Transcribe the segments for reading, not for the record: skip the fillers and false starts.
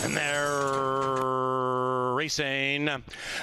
And they're racing.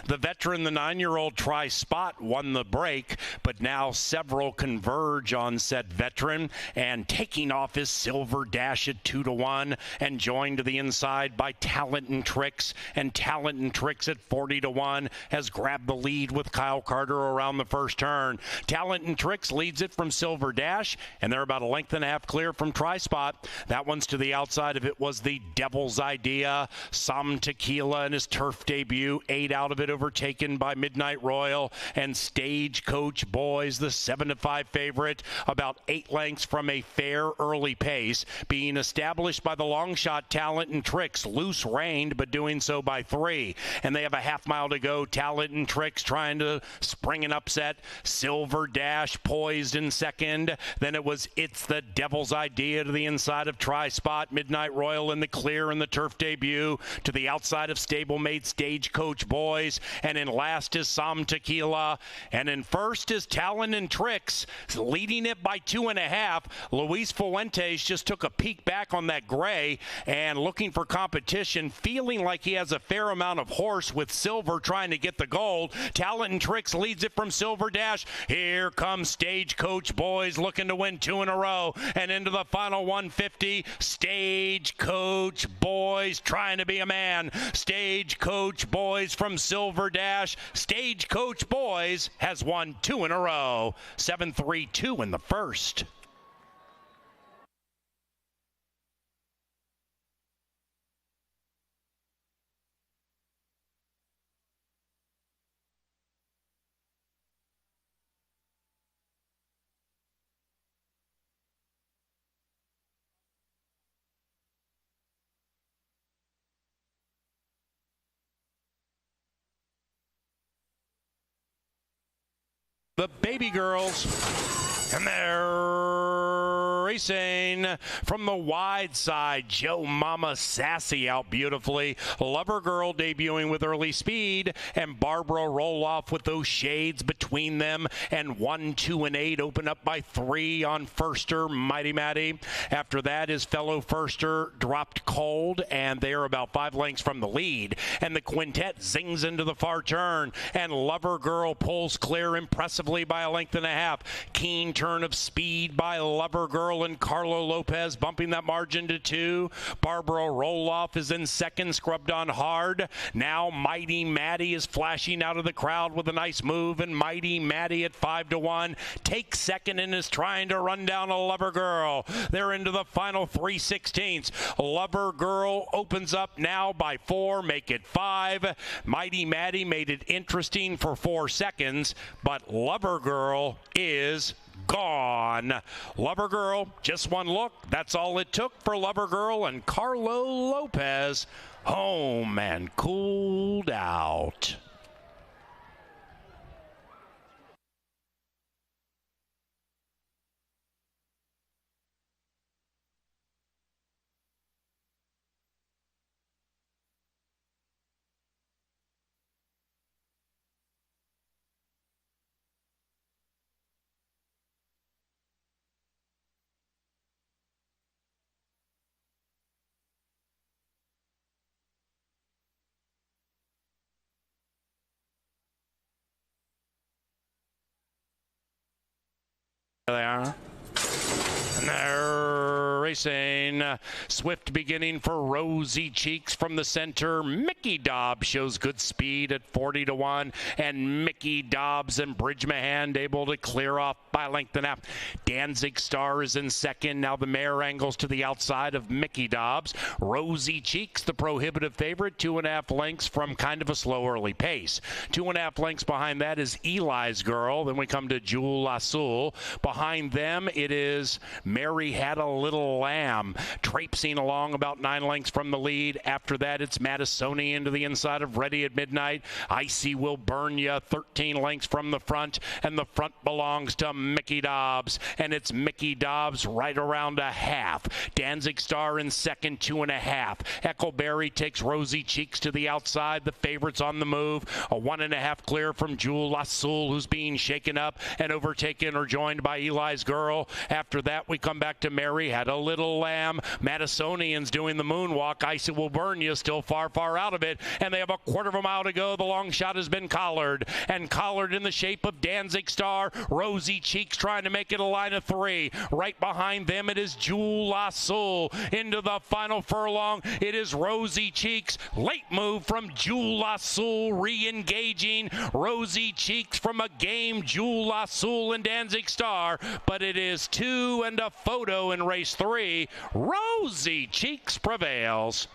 The veteran, the 9-year-old Try Spot, won the break, but now several converge on said veteran, and taking off his Silver Dash at 2-1, and joined to the inside by Talent and Tricks, and Talent and Tricks at 40-1 has grabbed the lead with Kyle Carter around the first turn. Talent and Tricks leads it from Silver Dash, and they're about a length and a half clear from Try Spot. That one's to the outside of it was the Devil's Idea. Some Tequila in his turf debut, 8 out of it, overtaken by Midnight Royal and Stagecoach Boys, the 7-5 favorite, about 8 lengths from a fair early pace, being established by the long shot Talent and Tricks, loose reined, but doing so by 3. And they have a half mile to go. Talent and Tricks trying to spring an upset. Silver Dash poised in second. Then it was It's the Devil's Idea to the inside of Try Spot. Midnight Royal in the clear in the turf debut to the outside of stablemate Stagecoach Boys, and in last is Some Tequila, and in first is Talent and Tricks, leading it by 2.5. Luis Fuentes just took a peek back on that gray and looking for competition, feeling like he has a fair amount of horse with Silver trying to get the gold. Talent and Tricks leads it from Silver Dash. Here comes Stagecoach Boys looking to win 2 in a row, and into the final 150, Stagecoach Boys trying to be a man. Stagecoach Boys from Silver Dash. Stagecoach Boys has won 2 in a row. 7-3-2 in the first. The Baby Girls, and they're racing from the wide side. Joe Mama Sassy out beautifully. Lover Girl debuting with early speed, and Barbara Roloff with those shades between them, and 1, 2, and 8 open up by 3 on Firster, Mighty Matty. After that, his fellow Firster dropped cold, and they are about 5 lengths from the lead, and the quintet zings into the far turn, and Lover Girl pulls clear impressively by a length and a half. Keen turn of speed by Lover Girl and Carlo Lopez bumping that margin to 2. Barbara Roloff is in second, scrubbed on hard. Now Mighty Matty is flashing out of the crowd with a nice move, and Mighty Matty at 5-1 takes second and is trying to run down a Lover Girl. They're into the final 3/16. Lover Girl opens up now by 4, make it 5. Mighty Matty made it interesting for 4 seconds, but Lover Girl is gone. Lover Girl, just one look. That's all it took for Lover Girl and Carlo Lopez home and cooled out. There they are. And they're racing. Swift beginning for Rosy Cheeks from the center. Mickey Dobbs shows good speed at 40-1, and Mickey Dobbs and Bridge Mahand able to clear off by a length and a half. Danzig Star is in second. Now the mare angles to the outside of Mickey Dobbs. Rosy Cheeks, the prohibitive favorite, 2.5 lengths from kind of a slow early pace. 2.5 lengths behind that is Eli's Girl. Then we come to Jewel Azul. Behind them, it is Mary Had a Little Lamb, traipsing along about 9 lengths from the lead. After that, it's Madisonian to the inside of Ready at Midnight. Icy Will Burn Ya, 13 lengths from the front, and the front belongs to Mickey Dobbs, and it's Mickey Dobbs right around a half. Danzig Star in second, 2.5. Echoberry takes Rosy Cheeks to the outside. The favorites on the move. A 1.5 clear from Jewel Azul, who's being shaken up and overtaken or joined by Eli's Girl. After that, we come back to Mary Had a Little Lamb. slam. Madisonian's doing the moonwalk. Icy will burn you, still far, far out of it. And they have a quarter of a mile to go. The long shot has been collared. And collared in the shape of Danzig Star. Rosy Cheeks trying to make it a line of 3. Right behind them, it is Jewel Azul. Into the final furlong, it is Rosy Cheeks. Late move from Jewel Azul, re-engaging. Rosy Cheeks from a game, Jewel Azul and Danzig Star. But it is 2 and a photo in race 3. Rosy Cheeks prevails.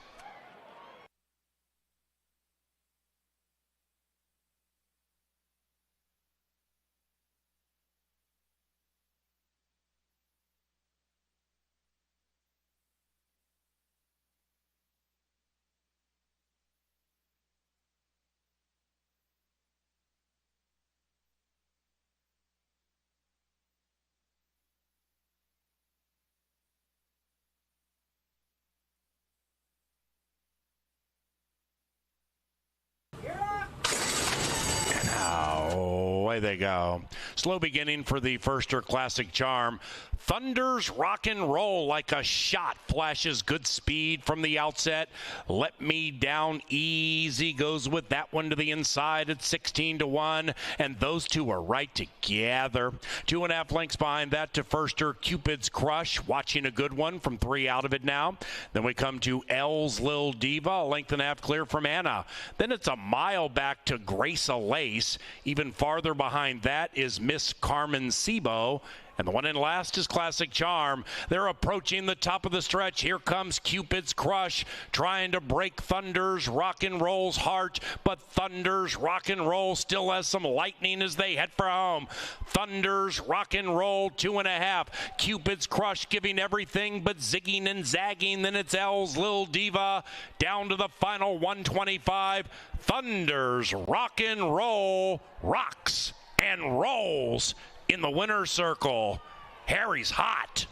Away they go. Slow beginning for the Firster Classic Charm. Thunders rock and roll like a shot. Flashes good speed from the outset. Let Me Down Easy goes with that one to the inside at 16-1. And those two are right together. 2.5 lengths behind that to Firster Cupid's Crush. Watching a good one from 3 out of it now. Then we come to L's Lil Diva. A length and a half clear from Anna. Then it's a mile back to Grace a Lace. Even farther behind that is Miss Carmen Sibo. And the one in last is Classic Charm. They're approaching the top of the stretch. Here comes Cupid's Crush, trying to break Thunder's Rock and Roll's heart. But Thunder's Rock and Roll still has some lightning as they head for home. Thunder's Rock and Roll, 2.5. Cupid's Crush giving everything but zigging and zagging. Then it's L's Lil Diva down to the final 125. Thunder's Rock and Roll rocks and rolls in the winner's circle. Harry's hot.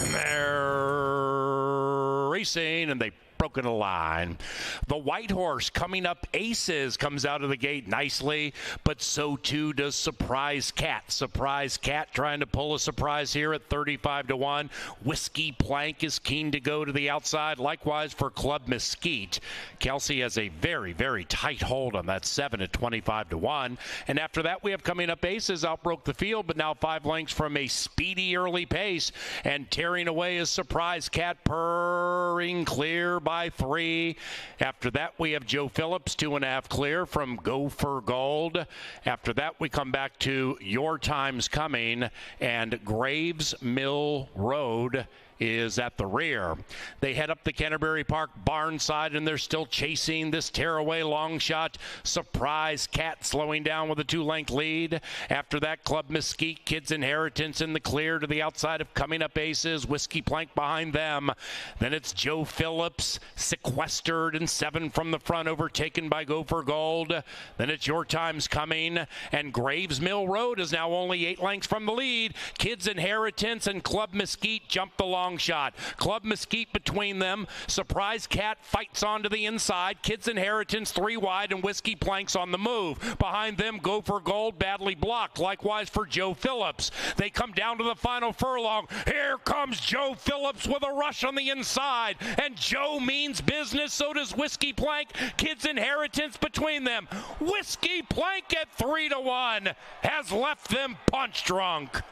And they're racing, and they broken a line. The White Horse coming up aces comes out of the gate nicely, but so too does Surprise Cat. Surprise Cat trying to pull a surprise here at 35-1. Whiskey Plank is keen to go to the outside. Likewise for Club Mesquite. Kelsey has a very, very tight hold on that 7 at 25-1. And after that, we have coming up aces. Outbroke the field, but now 5 lengths from a speedy early pace. And tearing away is Surprise Cat, purring clear by 3. After that, we have Joe Phillips, 2.5 clear from Go for Gold. After that, we come back to Your Time's Coming, and Graves Mill Road is at the rear. They head up the Canterbury Park barn side, and they're still chasing this tearaway long shot. Surprise Cat slowing down with a 2-length lead. After that, Club Mesquite, Kids Inheritance in the clear to the outside of coming up aces. Whiskey Plank behind them. Then it's Joe Phillips, sequestered, and 7 from the front, overtaken by Go for Gold. Then it's Your Time's Coming, and Graves Mill Road is now only 8 lengths from the lead. Kids Inheritance and Club Mesquite jump the long shot. Club Mesquite between them. Surprise Cat fights on to the inside. Kids Inheritance 3 wide, and Whiskey Planks on the move. Behind them, Go for Gold badly blocked. Likewise for Joe Phillips. They come down to the final furlong. Here comes Joe Phillips with a rush on the inside, and Joe means business. So does Whiskey Plank. Kids Inheritance between them. Whiskey Plank at 3-1 has left them punch drunk.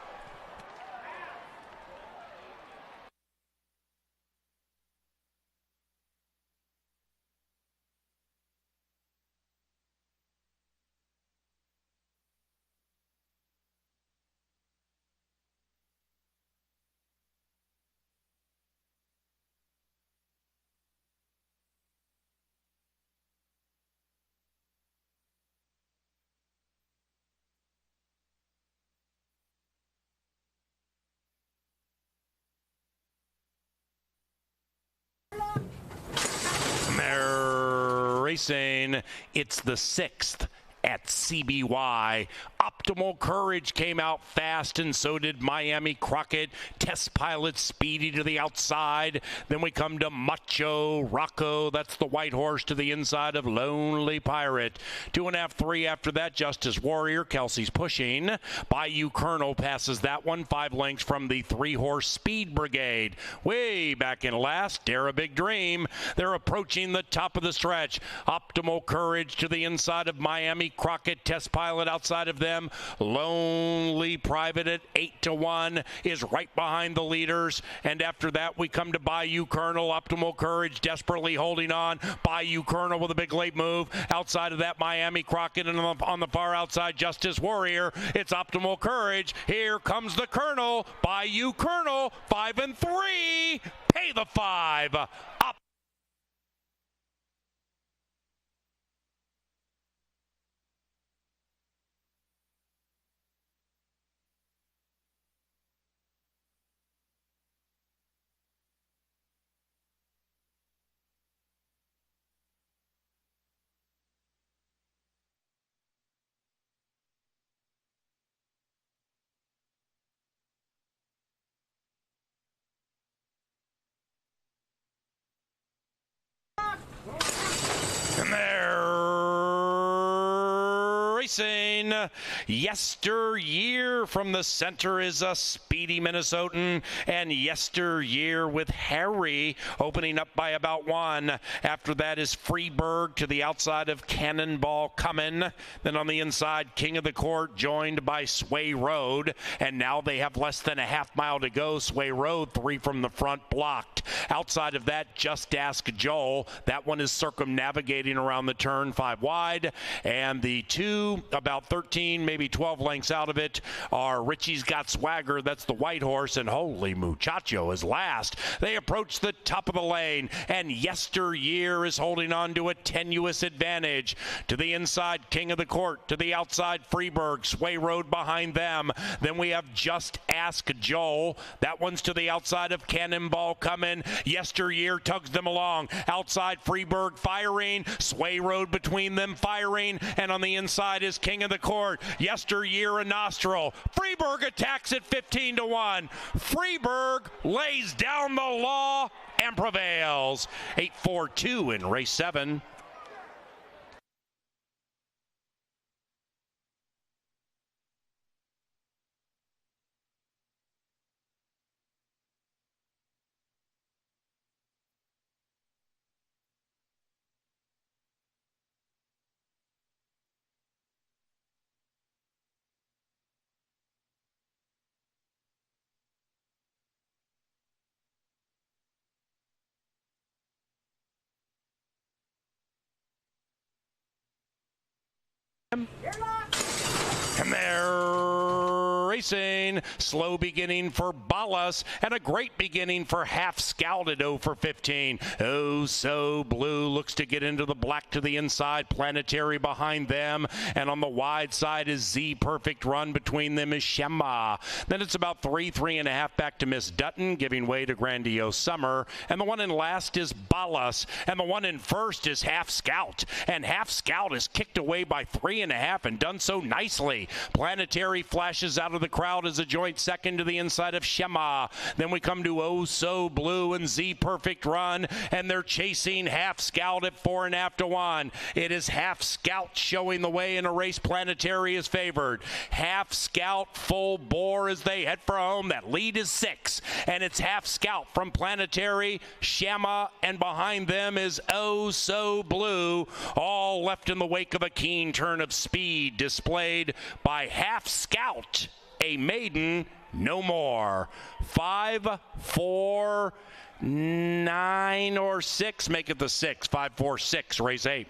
racing. It's the 6th at CBY. Optimal Courage came out fast, and so did Miami Crockett. Test Pilot Speedy to the outside. Then we come to Macho Rocco. That's the white horse to the inside of Lonely Pirate. 2.5, 3 after that. Justice Warrior. Kelsey's pushing. Bayou Colonel passes that one. 5 lengths from the 3-horse Speed Brigade. Way back in last. Dare a Big Dream. They're approaching the top of the stretch. Optimal Courage to the inside of Miami Crockett. Test Pilot outside of them. Lonely Private at 8-1 is right behind the leaders. And after that, we come to Bayou Colonel. Optimal Courage desperately holding on. Bayou Colonel with a big late move. Outside of that, Miami Crockett, and on the far outside, Justice Warrior. It's Optimal Courage. Here comes the Colonel. Bayou Colonel, 5 and 3. Pay the 5. Up. And they're racing. Yesteryear from the center is a speedy Minnesotan, and Yesteryear with Harry opening up by about 1. After that is Freeburg to the outside of Cannonball Coming. Then on the inside, King of the Court joined by Sway Road, and now they have less than a half mile to go. Sway Road, 3 from the front, blocked. Outside of that, Just Ask Joel. That one is circumnavigating around the turn, 5 wide. And the 2, about 13, maybe 12 lengths out of it, are Richie's Got Swagger. That's the white horse. And holy muchacho is last. They approach the top of the lane, and Yesteryear is holding on to a tenuous advantage. To the inside, King of the Court. To the outside, Freeburg. Sway Road behind them. Then we have Just Ask Joel. That one's to the outside of Cannonball Coming. Yesteryear tugs them along. Outside, Freeburg firing. Sway Road between them firing. And on the inside is King of the Court. Yesteryear a nostril. Freeburg attacks at 15-1. Freeburg lays down the law and prevails. 8-4-2 in race 7. And they're racing. Slow beginning for Ballas, and a great beginning for Half Scout at 0 for 15. Oh So Blue looks to get into the black to the inside. Planetary behind them, and on the wide side is Z Perfect Run. Between them is Shema. Then it's about 3.5 back to Miss Dutton, giving way to Grandiose Summer. And the one in last is Ballas, and the one in first is Half Scout. And Half Scout is kicked away by 3.5 and done so nicely. Planetary flashes out of the crowd as a joint second to the inside of Shema. Then we come to Oh So Blue and Z Perfect Run, and they're chasing Half Scout at 4.5-1. It is Half Scout showing the way in a race. Planetary is favored. Half Scout full bore as they head for home. That lead is 6, and it's Half Scout from Planetary, Shema, and behind them is Oh So Blue, all left in the wake of a keen turn of speed displayed by Half Scout, a maiden, no more. 5, 4, 9, or 6. Make it the 6. 5, 4, 6. Race 8.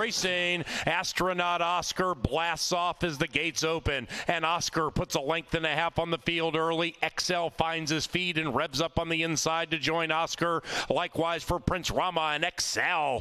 racing. Astronaut Oscar blasts off as the gates open, and Oscar puts a length and a half on the field early. XL finds his feet and revs up on the inside to join Oscar. Likewise for Prince Rama, and XL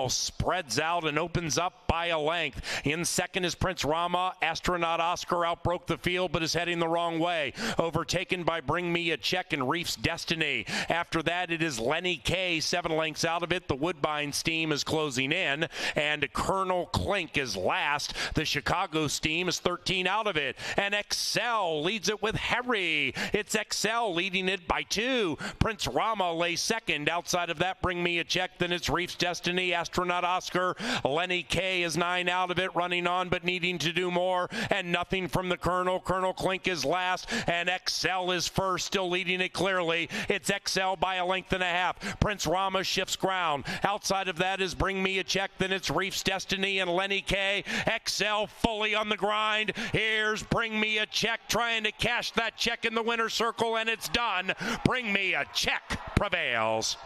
spreads out and opens up by a length. In second is Prince Rama. Astronaut Oscar outbroke the field but is heading the wrong way. Overtaken by Bring Me a Check and Reef's Destiny. After that, it is Lenny K, 7 lengths out of it. The Woodbine Steam is closing in, and Colonel Clink is last. The Chicago Steam is 13 out of it, and XL leads it with Harry. It's XL leading it by 2. Prince Rama lays second. Outside of that, Bring Me a Check. Then it's Reef's Destiny, Astronaut Oscar. Lenny K is 9 out of it, running on but needing to do more, and nothing from the Colonel. Colonel Clink is last, and XL is first, still leading it clearly. It's XL by a length and a half. Prince Rama shifts ground. Outside of that is Bring Me a Check. Then it's Reef's Destiny and Lenny K. XL fully on the grind. Here's Bring Me a Check, trying to cash that check in the winner's circle, and it's done. Bring Me a Check prevails.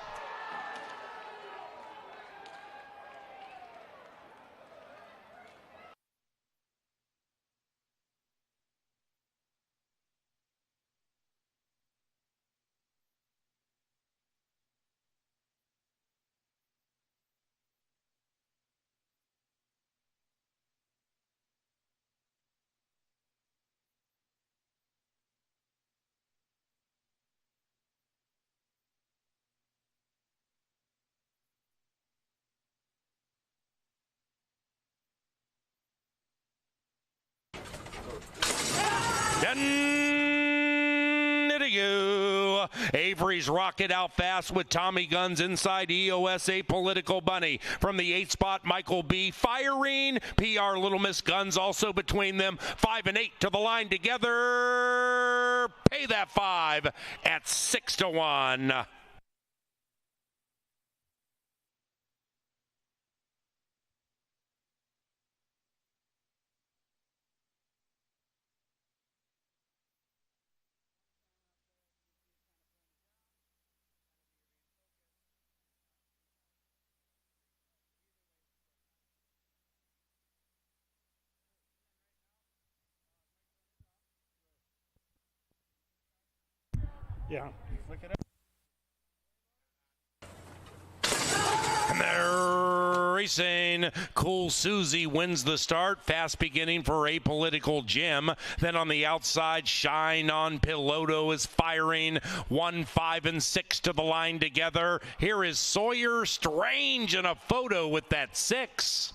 Avery's rocket out fast with Tommy Guns inside. EOS Apolitical Bunny from the 8 spot. Michael B firing. PR Little Miss Guns also between them. 5 and 8 to the line together. Pay that 5 at 6-1. Yeah. And they're racing. Cool Susie wins the start. Fast beginning for Apolitical Jim. Then on the outside, Shine on Piloto is firing. 1, 5, and 6 to the line together. Here is Sawyer Strange in a photo with that 6.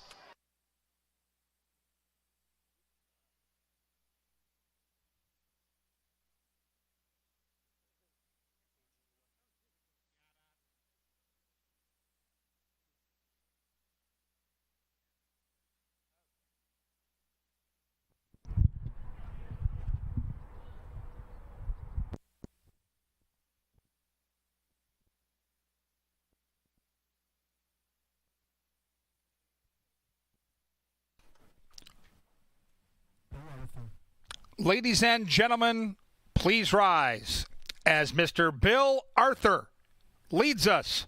Ladies and gentlemen, please rise as Mr. Bill Arthur leads us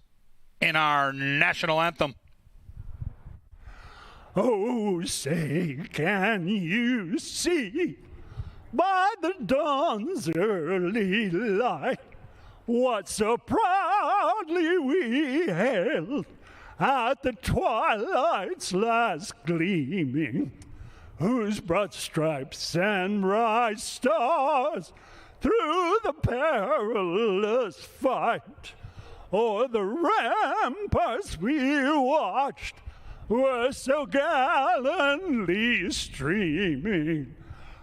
in our national anthem. Oh, say, can you see by the dawn's early light what so proudly we hailed at the twilight's last gleaming, whose broad stripes and bright stars through the perilous fight o'er the ramparts we watched were so gallantly streaming,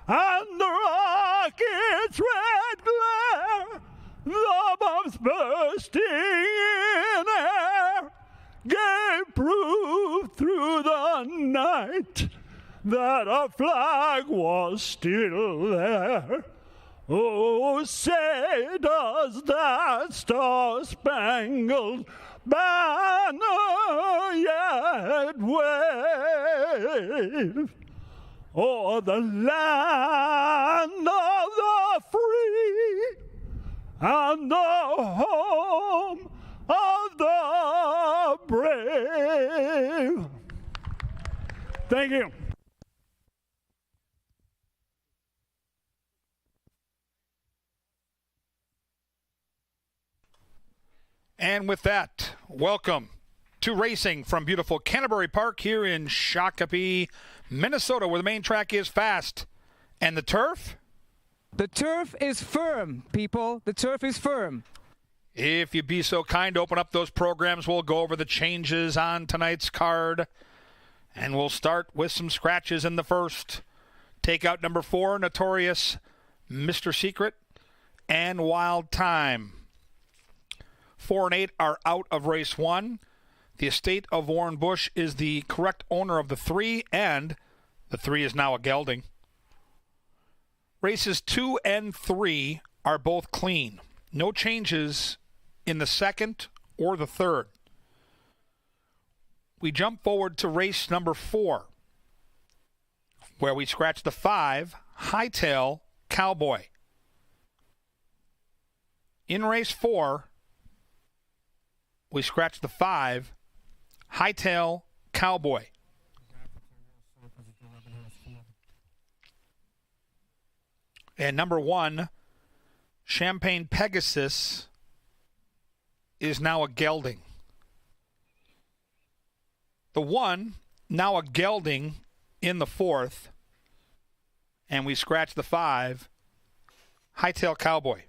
and the rocket's red glare, the bombs bursting in air, gave proof through the night that our flag was still there. Oh, say, does that star-spangled banner yet wave o'er the land of the free and the home of the brave? Thank you. And with that, welcome to racing from beautiful Canterbury Park here in Shakopee, Minnesota, where the main track is fast. And the turf? The turf is firm, people. The turf is firm. If you'd be so kind to open up those programs, we'll go over the changes on tonight's card. And we'll start with some scratches in the first. Take out number 4, Notorious Mr. Secret and Wild Time. 4 and 8 are out of race 1. The estate of Warren Bush is the correct owner of the 3, and the 3 is now a gelding. Races 2 and 3 are both clean. No changes in the second or the third. We jump forward to race number 4, where we scratch the 5, Hightail Cowboy. In race 4, we scratch the 5, Hightail Cowboy. And number 1, Champagne Pegasus, is now a gelding. The 1, now a gelding in the 4th, and we scratch the 5, Hightail Cowboy.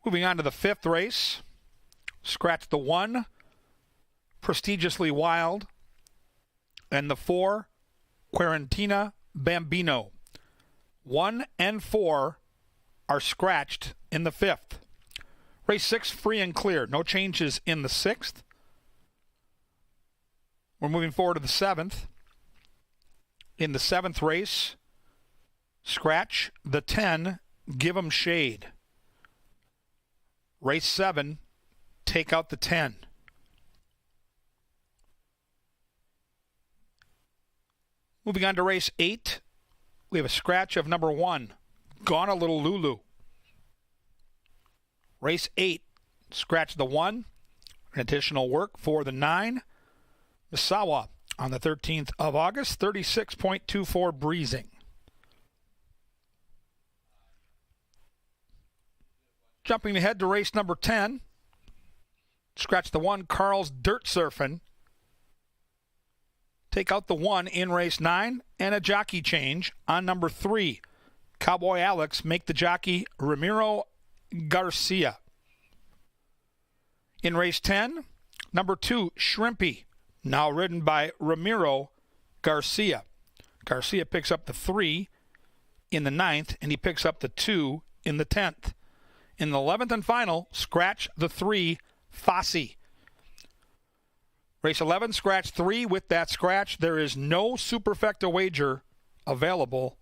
Moving on to the 5th race, scratch the 1, Prestigiously Wild, and the 4, Quarantina Bambino. 1 and 4 are scratched in the 5th. Race 6, free and clear. No changes in the 6th. We're moving forward to the 7th. In the 7th race, scratch the 10, Give 'em Shade. Race 7, take out the 10. Moving on to race 8, we have a scratch of number 1, Gone a Little Lulu. Race 8, scratch the 1, an additional work for the 9, Misawa on the 13th of August, 36.24 breezing. Jumping ahead to race number 10, scratch the 1, Carl's Dirt Surfin'. Take out the 1 in race 9 and a jockey change on number 3, Cowboy Alex. Make the jockey Ramiro Garcia. In race 10, number 2, Shrimpy, now ridden by Ramiro Garcia. Garcia picks up the 3 in the 9th, and he picks up the 2 in the 10th. In the 11th and final, scratch the 3, Fosse. Race 11, scratch 3. With that scratch, there is no superfecta wager available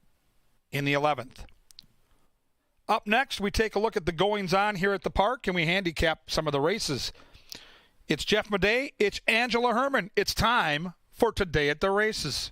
in the 11th. Up next, we take a look at the goings-on here at the park, and we handicap some of the races. It's Jeff Madej. It's Angela Herman. It's time for Today at the Races.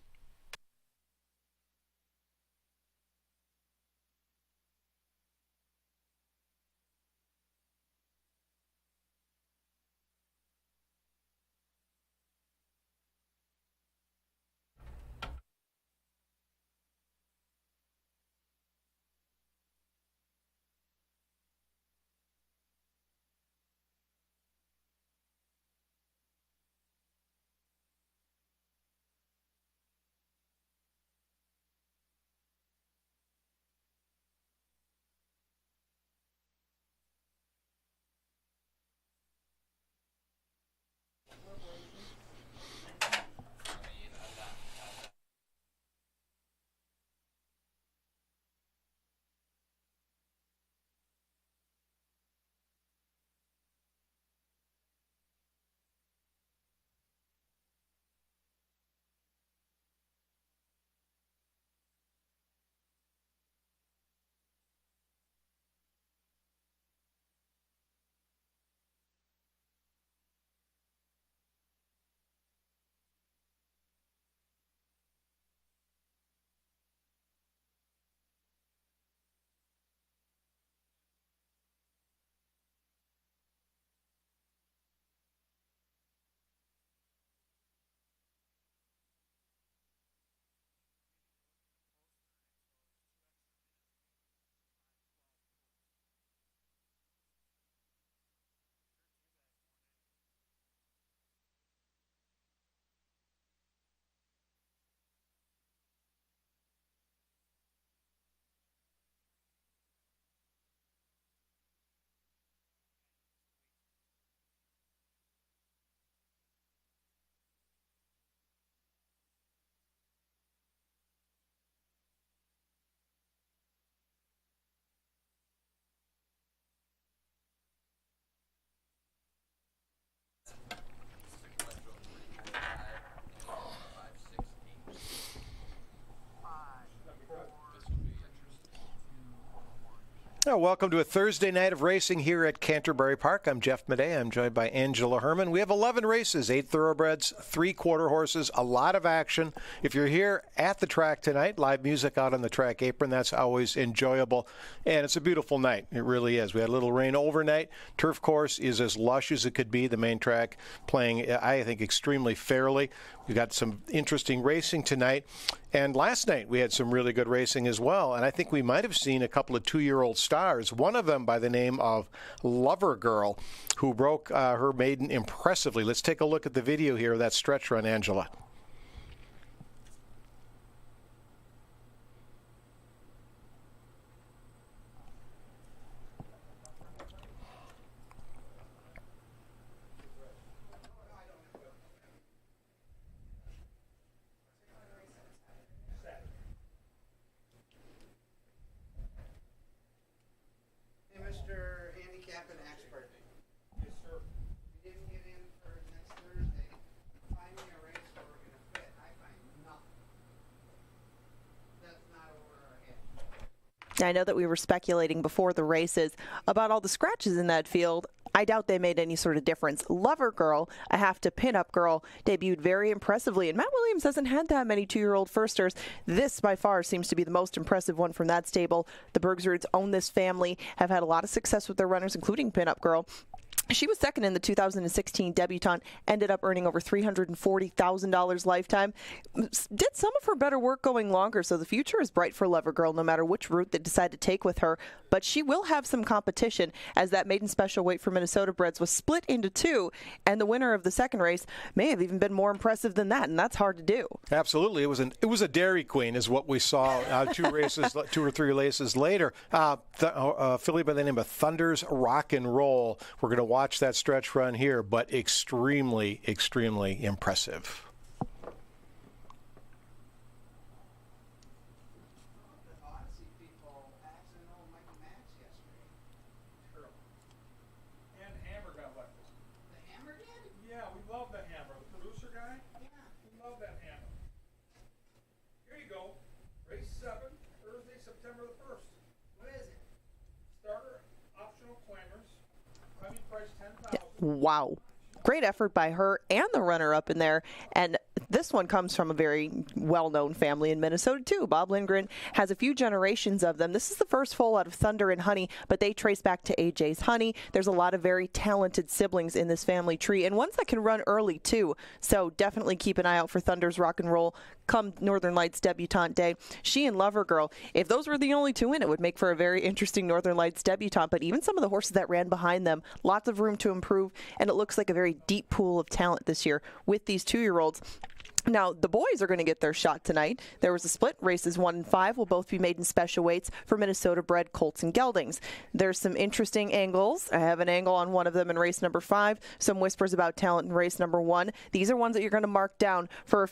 welcome to a Thursday night of racing here at Canterbury Park. I'm Jeff Madej. I'm joined by Angela Herman. We have 11 races, 8 thoroughbreds, 3 quarter horses, a lot of action. If you're here at the track tonight, live music out on the track apron, that's always enjoyable. And it's a beautiful night. It really is. We had a little rain overnight. Turf course is as lush as it could be. The main track playing, I think, extremely fairly. We got some interesting racing tonight. And last night we had some really good racing as well. And I think we might have seen a couple of 2-year-old stars, one of them by the name of Lover Girl, who broke her maiden impressively. Let's take a look at the video here of that stretch run, Angela. Mr. Handicapping expert. Yes, sir. You didn't get in for next Thursday. Find me a race where we're going to fit. I find nothing. That's not over our head. I know that we were speculating before the races about all the scratches in that field. I doubt they made any sort of difference. Lover Girl, a half-to-pin-up girl, debuted very impressively, and Matt Williams hasn't had that many 2-year-old firsters. This, by far, seems to be the most impressive one from that stable. The Bergsroods own this family, have had a lot of success with their runners, including Pin-Up Girl. She was second in the 2016 debutante, ended up earning over $340,000 lifetime. Did some of her better work going longer, so the future is bright for Lover Girl no matter which route they decide to take with her. But she will have some competition, as that maiden special weight for Minnesota breds was split into 2, and the winner of the second race may have even been more impressive than that, and that's hard to do. Absolutely. It was a Dairy Queen is what we saw 2 or 3 races later. Filly by the name of Thunder's Rock and Roll. We're going to watch that stretch run here, but extremely, extremely impressive. And Hammer got left. The hammer did? Yeah, we love the Hammer. The producer guy? Yeah. We love that Hammer. Here you go. Race 7, Thursday, September the 1st. What is it? Starter, optional claimers. Claiming price $10,000. Wow. Great effort by her and the runner-up in there. And this one comes from a very well-known family in Minnesota, too. Bob Lindgren has a few generations of them. This is the first foal out of Thunder and Honey, but they trace back to AJ's Honey. There's a lot of very talented siblings in this family tree, and ones that can run early, too. So definitely keep an eye out for Thunder's Rock and Roll come Northern Lights debutante day. She and Lover Girl, if those were the only 2 in, it would make for a very interesting Northern Lights debutante. But even some of the horses that ran behind them, lots of room to improve, and it looks like a very deep pool of talent this year with these 2-year-olds. Now, the boys are going to get their shot tonight. There was a split. Races 1 and 5 will both be maiden special weights for Minnesota-bred colts and geldings. There's some interesting angles. I have an angle on one of them in race number 5. Some whispers about talent in race number 1. These are ones that you're going to mark down for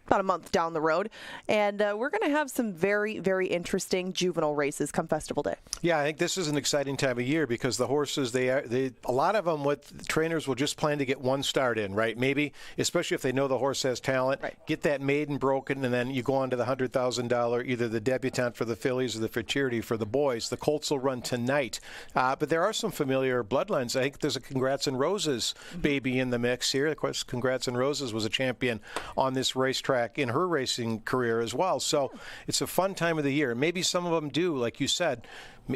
about a month down the road. And we're going to have some very, very interesting juvenile races come Festival Day. Yeah, I think this is an exciting time of year because the horses, a lot of them, what trainers will just plan to get one start in, right? Maybe, especially if they know the horse has talent, right. Get that maiden broken, and then you go on to the $100,000, either the debutante for the fillies or the futurity for the boys. The colts will run tonight. But there are some familiar bloodlines. I think there's a Congrats and Roses baby in the mix here. Of course, Congrats and Roses was a champion on this racetrack in her racing career as well. So it's a fun time of the year. Maybe some of them do, like you said,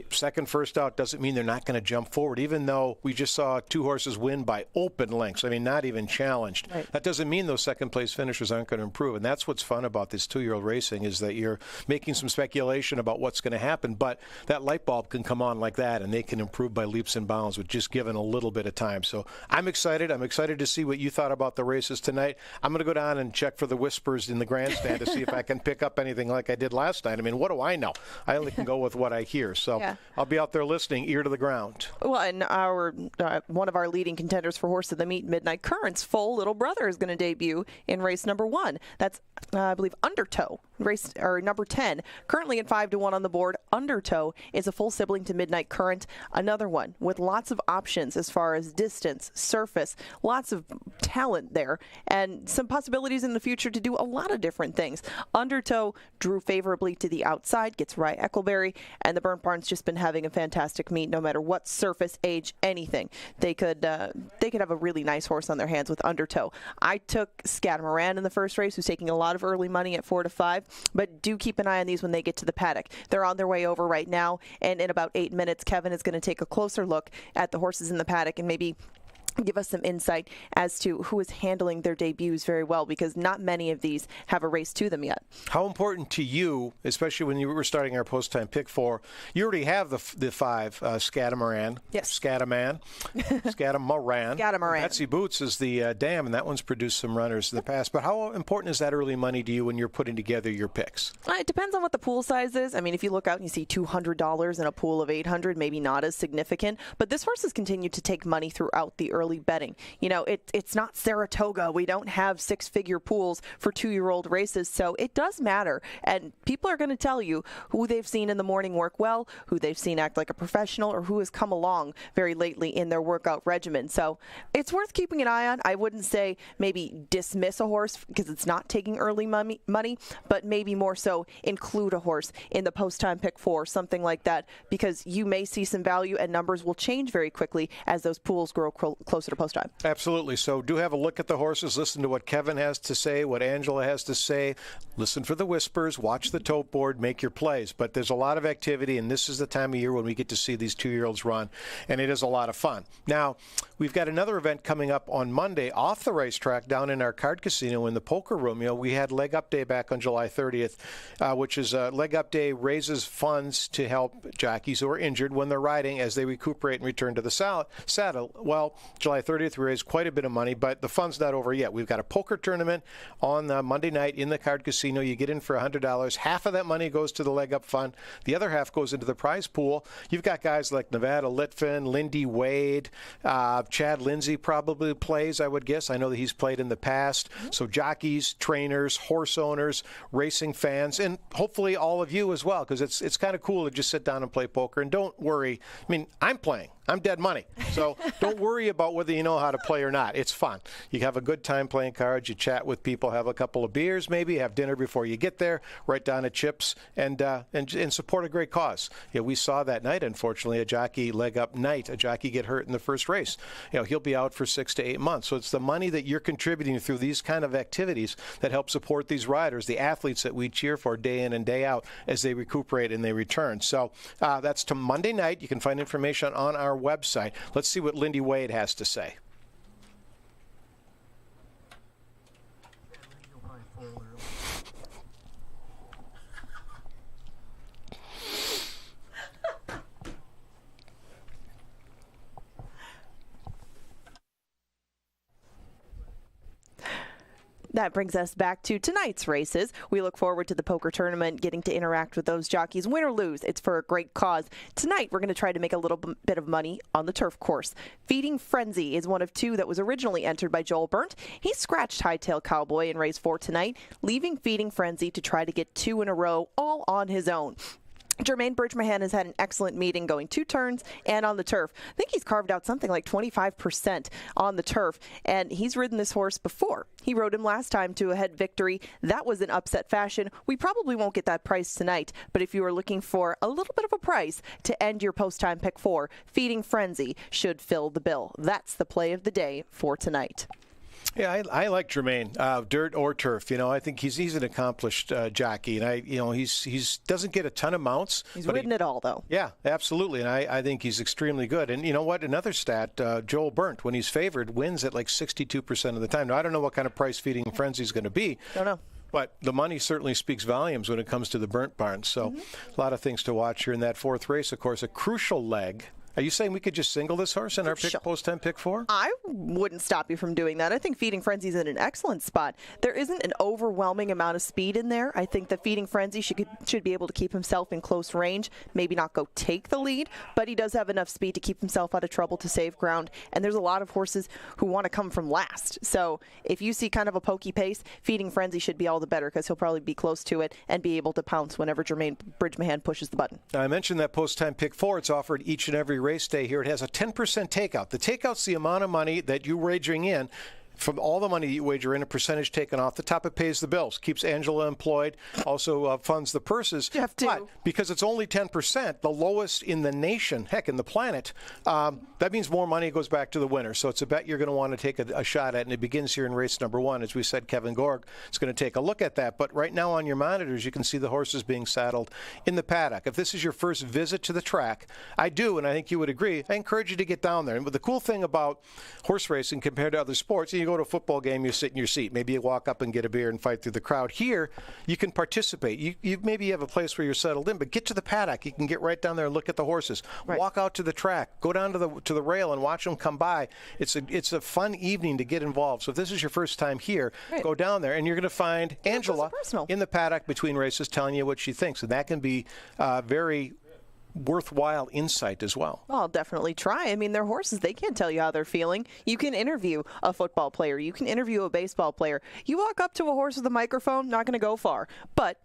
second, first out doesn't mean they're not going to jump forward, even though we just saw 2 horses win by open lengths. I mean, not even challenged. Right. That doesn't mean those second-place finishers aren't going to improve. And that's what's fun about this 2-year-old racing is that you're making some speculation about what's going to happen, but that light bulb can come on like that, and they can improve by leaps and bounds with just given a little bit of time. So I'm excited. I'm excited to see what you thought about the races tonight. I'm going to go down and check for the whispers in the grandstand to see if I can pick up anything like I did last night. I mean, what do I know? I only can go with what I hear. So Yeah. I'll be out there listening, ear to the ground. Well, and one of our leading contenders for Horse of the Meet, Midnight Current's full little brother is going to debut in race number 1. That's, I believe, Undertow race or number 10, currently at 5-1 on the board. Undertow is a full sibling to Midnight Current, another one with lots of options as far as distance, surface, lots of talent there, and some possibilities in the future to do a lot of different things. Undertow drew favorably to the outside, gets Rye Eccleberry, and the Burnt Barn's just been having a fantastic meet, no matter what surface, age, anything. They could have a really nice horse on their hands with Undertow. I took Scatamaran in the first race, who's taking a lot of early money at 4-5, but do keep an eye on these when they get to the paddock. They're on their way over right now, and in about 8 minutes, Kevin is going to take a closer look at the horses in the paddock and maybe give us some insight as to who is handling their debuts very well, because not many of these have a race to them yet. How important to you, especially when you were starting our post-time pick 4, you already have the 5, Scatamaran. Yes. Scatamaran. Betsy Boots is the dam, and that one's produced some runners in the past. But how important is that early money to you when you're putting together your picks? It depends on what the pool size is. I mean, if you look out and you see $200 in a pool of $800, maybe not as significant. But this horse has continued to take money throughout the early betting. You know, it's not Saratoga. We don't have 6-figure pools for 2-year-old races, so it does matter. And people are going to tell you who they've seen in the morning work well, who they've seen act like a professional, or who has come along very lately in their workout regimen. So it's worth keeping an eye on. I wouldn't say maybe dismiss a horse because it's not taking early money, but maybe more so include a horse in the post-time pick 4, something like that, because you may see some value and numbers will change very quickly as those pools grow closer to post time. Absolutely. So do have a look at the horses. Listen to what Kevin has to say, what Angela has to say. Listen for the whispers. Watch the tote board. Make your plays. But there's a lot of activity, and this is the time of year when we get to see these 2-year-olds run, and it is a lot of fun. Now, we've got another event coming up on Monday off the racetrack down in our card casino in the poker room. You know, we had Leg Up Day back on July 30th, which is Leg Up Day raises funds to help jockeys who are injured when they're riding as they recuperate and return to the saddle. Well, July 30th, we raised quite a bit of money, but the fun's not over yet. We've got a poker tournament on Monday night in the card casino. You get in for $100. Half of that money goes to the Leg Up Fund. The other half goes into the prize pool. You've got guys like Nevada Litfin, Lindy Wade, Chad Lindsay probably plays, I would guess. I know that he's played in the past. So jockeys, trainers, horse owners, racing fans, and hopefully all of you as well, because it's kind of cool to just sit down and play poker. And don't worry. I mean, I'm playing. I'm dead money. So don't worry about whether you know how to play or not. It's fun. You have a good time playing cards. You chat with people, have a couple of beers maybe, have dinner before you get there, write down a chips, and support a great cause. Yeah, we saw that night, unfortunately, a jockey leg up night, a jockey get hurt in the first race. You know, he'll be out for 6 to 8 months. So it's the money that you're contributing through these kind of activities that help support these riders, the athletes that we cheer for day in and day out as they recuperate and they return. So that's to Monday night. You can find information on our website. Let's see what Lindy Wade has to say. That brings us back to tonight's races. We look forward to the poker tournament, getting to interact with those jockeys. Win or lose, it's for a great cause. Tonight, we're going to try to make a little bit of money on the turf course. Feeding Frenzy is one of 2 that was originally entered by Joel Burnt. He scratched Hightail Cowboy in race 4 tonight, leaving Feeding Frenzy to try to get 2 in a row, all on his own. Jermaine Birchmahan has had an excellent meeting, going 2 turns and on the turf. I think he's carved out something like 25% on the turf, and he's ridden this horse before. He rode him last time to a head victory. That was in upset fashion. We probably won't get that price tonight, but if you are looking for a little bit of a price to end your post-time pick 4, Feeding Frenzy should fill the bill. That's the play of the day for tonight. Yeah, I like Jermaine, dirt or turf. You know, I think he's an accomplished jockey, and he's doesn't get a ton of mounts. He's ridden it all, though. Yeah, absolutely, and I think he's extremely good. And you know what? Another stat: Joel Burnt, when he's favored, wins at like 62% of the time. Now I don't know what kind of price Feeding Frenzy is going to be. Don't know. But the money certainly speaks volumes when it comes to the Burnt Barn. So a lot of things to watch here in that 4th race. Of course, a crucial leg Are you saying we could just single this horse in our post-time pick 4? I wouldn't stop you from doing that. I think Feeding Frenzy's in an excellent spot. There isn't an overwhelming amount of speed in there. I think that Feeding Frenzy should be able to keep himself in close range, maybe not go take the lead, but he does have enough speed to keep himself out of trouble to save ground. And there's a lot of horses who want to come from last. So if you see kind of a pokey pace, Feeding Frenzy should be all the better because he'll probably be close to it and be able to pounce whenever Jermaine Bridgemahan pushes the button. Now, I mentioned that post-time pick 4. It's offered each and every race day here. It has a 10% takeout. The takeout's the amount of money that you're wagering in. From all the money that you wager in, a percentage taken off the top, it pays the bills, keeps Angela employed, also funds the purses. But because it's only 10%, the lowest in the nation, heck, in the planet, that means more money goes back to the winner. So it's a bet you're going to want to take a shot at, and it begins here in race number 1. As we said, Kevin Gorg is going to take a look at that. But right now on your monitors, you can see the horses being saddled in the paddock. If this is your first visit to the track, I do, and I think you would agree, I encourage you to get down there. And the cool thing about horse racing compared to other sports, you go to a football game, you sit in your seat. Maybe you walk up and get a beer and fight through the crowd. Here, you can participate. You maybe have a place where you're settled in, but get to the paddock. You can get right down there and look at the horses. Right. Walk out to the track. Go down to the rail and watch them come by. It's a fun evening to get involved. So if this is your first time here, go down there, and you're going to find Angela in the paddock between races telling you what she thinks. And that can be very worthwhile insight as well. Well, I'll definitely try. I mean, they're horses. They can't tell you how they're feeling. You can interview a football player. You can interview a baseball player. You walk up to a horse with a microphone, not going to go far. But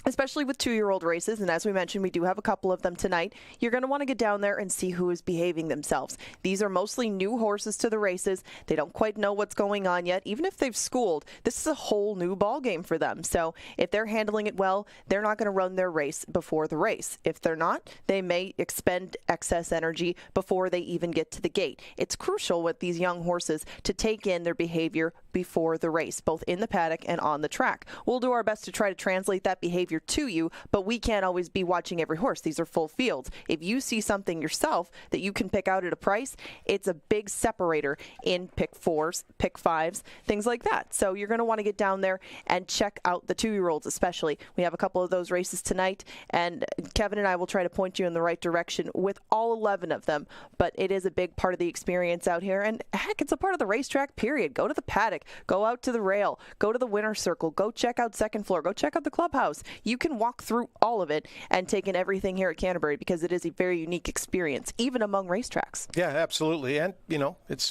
especially with 2-year-old races, and as we mentioned, we do have a couple of them tonight, you're going to want to get down there and see who is behaving themselves. These are mostly new horses to the races. They don't quite know what's going on yet. Even if they've schooled, this is a whole new ball game for them. So if they're handling it well, they're not going to run their race before the race. If they're not, they may expend excess energy before they even get to the gate. It's crucial with these young horses to take in their behavior before the race, both in the paddock and on the track. We'll do our best to try to translate that behavior to you, but we can't always be watching every horse. These are full fields. If you see something yourself that you can pick out at a price, it's a big separator in pick 4s, pick 5s, things like that. So you're going to want to get down there and check out the 2-year-olds especially. We have a couple of those races tonight, and Kevin and I will try to point you in the right direction with all 11 of them, but it is a big part of the experience out here, and heck, it's a part of the racetrack, period. Go to the paddock, go out to the rail, go to the winner's circle, go check out second floor, go check out the clubhouse. You can walk through all of it and take in everything here at Canterbury because it is a very unique experience, even among racetracks. Yeah, absolutely. And,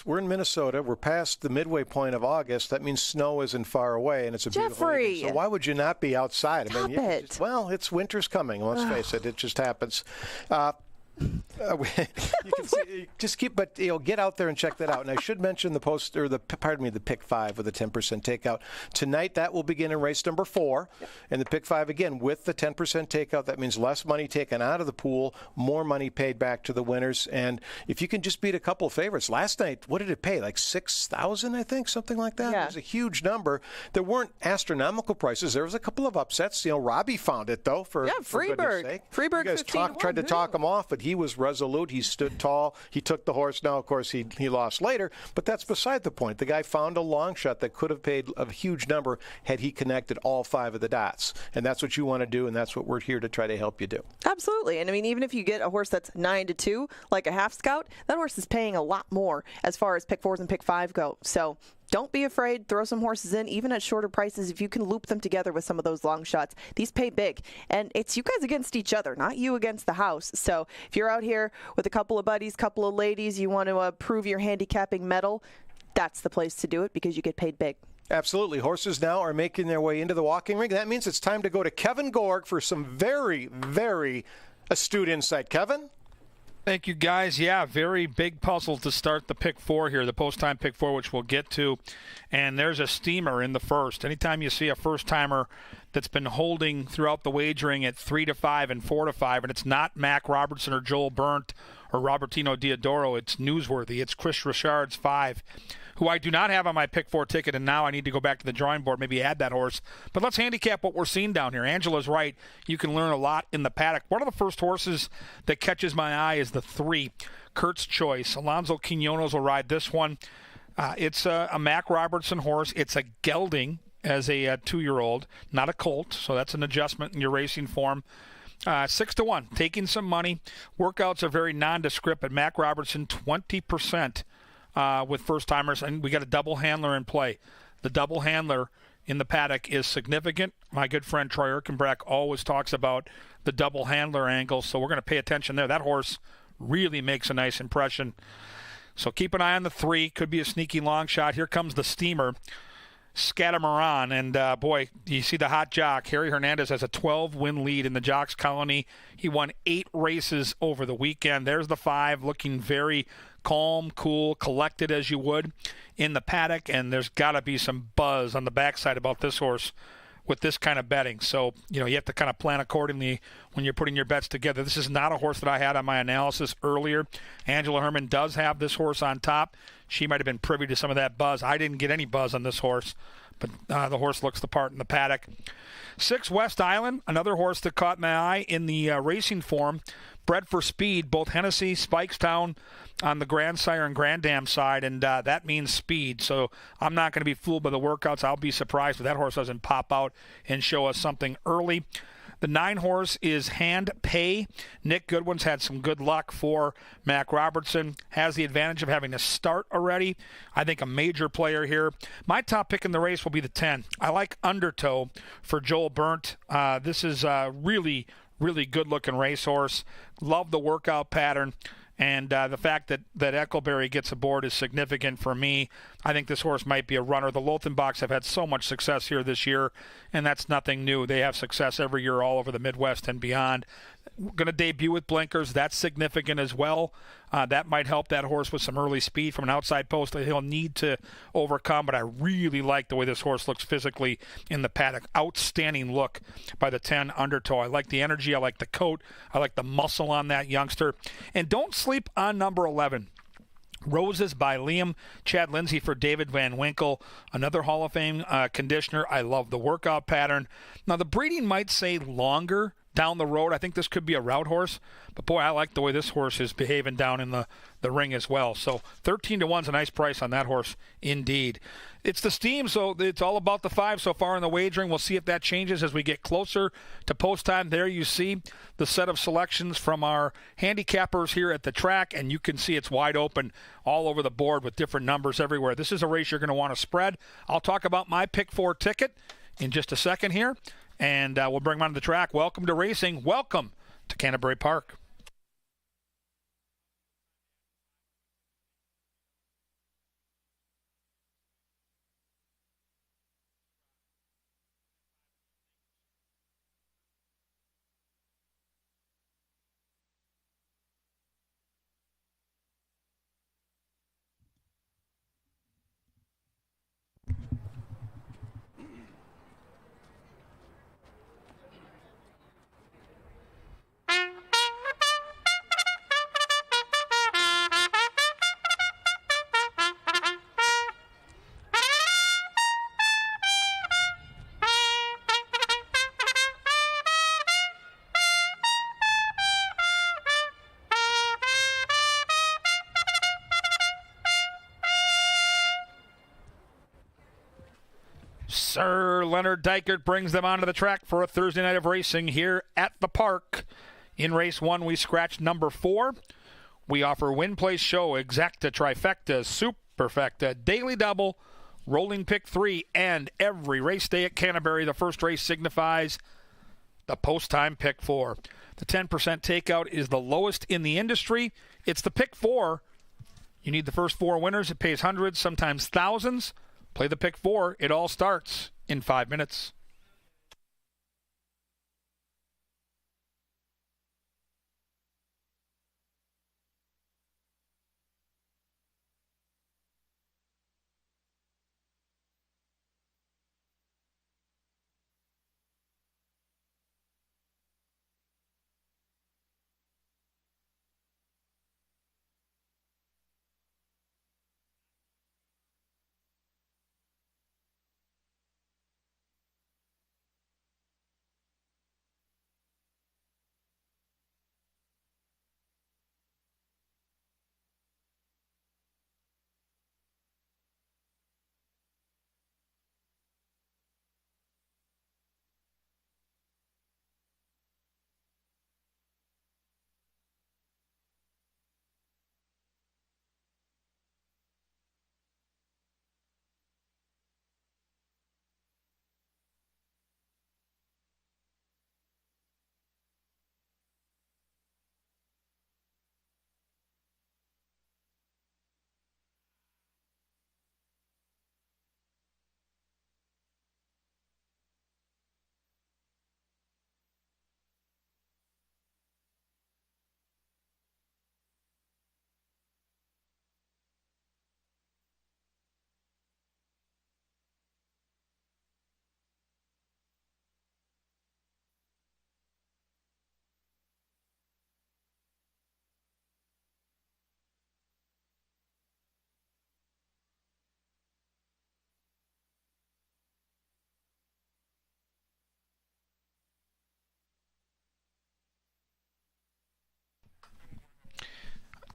we're in Minnesota. We're past the midway point of August. That means snow isn't far away, and it's a beautiful evening. So why would you not be outside? Stop it. It's winter's coming. Let's face it. It just happens. You can see, get out there and check that out. And I should mention the pick 5 with a 10% takeout tonight. That will begin in race number 4, and the pick 5 again with the 10% takeout. That means less money taken out of the pool, more money paid back to the winners. And if you can just beat a couple of favorites, last night, what did it pay? Like $6,000, I think, something like that. Yeah. It was a huge number. There weren't astronomical prices. There was a couple of upsets. Robbie found it though. For goodness sake. Freeburg, you guys tried to talk him off, but he was resolute. He stood tall. He took the horse. Now, of course, he lost later, but that's beside the point. The guy found a long shot that could have paid a huge number had he connected all 5 of the dots. And that's what you want to do, and that's what we're here to try to help you do. Absolutely. And I mean, even if you get a horse that's 9-2, like a half scout, that horse is paying a lot more as far as pick 4s and pick 5 go. So don't be afraid. Throw some horses in, even at shorter prices. If you can loop them together with some of those long shots, these pay big. And it's you guys against each other, not you against the house. So if you're out here with a couple of buddies, couple of ladies, you want to prove your handicapping medal, that's the place to do it because you get paid big. Absolutely. Horses now are making their way into the walking ring. That means it's time to go to Kevin Gorg for some very, very astute insight. Kevin? Thank you, guys. Yeah, very big puzzle to start the pick 4 here, the post-time pick 4, which we'll get to. And there's a steamer in the first. Anytime you see a first-timer that's been holding throughout the wagering at 3-5 and 4-5, and it's not Mac Robertson or Joel Burnt or Robertino Diodoro, it's newsworthy. It's Chris Richard's 5, who I do not have on my pick 4 ticket, and now I need to go back to the drawing board, maybe add that horse. But let's handicap what we're seeing down here. Angela's right. You can learn a lot in the paddock. One of the first horses that catches my eye is the 3, Kurt's Choice. Alonzo Quinones will ride this one. It's a Mac Robertson horse. It's a gelding as a 2-year-old, not a colt, so that's an adjustment in your racing form. 6-1, taking some money. Workouts are very nondescript, but Mac Robertson, 20% with first-timers, and we got a double handler in play. The double handler in the paddock is significant. My good friend Troy Erkenbrack always talks about the double handler angle, so we're going to pay attention there. That horse really makes a nice impression. So keep an eye on the 3. Could be a sneaky long shot. Here comes the steamer, Scatamaran. And, boy, you see the hot jock. Harry Hernandez has a 12-win lead in the Jocks Colony. He won 8 races over the weekend. There's the 5, looking very calm, cool, collected as you would in the paddock. And there's got to be some buzz on the backside about this horse with this kind of betting. So, you have to kind of plan accordingly when you're putting your bets together. This is not a horse that I had on my analysis earlier. Angela Herman does have this horse on top. She might have been privy to some of that buzz. I didn't get any buzz on this horse, but the horse looks the part in the paddock. 6 West Island, another horse that caught my eye in the racing form. Bred for speed, both Hennessy, Spikestown on the Grandsire and Grand Dam side, and that means speed. So I'm not going to be fooled by the workouts. I'll be surprised if that horse doesn't pop out and show us something early. The 9 horse is Hand Pay. Nick Goodwin's had some good luck for Mac Robertson. Has the advantage of having a start already. I think a major player here. My top pick in the race will be the 10. I like Undertow for Joel Burnt. This is a really good-looking racehorse. Love the workout pattern. And the fact that Eckleberry gets aboard is significant for me. I think this horse might be a runner. The Lothenbachs have had so much success here this year, and that's nothing new. They have success every year all over the Midwest and beyond. Going to debut with blinkers. That's significant as well. That might help that horse with some early speed from an outside post that he'll need to overcome, but I really like the way this horse looks physically in the paddock. Outstanding look by the 10 Undertow. I like the energy. I like the coat. I like the muscle on that youngster. And don't sleep on number 11. Roses by Liam. Chad Lindsay for David Van Winkle. Another Hall of Fame conditioner. I love the workout pattern. Now, the breeding might say longer down the road. I think this could be a route horse, but boy, I like the way this horse is behaving down in the ring as well. So 13-1 is a nice price on that horse indeed. It's the steam, so it's all about the 5 so far in the wagering. We'll see if that changes as we get closer to post time. There you see the set of selections from our handicappers here at the track, and you can see it's wide open all over the board with different numbers everywhere. This is a race you're going to want to spread. I'll talk about my pick 4 ticket in just a second here. And we'll bring him onto the track. Welcome to racing. Welcome to Canterbury Park. Sir Leonard Dykert brings them onto the track for a Thursday night of racing here at the park. In race 1, we scratched number 4. We offer win, place, show, exacta, trifecta, superfecta, daily double, rolling pick 3, and every race day at Canterbury, the first race signifies the post-time pick 4. The 10% takeout is the lowest in the industry. It's the pick 4. You need the first 4 winners. It pays hundreds, sometimes thousands. Play the pick 4. It all starts in 5 minutes.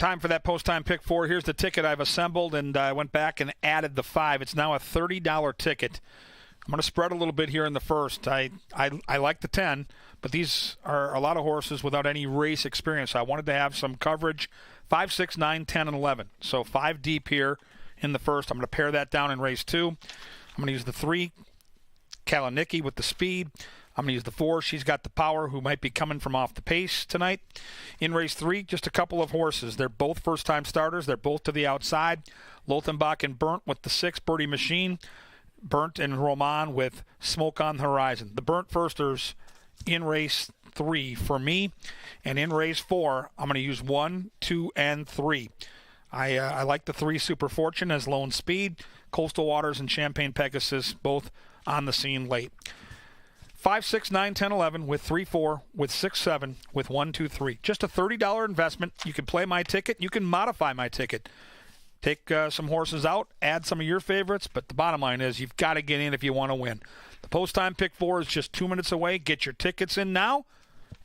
Time for that post-time pick 4. Here's the ticket I've assembled, and I went back and added the 5. It's now a $30 ticket. I'm going to spread a little bit here in the first. I like the 10, but these are a lot of horses without any race experience. I wanted to have some coverage, 5, 6, 9, 10, and 11. So 5 deep here in the first. I'm going to pair that down in race 2. I'm going to use the 3, Kalanicky with the speed. I'm going to use the 4. She's got the power, who might be coming from off the pace tonight. In race 3, just a couple of horses. They're both first-time starters. They're both to the outside. Lothenbach and Burnt with the 6, Birdie Machine. Burnt and Roman with Smoke on the Horizon. The Burnt firsters in race 3 for me. And in race 4, I'm going to use 1, 2, and 3. I like the 3 Super Fortune as lone speed. Coastal Waters and Champagne Pegasus both on the scene late. 5, 6, 9, 10, 11 with 3, 4, with 6, 7, with 1, 2, 3. Just a $30 investment. You can play my ticket. You can modify my ticket. Take some horses out, add some of your favorites, but the bottom line is you've got to get in if you want to win. The post-time pick 4 is just 2 minutes away. Get your tickets in now,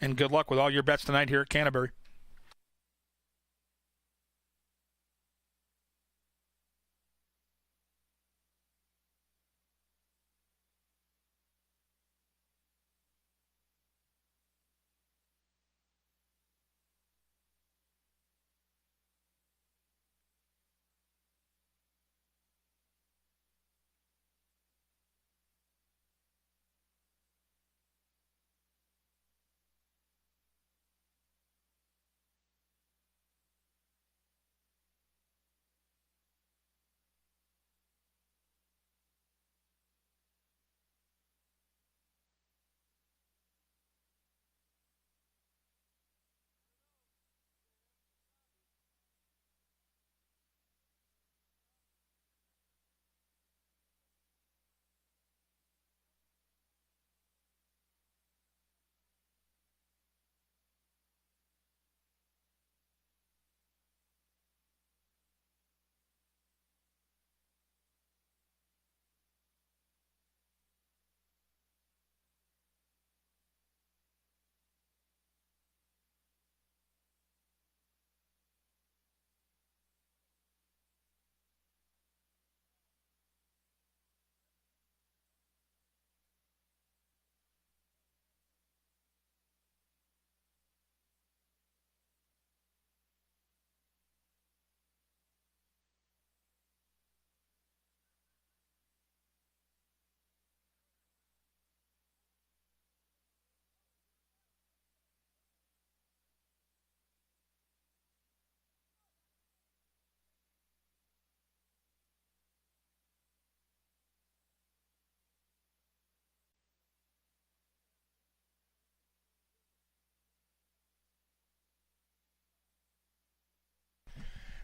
and good luck with all your bets tonight here at Canterbury.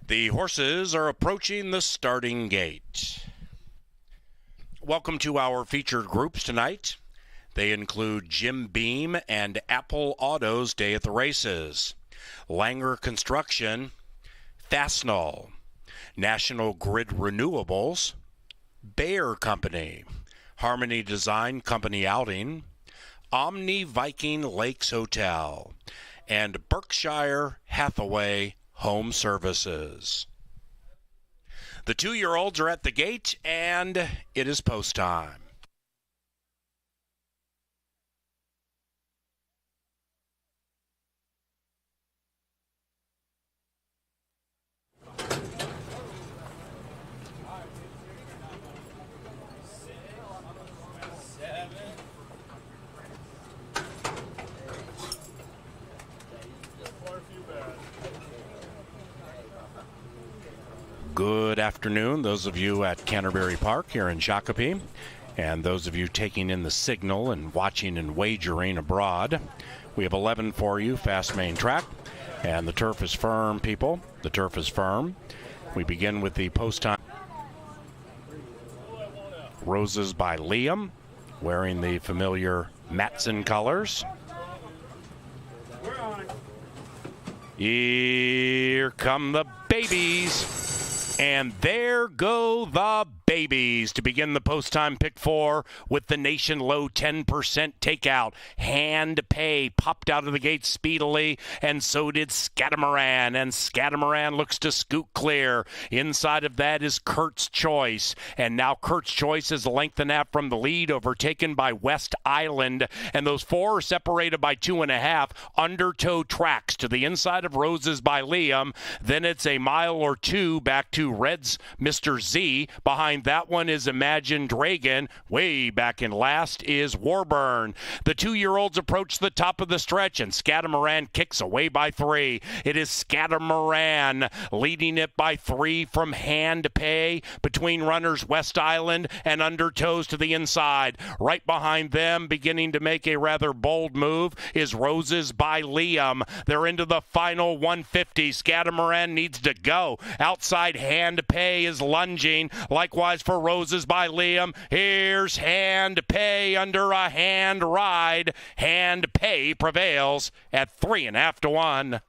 The horses are approaching the starting gate. Welcome to our featured groups tonight. They include Jim Beam and Apple Auto's Day at the Races, Langer Construction, Fastenal, National Grid Renewables, Bayer Company, Harmony Design Company Outing, Omni Viking Lakes Hotel, and Berkshire Hathaway Home Services. The 2-year-olds are at the gate, and it is post time. Good afternoon, those of you at Canterbury Park here in Shakopee, and those of you taking in the signal and watching and wagering abroad. We have 11 for you, fast main track, and the turf is firm, people. The turf is firm. We begin with the post time. Roses by Liam, wearing the familiar Matson colors. Here come the babies. And there go the Babies to begin the post-time pick 4 with the nation low 10% takeout. Hand Pay popped out of the gate speedily, and so did Scatamaran, and Scatamaran looks to scoot clear. Inside of that is Kurt's Choice, and now Kurt's Choice is a length and a half from the lead, overtaken by West Island, and those 4 are separated by 2.5. Undertow tracks to the inside of Roses by Liam. Then it's a mile or 2 back to Red's Mr. Z. Behind that one is Imagine Dragon. Way back in last is Warburn. The 2-year-olds approach the top of the stretch, and Scatamaran kicks away by 3. It is Scatamaran leading it by 3 from Hand Pay between runners West Island and Undertows to the inside. Right behind them, beginning to make a rather bold move, is Roses by Liam. They're into the final 150. Scatamaran needs to go. Outside, Hand Pay is lunging. Likewise for Roses by Liam. Here's Hand Pay under a hand ride. Hand Pay prevails at 3.5 to 1.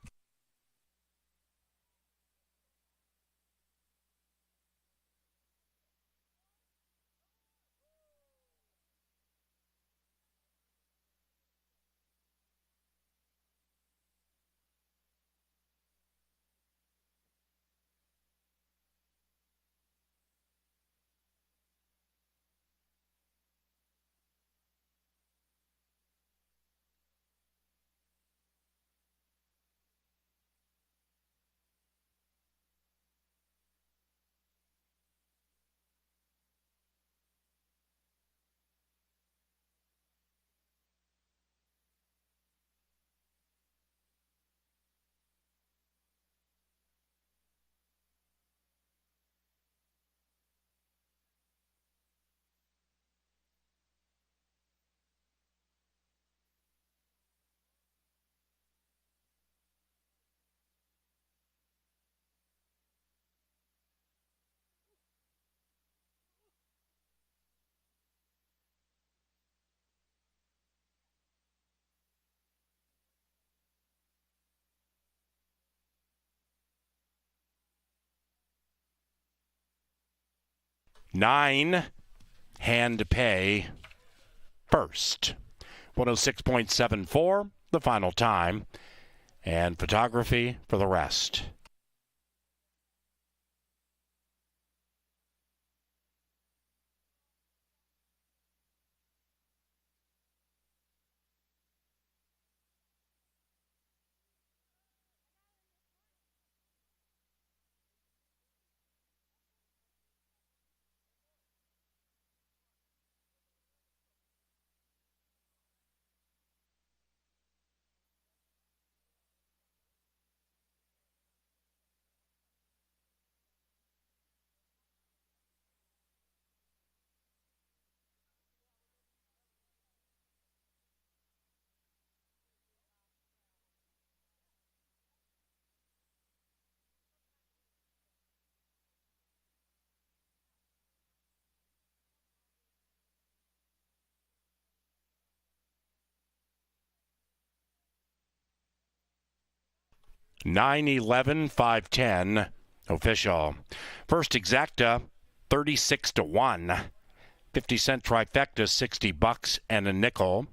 Nine, Hand Pay first. 106.74, the final time, and photography for the rest. $9.11.510 official. First exacta 36 to 1. 50-cent trifecta $60 and a nickel.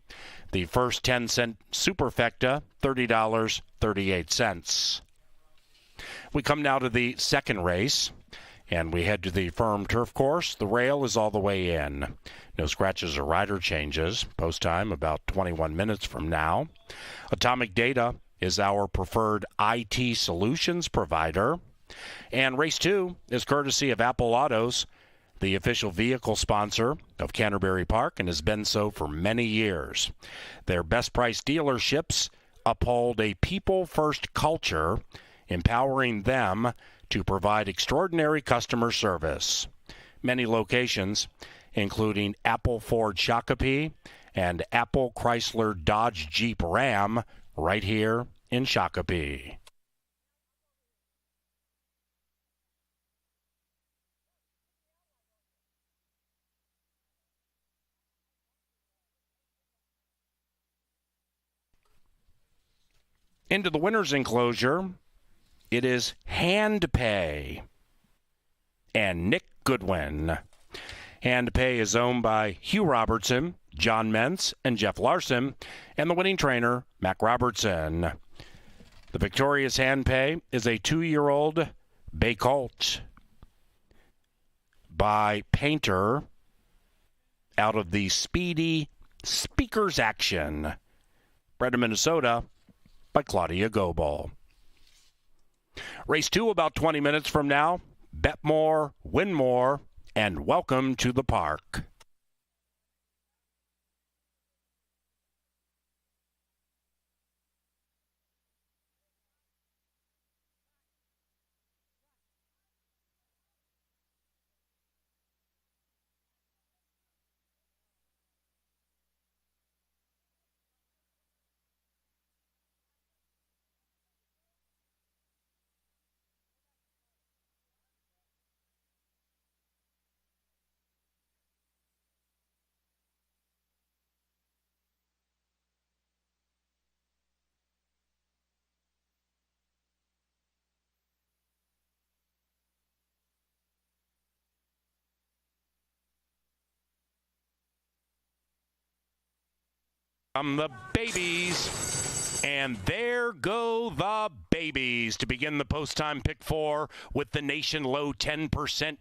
The first 10-cent superfecta $30.38. We come now to the second race, and we head to the firm turf course. The rail is all the way in. No scratches or rider changes. Post time about 21 minutes from now. Atomic Data is our preferred IT solutions provider. And race 2 is courtesy of Apple Autos, the official vehicle sponsor of Canterbury Park, and has been so for many years. Their best price dealerships uphold a people-first culture, empowering them to provide extraordinary customer service. Many locations, including Apple Ford Shakopee and Apple Chrysler Dodge Jeep Ram, right here in Shakopee. Into the winner's enclosure, it is Hand Pay and Nick Goodwin. Hand Pay is owned by Hugh Robertson, John Mentz, and Jeff Larson, and the winning trainer, Mac Robertson. The victorious Hand Pay is a 2-year-old Bay Colt by Painter out of the Speedy Speakers Action, bred in Minnesota by Claudia Goebel. Race 2 about 20 minutes from now. Bet more, win more, and welcome to the park. The babies. And there go the babies to begin the post-time pick 4 with the nation low 10%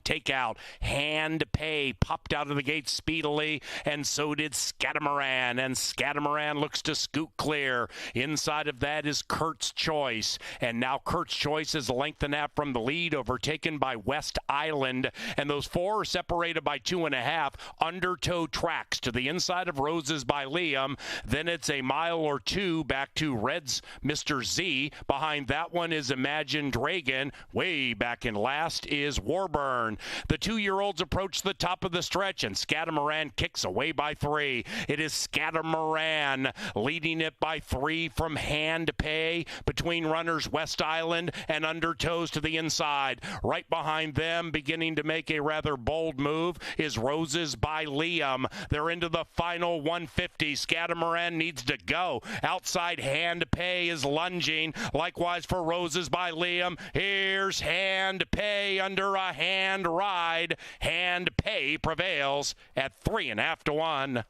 takeout. Hand Pay popped out of the gate speedily, and so did Scatamaran. And Scatamaran looks to scoot clear. Inside of that is Kurt's Choice. And now Kurt's Choice is a length and a half from the lead, overtaken by West Island. And those 4 are separated by 2.5. Undertow tracks to the inside of Roses by Liam. Then it's a mile or 2 back to Red's Mr. Z. Behind that one is Imagine Dragon. Way back in last is Warburn. The 2-year-olds approach the top of the stretch, and Scatamaran kicks away by 3. It is Scatamaran leading it by 3 from Hand Pay between runners West Island and Undertows to the inside. Right behind them, beginning to make a rather bold move, is Roses by Liam. They're into the final 150. Scatamaran needs to go. Outside Hand Pay is lunging. Likewise for Roses by Liam. Here's Hand Pay under a hand ride. Hand Pay prevails at 3.5 to 1.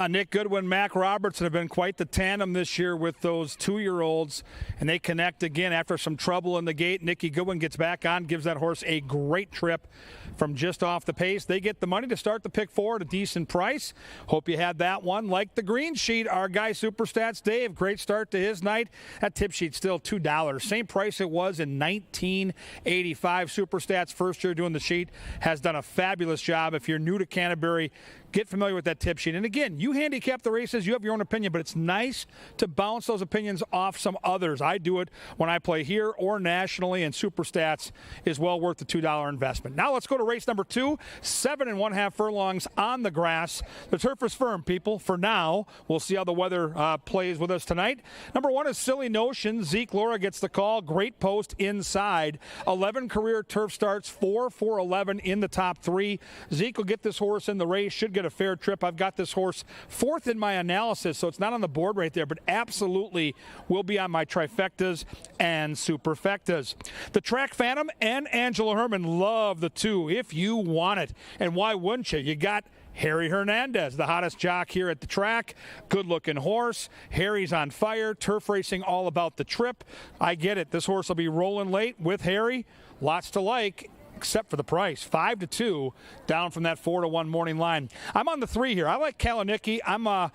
Nick Goodwin, Mac Robertson have been quite the tandem this year with those 2-year-olds, and they connect again after some trouble in the gate. Nicky Goodwin gets back on, gives that horse a great trip from just off the pace. They get the money to start the pick 4 at a decent price. Hope you had that one. Like the green sheet, our guy Superstats Dave, great start to his night. That tip sheet still $2. Same price it was in 1985. Superstats, first year doing the sheet, has done a fabulous job. If you're new to Canterbury, get familiar with that tip sheet. And again, you handicap the races, you have your own opinion, but it's nice to bounce those opinions off some others. I do it when I play here or nationally, and Superstats is well worth the $2 investment. Now let's go to race number 2, 7 1/2 furlongs on the grass. The turf is firm, people, for now. We'll see how the weather plays with us tonight. Number 1 is Silly Notion. Zeke Laura gets the call. Great post inside. 11 career turf starts, 4 for 11 in the top 3. Zeke will get this horse in the race, should get a fair trip. I've got this horse 4th in my analysis, so it's not on the board right there, but absolutely will be on my trifectas and superfectas. The Track Phantom and Angela Herman love the 2 if you want it. And why wouldn't you? You got Harry Hernandez, the hottest jock here at the track. Good-looking horse. Harry's on fire. Turf racing all about the trip. I get it. This horse will be rolling late with Harry. Lots to like, except for the price. 5-2, down from that 4-1 morning line. I'm on the 3 here. I like Kalanicky. I'm a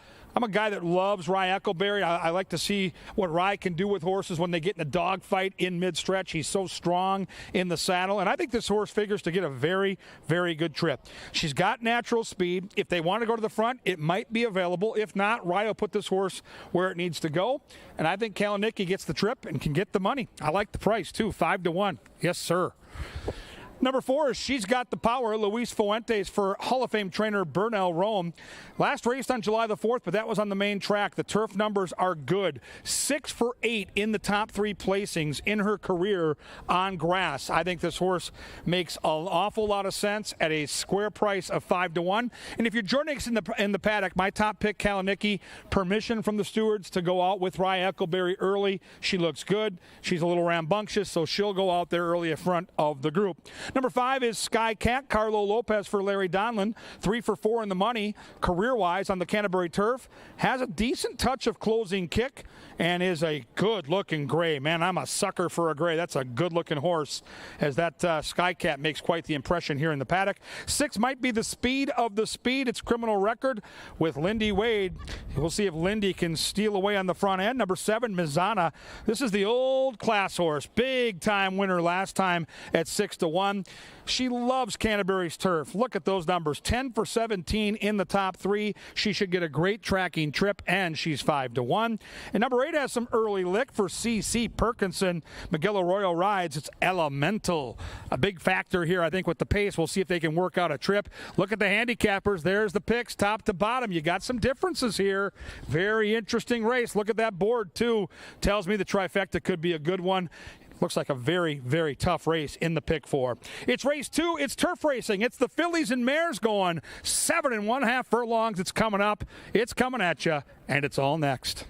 guy that loves Rye Eccleberry. I like to see what Rye can do with horses when they get in a dogfight in mid-stretch. He's so strong in the saddle, and I think this horse figures to get a very, very good trip. She's got natural speed. If they want to go to the front, it might be available. If not, Rye will put this horse where it needs to go, and I think Kalanicky gets the trip and can get the money. I like the price, too, 5-1. Yes, sir. Number 4 is She's Got the Power, Luis Fuentes for Hall of Fame trainer Bernal Rome. Last raced on July the 4th, but that was on the main track. The turf numbers are good. 6 for 8 in the top 3 placings in her career on grass. I think this horse makes an awful lot of sense at a square price of 5-1. And if you're joining us in the paddock, my top pick, Kalanicky, permission from the stewards to go out with Rye Eccleberry early. She looks good. She's a little rambunctious, so she'll go out there early in front of the group. Number 5 is Sky Cat, Carlo Lopez for Larry Donlin. 3 for 4 in the money, career-wise on the Canterbury turf. Has a decent touch of closing kick and is a good-looking gray. Man, I'm a sucker for a gray. That's a good-looking horse, as that Sky Cat makes quite the impression here in the paddock. 6 might be the speed of the speed. It's criminal record with Lindy Wade. We'll see if Lindy can steal away on the front end. Number 7, Mizana. This is the old class horse. Big-time winner last time at 6-1. She loves Canterbury's turf. Look at those numbers. 10 for 17 in the top 3. She should get a great tracking trip, and she's 5-1. And number 8 has some early lick for C.C. Perkinson. Miguel Arroyo rides. It's Elemental. A big factor here, I think, with the pace. We'll see if they can work out a trip. Look at the handicappers. There's the picks, top to bottom. You got some differences here. Very interesting race. Look at that board, too. Tells me the trifecta could be a good one. Looks like a very, very tough race in the pick 4. It's race 2. It's turf racing. It's the fillies and mares going 7 1/2 furlongs. It's coming up. It's coming at you, and it's all next.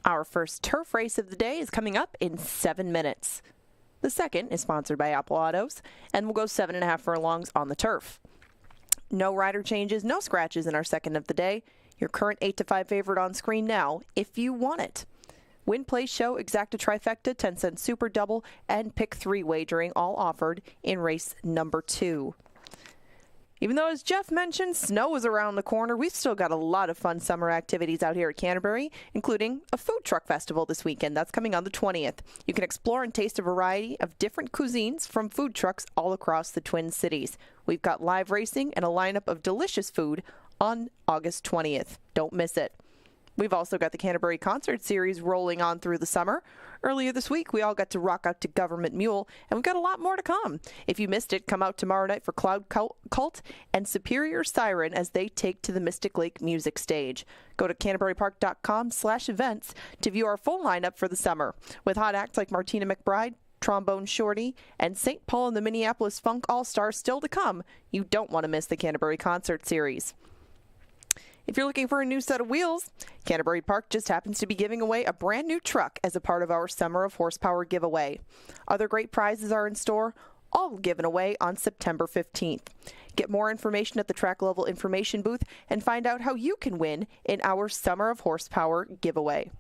Our first turf race of the day is coming up in 7 minutes. The second is sponsored by Apple Autos and will go 7.5 furlongs on the turf. No rider changes, no scratches in our second of the day. Your current 8-5 favorite on screen now, if you want it. Win, play, show, exacta trifecta, 10-cent super double, and pick 3 wagering all offered in race number 2. Even though, as Jeff mentioned, snow is around the corner, we've still got a lot of fun summer activities out here at Canterbury, including a food truck festival this weekend. That's coming on the 20th. You can explore and taste a variety of different cuisines from food trucks all across the Twin Cities. We've got live racing and a lineup of delicious food on August 20th. Don't miss it. We've also got the Canterbury Concert Series rolling on through the summer. Earlier this week, we all got to rock out to Government Mule, and we've got a lot more to come. If you missed it, come out tomorrow night for Cloud Cult and Superior Siren as they take to the Mystic Lake Music Stage. Go to canterburypark.com/events to view our full lineup for the summer, with hot acts like Martina McBride, Trombone Shorty, and St. Paul and the Minneapolis Funk All-Stars still to come. You don't want to miss the Canterbury Concert Series. If you're looking for a new set of wheels, Canterbury Park just happens to be giving away a brand new truck as a part of our Summer of Horsepower giveaway. Other great prizes are in store, all given away on September 15th. Get more information at the track level information booth and find out how you can win in our Summer of Horsepower giveaway.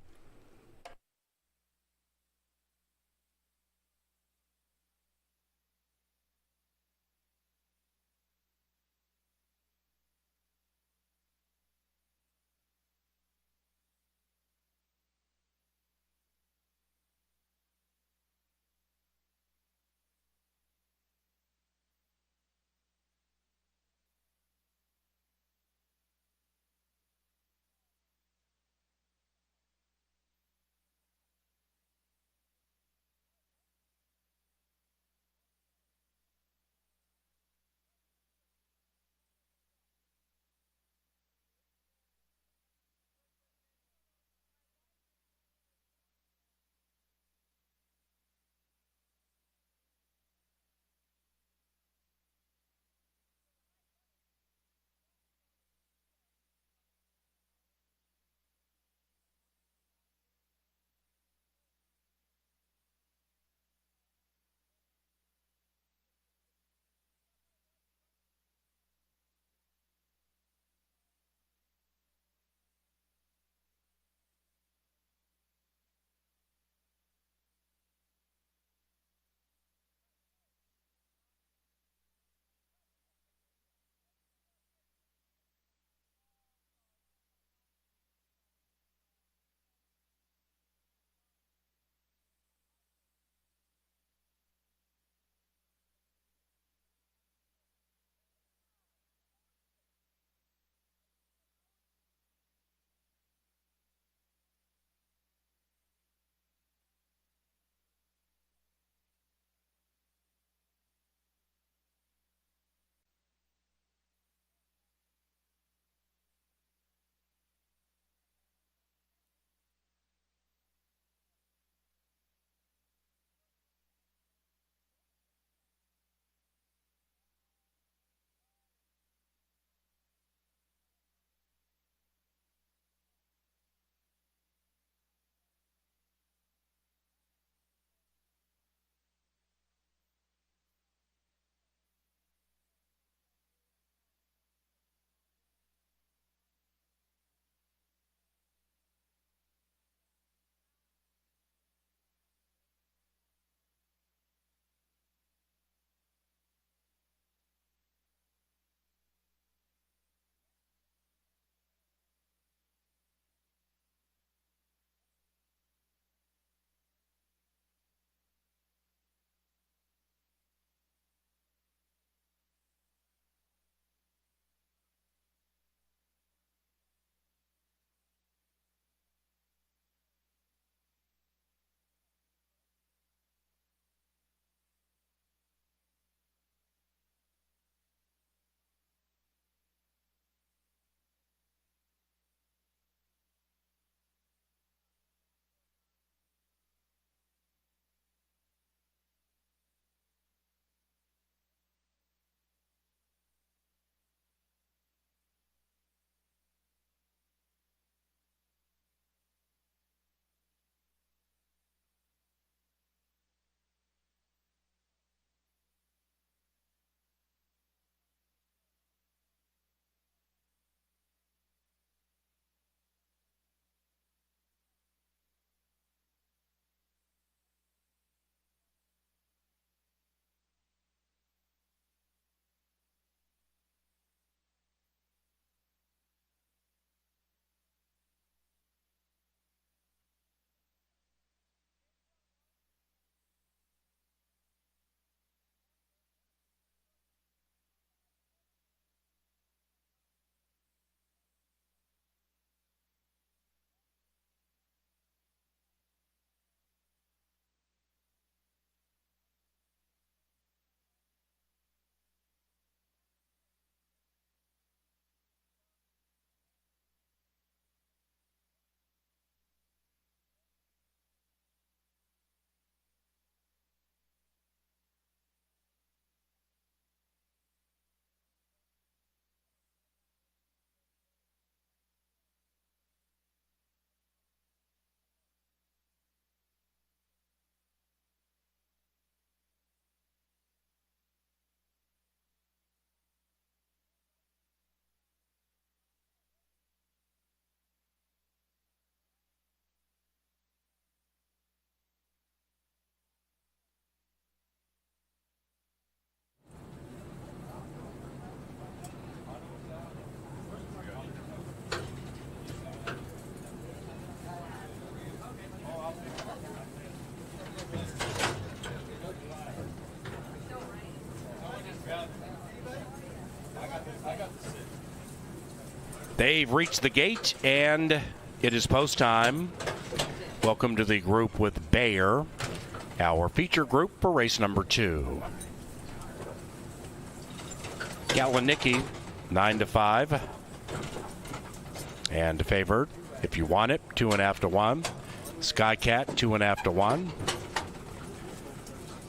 They've reached the gate, and it is post time. Welcome to the group with Bayer, our feature group for race number 2. Kalinicki, 9-5. And favored, if you want it, 2.5 to 1. Skycat, 2.5 to 1.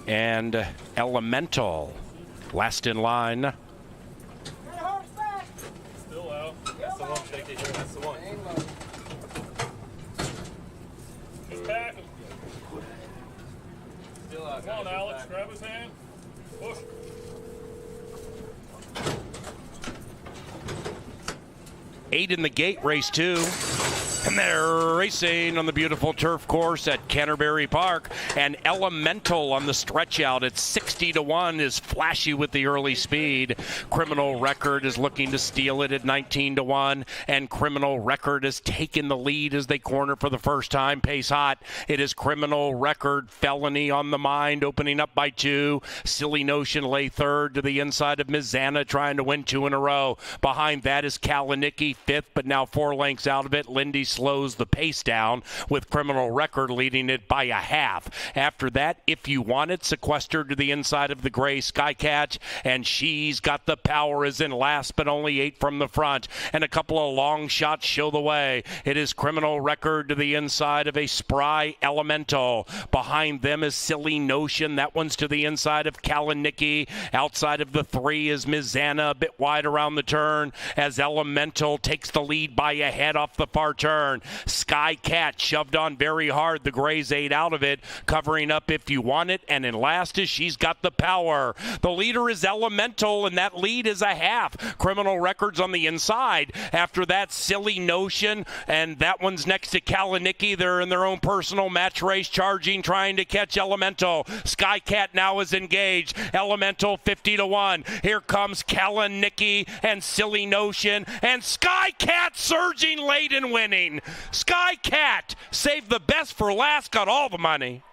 And Elemental, last in line. Still out. That's the one, Shaky. That's the one. Just back. Still out. Come on, Alex. Grab his hand. Push. Eight in the gate, race 2. And they're racing on the beautiful turf course at Canterbury Park. And Elemental on the stretch out at 60 to 1 is flashy with the early speed. Criminal Record is looking to steal it at 19 to 1. And Criminal Record has taken the lead as they corner for the first time. Pace hot. It is Criminal Record, Felony on the mind, opening up by 2. Silly Notion lay third to the inside of Mizana, trying to win 2 in a row. Behind that is Kalinicki, 5th, but now 4 lengths out of it. Lindy slows the pace down with Criminal Record leading it by a half. After that, If You Want It, sequestered to the inside of the gray Skycat, and She's Got the Power is in last, but only 8 from the front, and a couple of long shots show the way. It is Criminal Record to the inside of a spry Elemental. Behind them is Silly Notion. That one's to the inside of Kalinicki. Outside of the 3 is Mizana, a bit wide around the turn as Elemental takes the lead by a head off the far turn. Skycat shoved on very hard. The Grays 8 out of it, covering up If You Want It, and in last is She's Got the Power. The leader is Elemental, and that lead is a half. Criminal Records on the inside. After that, Silly Notion, and that one's next to Kalinicki. They're in their own personal match race, charging, trying to catch Elemental. Skycat now is engaged. Elemental 50 to 1. Here comes Kalinicki and Silly Notion, and Skycat surging late and winning. Skycat saved the best for last, got all the money.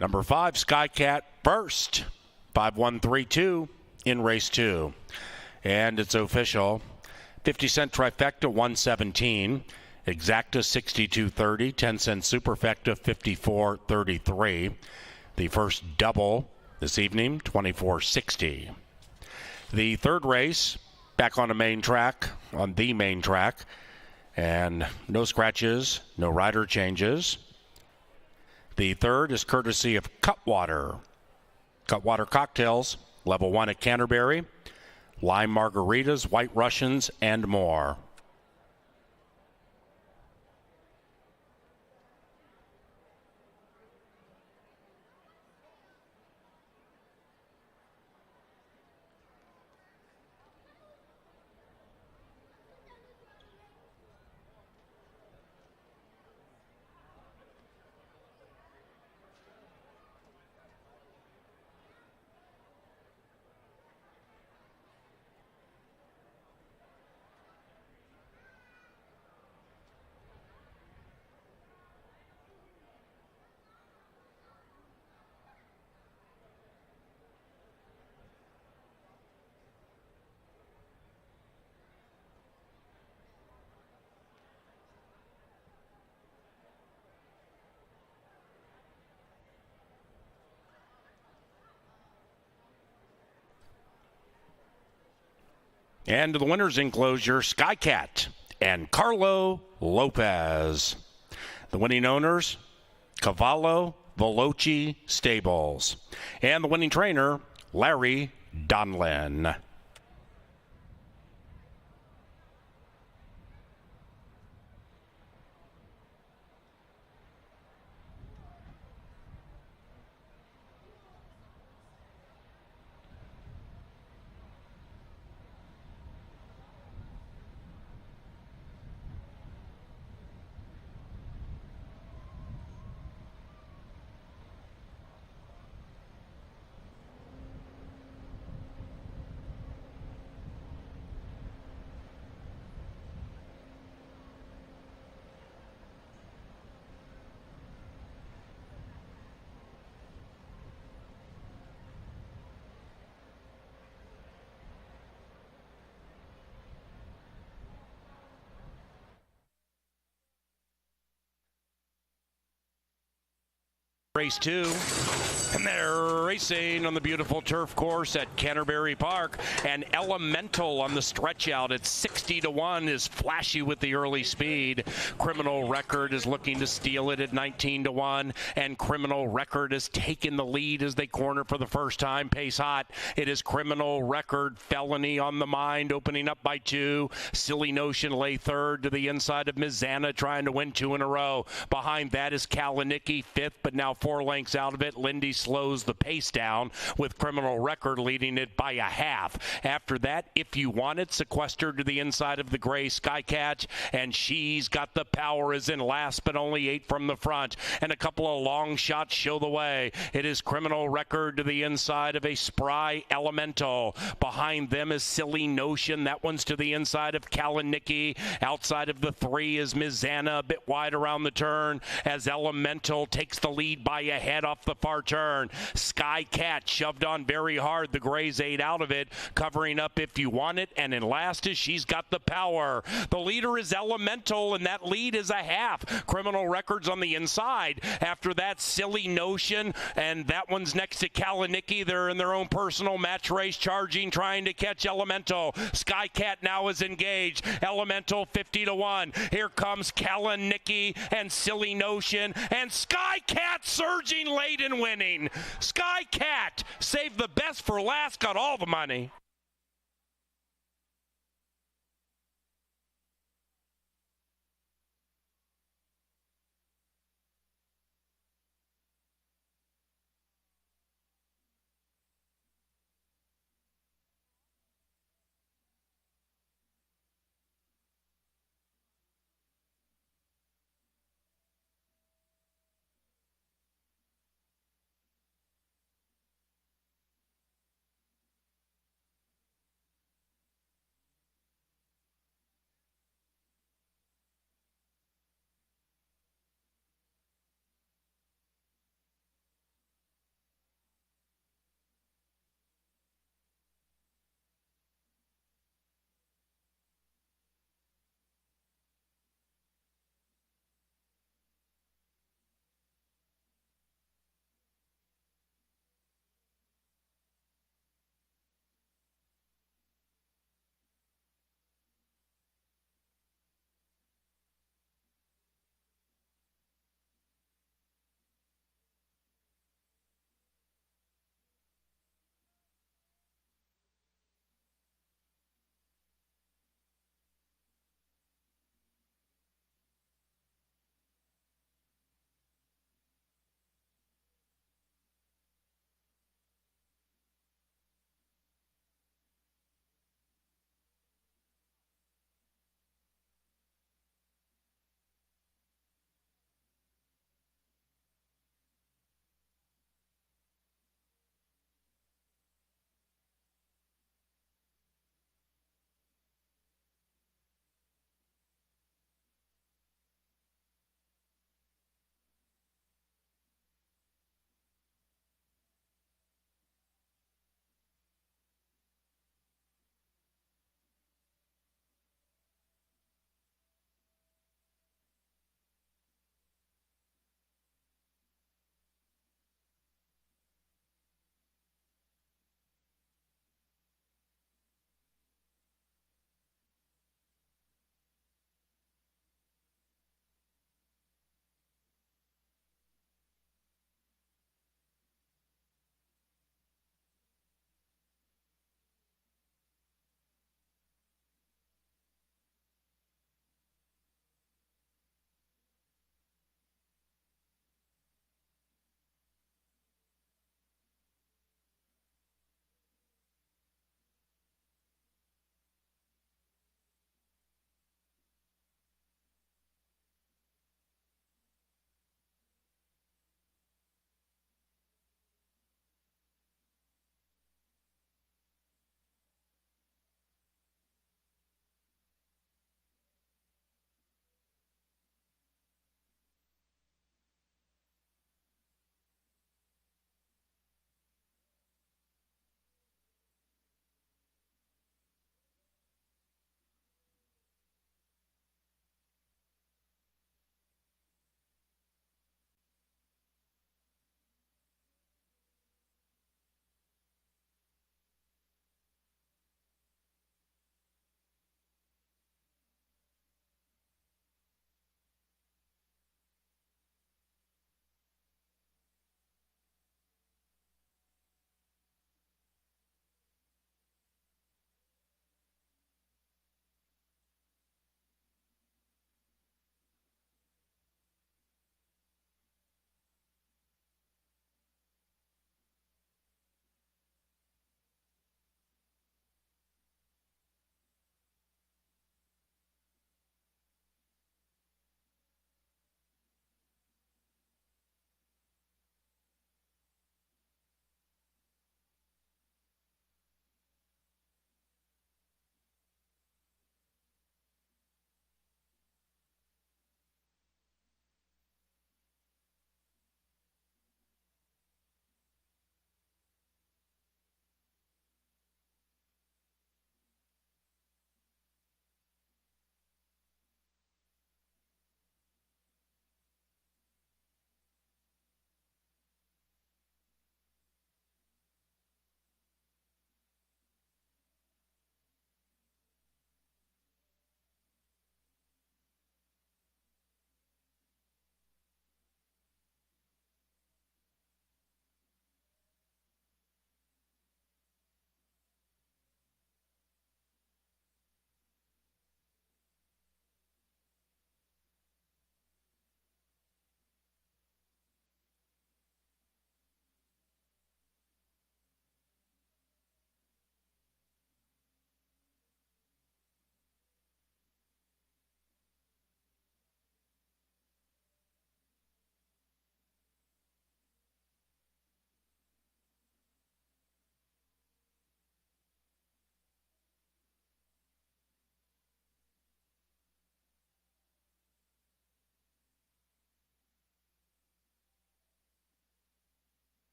Number 5, Skycat first. 5-1-3-2 in race 2. And it's official. 50-cent trifecta, 117. Exacta, 62.30. 10-cent superfecta, 54.33. The first double this evening, 24.60. The third race, back on the main track, and no scratches, no rider changes. The third is courtesy of Cutwater. Cutwater Cocktails, Level 1 at Canterbury. Lime margaritas, white Russians, and more. And to the winners enclosure, Skycat and Carlo Lopez. The winning owners, Cavallo Veloci Stables. And the winning trainer, Larry Donlin. Race 2, and they're racing on the beautiful turf course at Canterbury Park. And Elemental on the stretch out at 60-1 is flashy with the early speed. Criminal Record is looking to steal it at 19-1, and Criminal Record has taken the lead as they corner for the first time. Pace hot. It is Criminal Record, Felony on the mind, opening up by 2. Silly Notion lay third to the inside of Mizana, trying to win 2 in a row. Behind that is Kalinicki, 5th, but now 4 lengths out of it. Lindy slows the pace down with Criminal Record leading it by a half. After that, If You Want It, sequestered to the inside of the gray Skycat, and She's Got the Power is in last, but only 8 from the front. And a couple of long shots show the way. It is Criminal Record to the inside of a spry Elemental. Behind them is Silly Notion. That one's to the inside of Kalinicki. Outside of the 3 is Mizana, a bit wide around the turn as Elemental takes the lead by a head off the far turn. Skycat shoved on very hard. The Grays 8 out of it, covering up If You Want It, and in last is She's Got the Power. The leader is Elemental, and that lead is a half. Criminal Records on the inside. After that, Silly Notion, and that one's next to Kalinicki. They're in their own personal match race, charging, trying to catch Elemental. Skycat now is engaged. Elemental 50-1. Here comes Kalinicki and Silly Notion, and Skycat surging late and winning. Skycat saved the best for last, got all the money.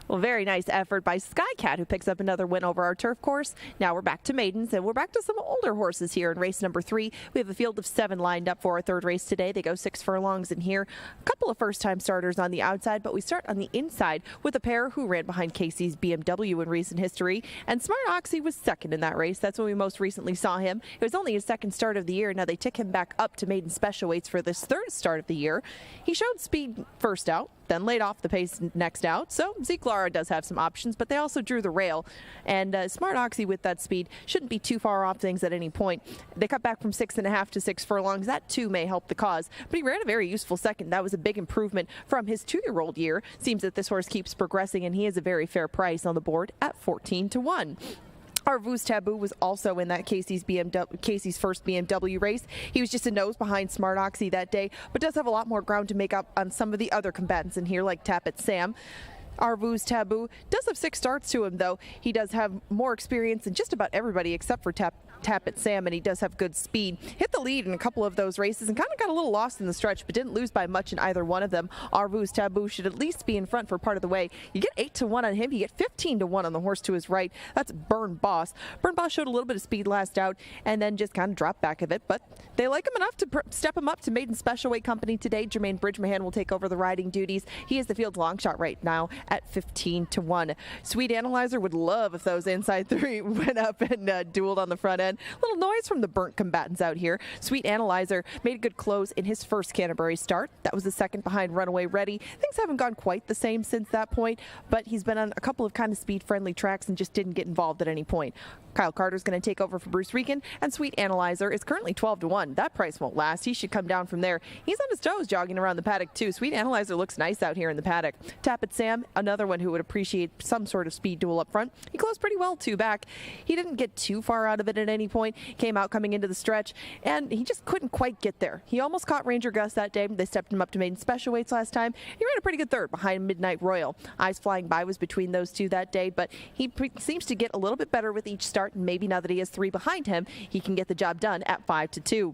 Well, very nice effort by Skycat, who picks up another win over our turf course. Now we're back to Maidens, and we're back to some older horses here in race number 3. We have a field of 7 lined up for our third race today. They go 6 furlongs in here. A couple of first-time starters on the outside, but we start on the inside with a pair who ran behind Casey's BMW in recent history. And Smart Oxy was second in that race. That's when we most recently saw him. It was only his second start of the year. Now they took him back up to maiden special weights for this third start of the year. He showed speed first out, then laid off the pace next out. So Zeke Lara does have some options, but they also drew the rail. And Smart Oxy with that speed shouldn't be too far off things at any point. They cut back from 6.5 to 6 furlongs. That too may help the cause. But he ran a very useful second. That was a big improvement from his 2-year-old year. Seems that this horse keeps progressing, and he is a very fair price on the board at 14-1. Our Voo's Taboo was also in that Casey's first BMW race. He was just a nose behind Smart Oxy that day, but does have a lot more ground to make up on some of the other combatants in here, like Tap It Sam. Our Voo's Taboo does have 6 starts to him, though. He does have more experience than just about everybody except for Tap It Sam, and he does have good speed. Hit the lead in a couple of those races and kind of got a little lost in the stretch, but didn't lose by much in either one of them. Our Voo's Taboo should at least be in front for part of the way. You get 8-1 on him. You get 15-1 on the horse to his right. That's Burn Boss. Burn Boss showed a little bit of speed last out and then just kind of dropped back a bit, but they like him enough to step him up to Maiden Special Weight Company today. Jermaine Bridgemahan will take over the riding duties. He is the field long shot right now at 15-1. Sweet Analyzer would love if those inside 3 went up and dueled on the front end. Little noise from the burnt combatants out here. Sweet Analyzer made a good close in his first Canterbury start. That was the second behind Runaway Ready. Things haven't gone quite the same since that point, but he's been on a couple of kind of speed-friendly tracks and just didn't get involved at any point. Kyle Carter's going to take over for Bruce Regan, and Sweet Analyzer is currently 12-1. That price won't last. He should come down from there. He's on his toes jogging around the paddock, too. Sweet Analyzer looks nice out here in the paddock. Tap It Sam, another one who would appreciate some sort of speed duel up front. He closed pretty well, 2 back. He didn't get too far out of it at any point. Came out coming into the stretch, and he just couldn't quite get there. He almost caught Ranger Gus that day. They stepped him up to Maiden Special Weights last time. He ran a pretty good third behind Midnight Royal. Eyes Flying By was between those two that day, but he seems to get a little bit better with each start, and maybe now that he has 3 behind him, he can get the job done at 5-2.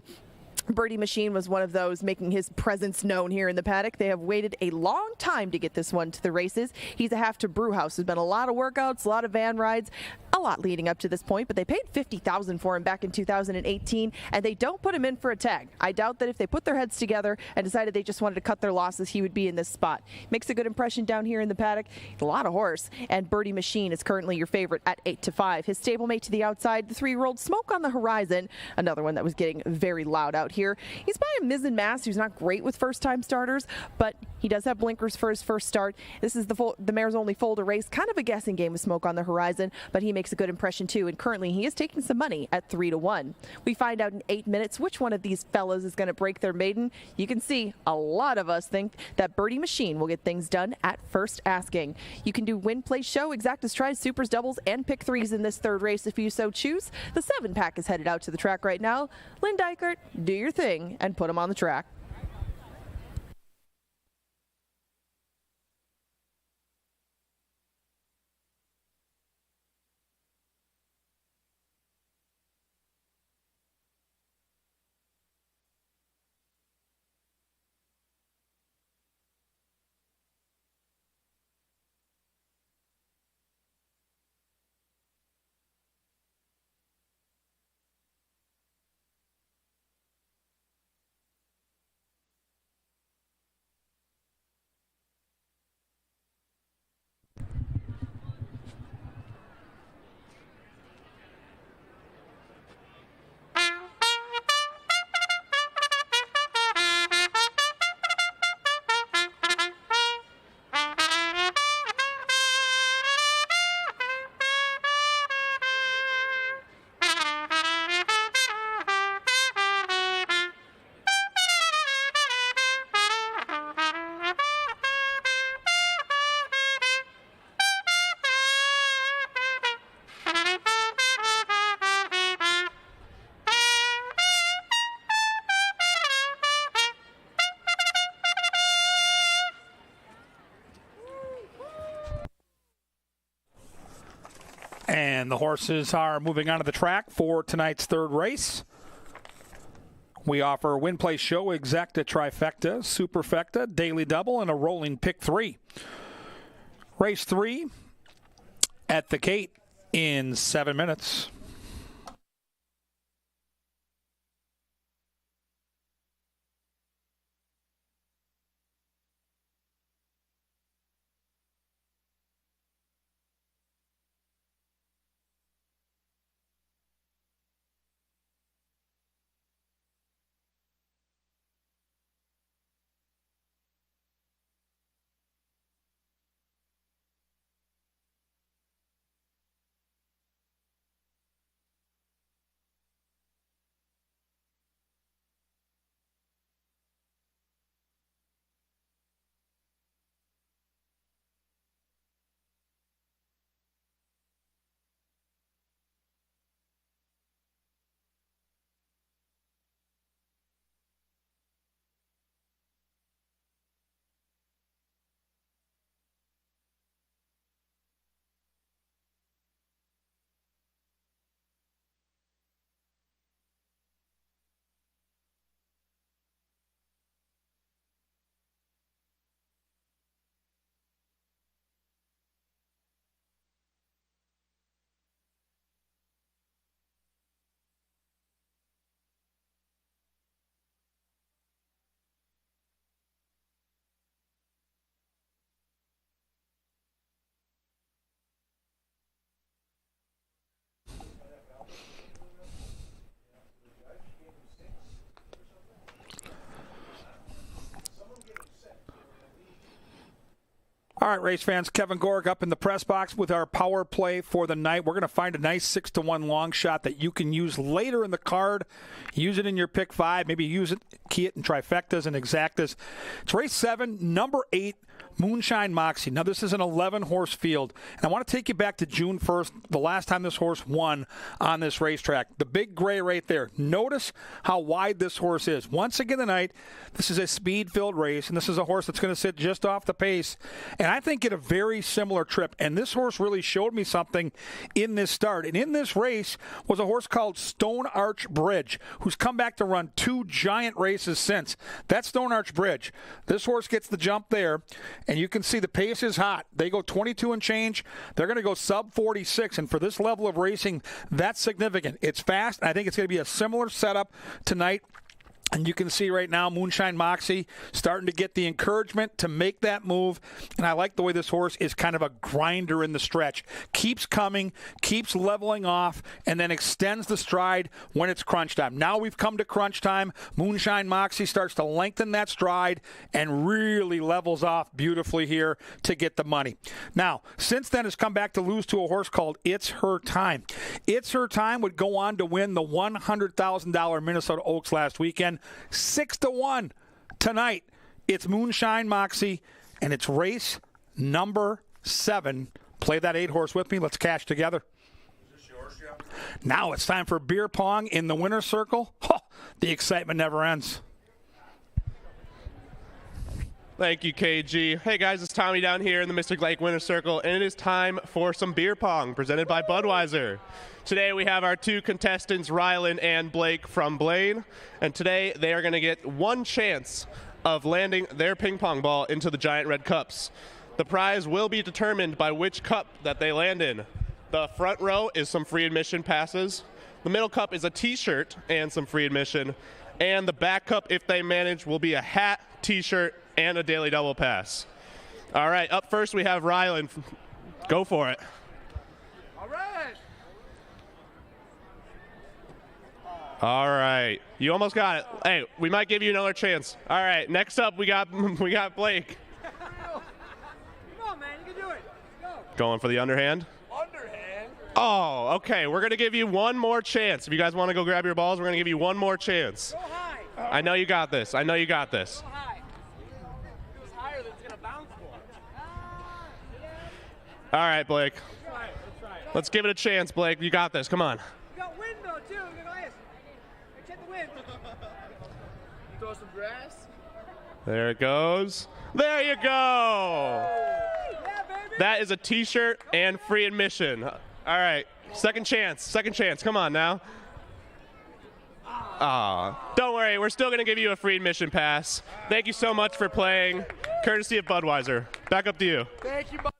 Birdie Machine was one of those making his presence known here in the paddock. They have waited a long time to get this one to the races. He's a half to brew house. There's been a lot of workouts, a lot of van rides, a lot leading up to this point, but they paid $50,000 for him back in 2018, and they don't put him in for a tag. I doubt that if they put their heads together and decided they just wanted to cut their losses, he would be in this spot. Makes a good impression down here in the paddock. A lot of horse, and Birdie Machine is currently your favorite at 8-5. His stablemate to the outside, the 3-year-old Smoke on the Horizon, another one that was getting very loud out here. He's by a Mizzen Mass, who's not great with first-time starters, but he does have blinkers for his first start. This is the mare's only folder race, kind of a guessing game with Smoke on the Horizon, but he makes a good impression too, and currently he is taking some money at 3-1. We find out in 8 minutes which one of these fellas is going to break their maiden. You can see a lot of us think that Birdie Machine will get things done at first asking. You can do win, play, show, exactas, tries, supers, doubles, and pick 3s in this third race if you so choose. The 7-pack is headed out to the track right now. Lynn Dykert, do your thing and put them on the track. And the horses are moving onto the track for tonight's third race. We offer a win, play, show, exacta, trifecta, superfecta, daily double, and a rolling pick 3. Race 3 at the gate in 7 minutes. All right, race fans, Kevin Gorg up in the press box with our power play for the night. We're going to find a nice 6-1 long shot that you can use later in the card. Use it in your pick 5. Maybe use it, key it in trifectas and exactas. It's race 7, number 8, Moonshine Moxie. Now, this is an 11-horse field, and I want to take you back to June 1st, the last time this horse won on this racetrack. The big gray right there. Notice how wide this horse is. Once again tonight, this is a speed-filled race, and this is a horse that's going to sit just off the pace, and I think get a very similar trip. And this horse really showed me something in this start. And in this race was a horse called Stone Arch Bridge, who's come back to run 2 giant races since. That's Stone Arch Bridge. This horse gets the jump there, and you can see the pace is hot. They go 22 and change. They're going to go sub 46, and for this level of racing, that's significant. It's fast. I think it's going to be a similar setup tonight. And you can see right now Moonshine Moxie starting to get the encouragement to make that move. And I like the way this horse is kind of a grinder in the stretch. Keeps coming, keeps leveling off, and then extends the stride when it's crunch time. Now we've come to crunch time. Moonshine Moxie starts to lengthen that stride and really levels off beautifully here to get the money. Now, since then has come back to lose to a horse called It's Her Time. It's Her Time would go on to win the $100,000 Minnesota Oaks last weekend. 6-1 tonight. It's Moonshine Moxie, and it's race number 7. Play that 8-horse with me. Let's cash together. Is this yours, Jeff? Now it's time for beer pong in the winner's circle. Oh, the excitement never ends. Thank you, KG. Hey, guys, it's Tommy down here in the Mystic Lake Winner's Circle, and it is time for some beer pong presented by Budweiser. Today we have our 2 contestants, Rylan and Blake from Blaine, and today they are going to get 1 chance of landing their ping pong ball into the giant red cups. The prize will be determined by which cup that they land in. The front row is some free admission passes. The middle cup is a t-shirt and some free admission. And the back cup, if they manage, will be a hat, t-shirt, and a daily double pass. All right, up first we have Rylan. Go for it. All right. All right, you almost got it. Hey, we might give you another chance. All right, next up we got Blake. Come on, man, you can do it. Go. Going for the underhand. Underhand. Oh, okay. We're gonna give you one more chance. If you guys want to go grab your balls, we're gonna give you one more chance. Go high. I know you got this. I know you got this. Go high. If it was higher, then it's gonna bounce more. All right, Blake. Let's try it. Let's try it. Let's give it a chance, Blake. You got this. Come on. You got wind though too. Look at this. Check the wind. Throw some grass. There it goes. There you go. Yeah, baby. That is a t-shirt and free admission. All right. Second chance. Second chance. Come on now. Don't worry. We're still going to give you a free admission pass. Thank you so much for playing. Courtesy of Budweiser. Back up to you. Thank you, Budweiser.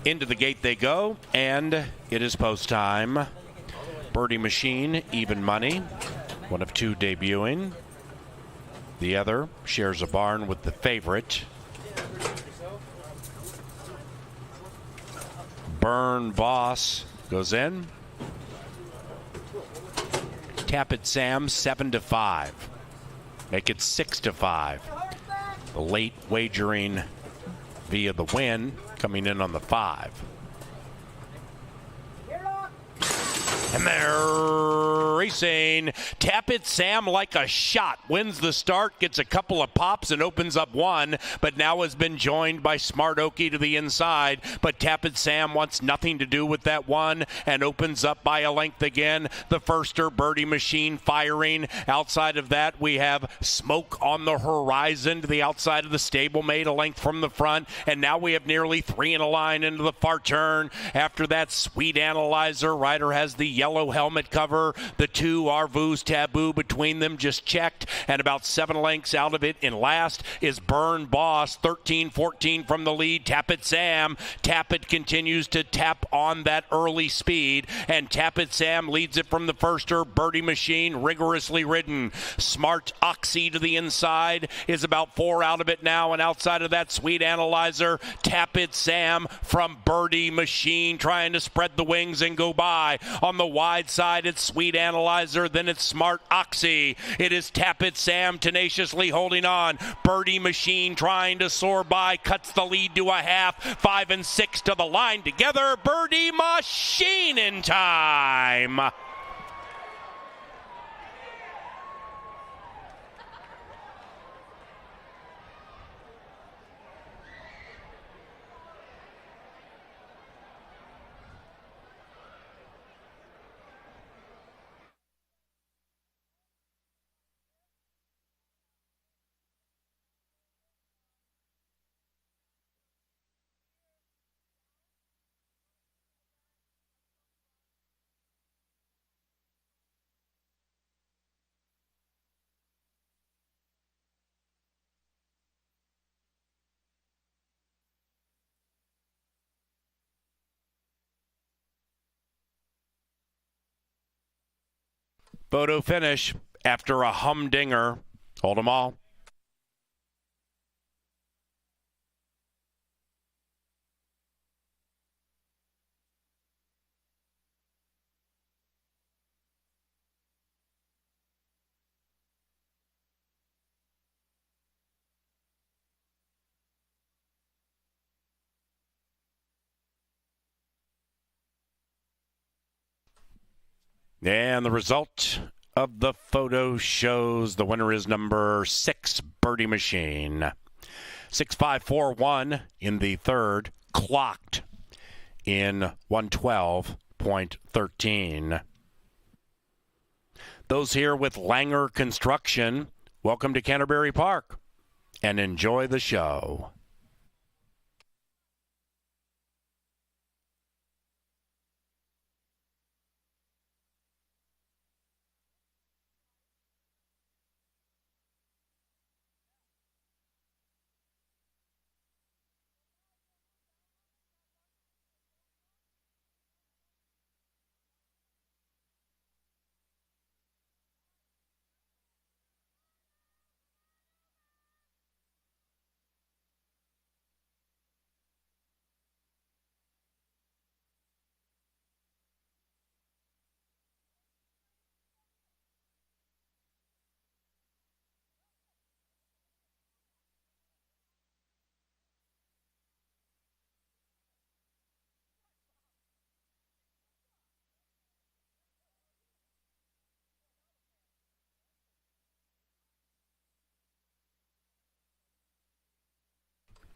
Into the gate they go, and it is post time. Birdie Machine, even money. One of two debuting. The other shares a barn with the favorite. Burn Boss goes in. Tap it Sam, 7-5. Make it 6-5. The late wagering via the win coming in on the 5. And they're racing. Tap it Sam like a shot. Wins the start, gets a couple of pops and opens up one, but now has been joined by Smart Okie to the inside. But Tap it Sam wants nothing to do with that one and opens up by a length again. The firster, Birdie Machine, firing. Outside of that, we have Smoke on the horizon to the outside of the stablemate, a length from the front. And now we have nearly 3 in a line into the far turn. After that, Sweet Analyzer. Rider has the yellow helmet cover. The two Arvu's Taboo between them just checked, and about 7 lengths out of it in last is Burn Boss, 13-14 from the lead. Tap It Sam. Tap It continues to tap on that early speed, and Tap It Sam leads it from the firster. Birdie Machine rigorously ridden. Smart Oxy to the inside is about 4 out of it now, and outside of that, Sweet Analyzer. Tap It Sam from Birdie Machine trying to spread the wings and go by. On the wide side, it's Sweet Analyzer, then it's Smart Oxy. It is Tap It Sam tenaciously holding on. Birdie Machine trying to soar by, cuts the lead to a half. 5 and 6 to the line together. Birdie Machine in time. Photo finish after a humdinger. Hold them all. And the result of the photo shows the winner is number 6, Birdie Machine. 6.541 in the third, clocked in 112.13. Those here with Langer Construction, welcome to Canterbury Park and enjoy the show.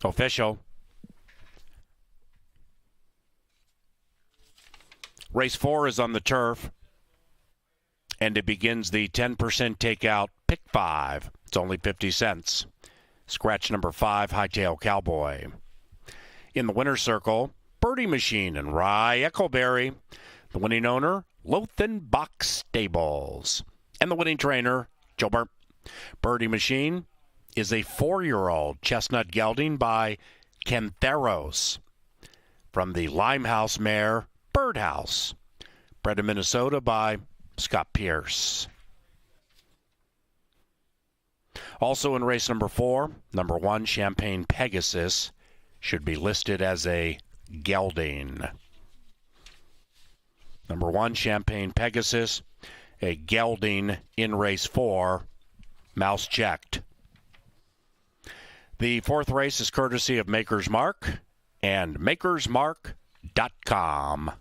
Official. Race 4 is on the turf, and it begins the 10% takeout pick 5. It's only 50 cents. Scratch number 5, Hightail Cowboy. In the winner's circle, Birdie Machine and Rye Echoberry. The winning owner, Lothenbach Stables. And the winning trainer, Joe Burp. Birdie Machine is a 4-year-old chestnut gelding by Cantheros from the Limehouse mare Birdhouse, bred in Minnesota by Scott Pierce. Also in race number 4, number 1 Champagne Pegasus should be listed as a gelding. Number 1 Champagne Pegasus, a gelding in race 4, mouse checked. The 4th race is courtesy of Maker's Mark and makersmark.com.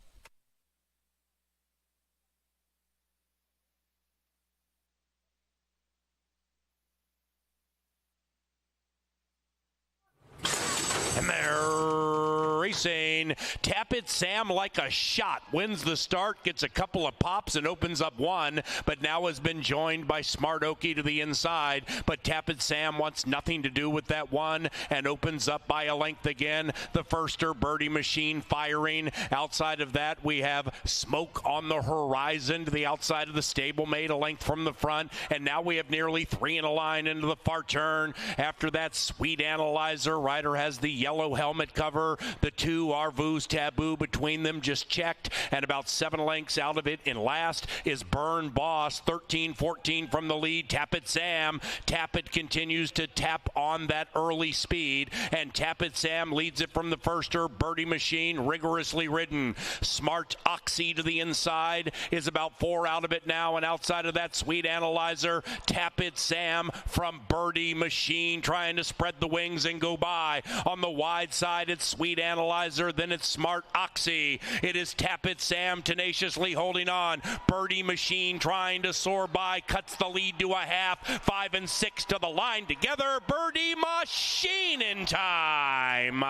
And they're racing. Tap It Sam like a shot. Wins the start, gets a couple of pops and opens up one, but now has been joined by Smart Okie to the inside. But Tap It Sam wants nothing to do with that one and opens up by a length again. The firster Birdie Machine firing. Outside of that, we have Smoke on the Horizon to the outside of the stablemate, a length from the front. And now we have nearly 3 in a line into the far turn. After that, Sweet Analyzer. Rider has the yellow helmet cover. The 2 Arvu's Taboo between them just checked, and about 7 lengths out of it in last is Burn Boss, 13-14 from the lead. Tap It Sam. Tap It continues to tap on that early speed, and Tap It Sam leads it from the firster. Birdie Machine rigorously ridden. Smart Oxy to the inside is about 4 out of it now, and outside of that, Sweet Analyzer. Tap It Sam from Birdie Machine trying to spread the wings and go by. On the wide side, it's Sweet Analyzer, then it's Smart Oxy. It is Tap It Sam tenaciously holding on. Birdie Machine trying to soar by, cuts the lead to a half. 5 and 6 to the line together. Birdie Machine in time.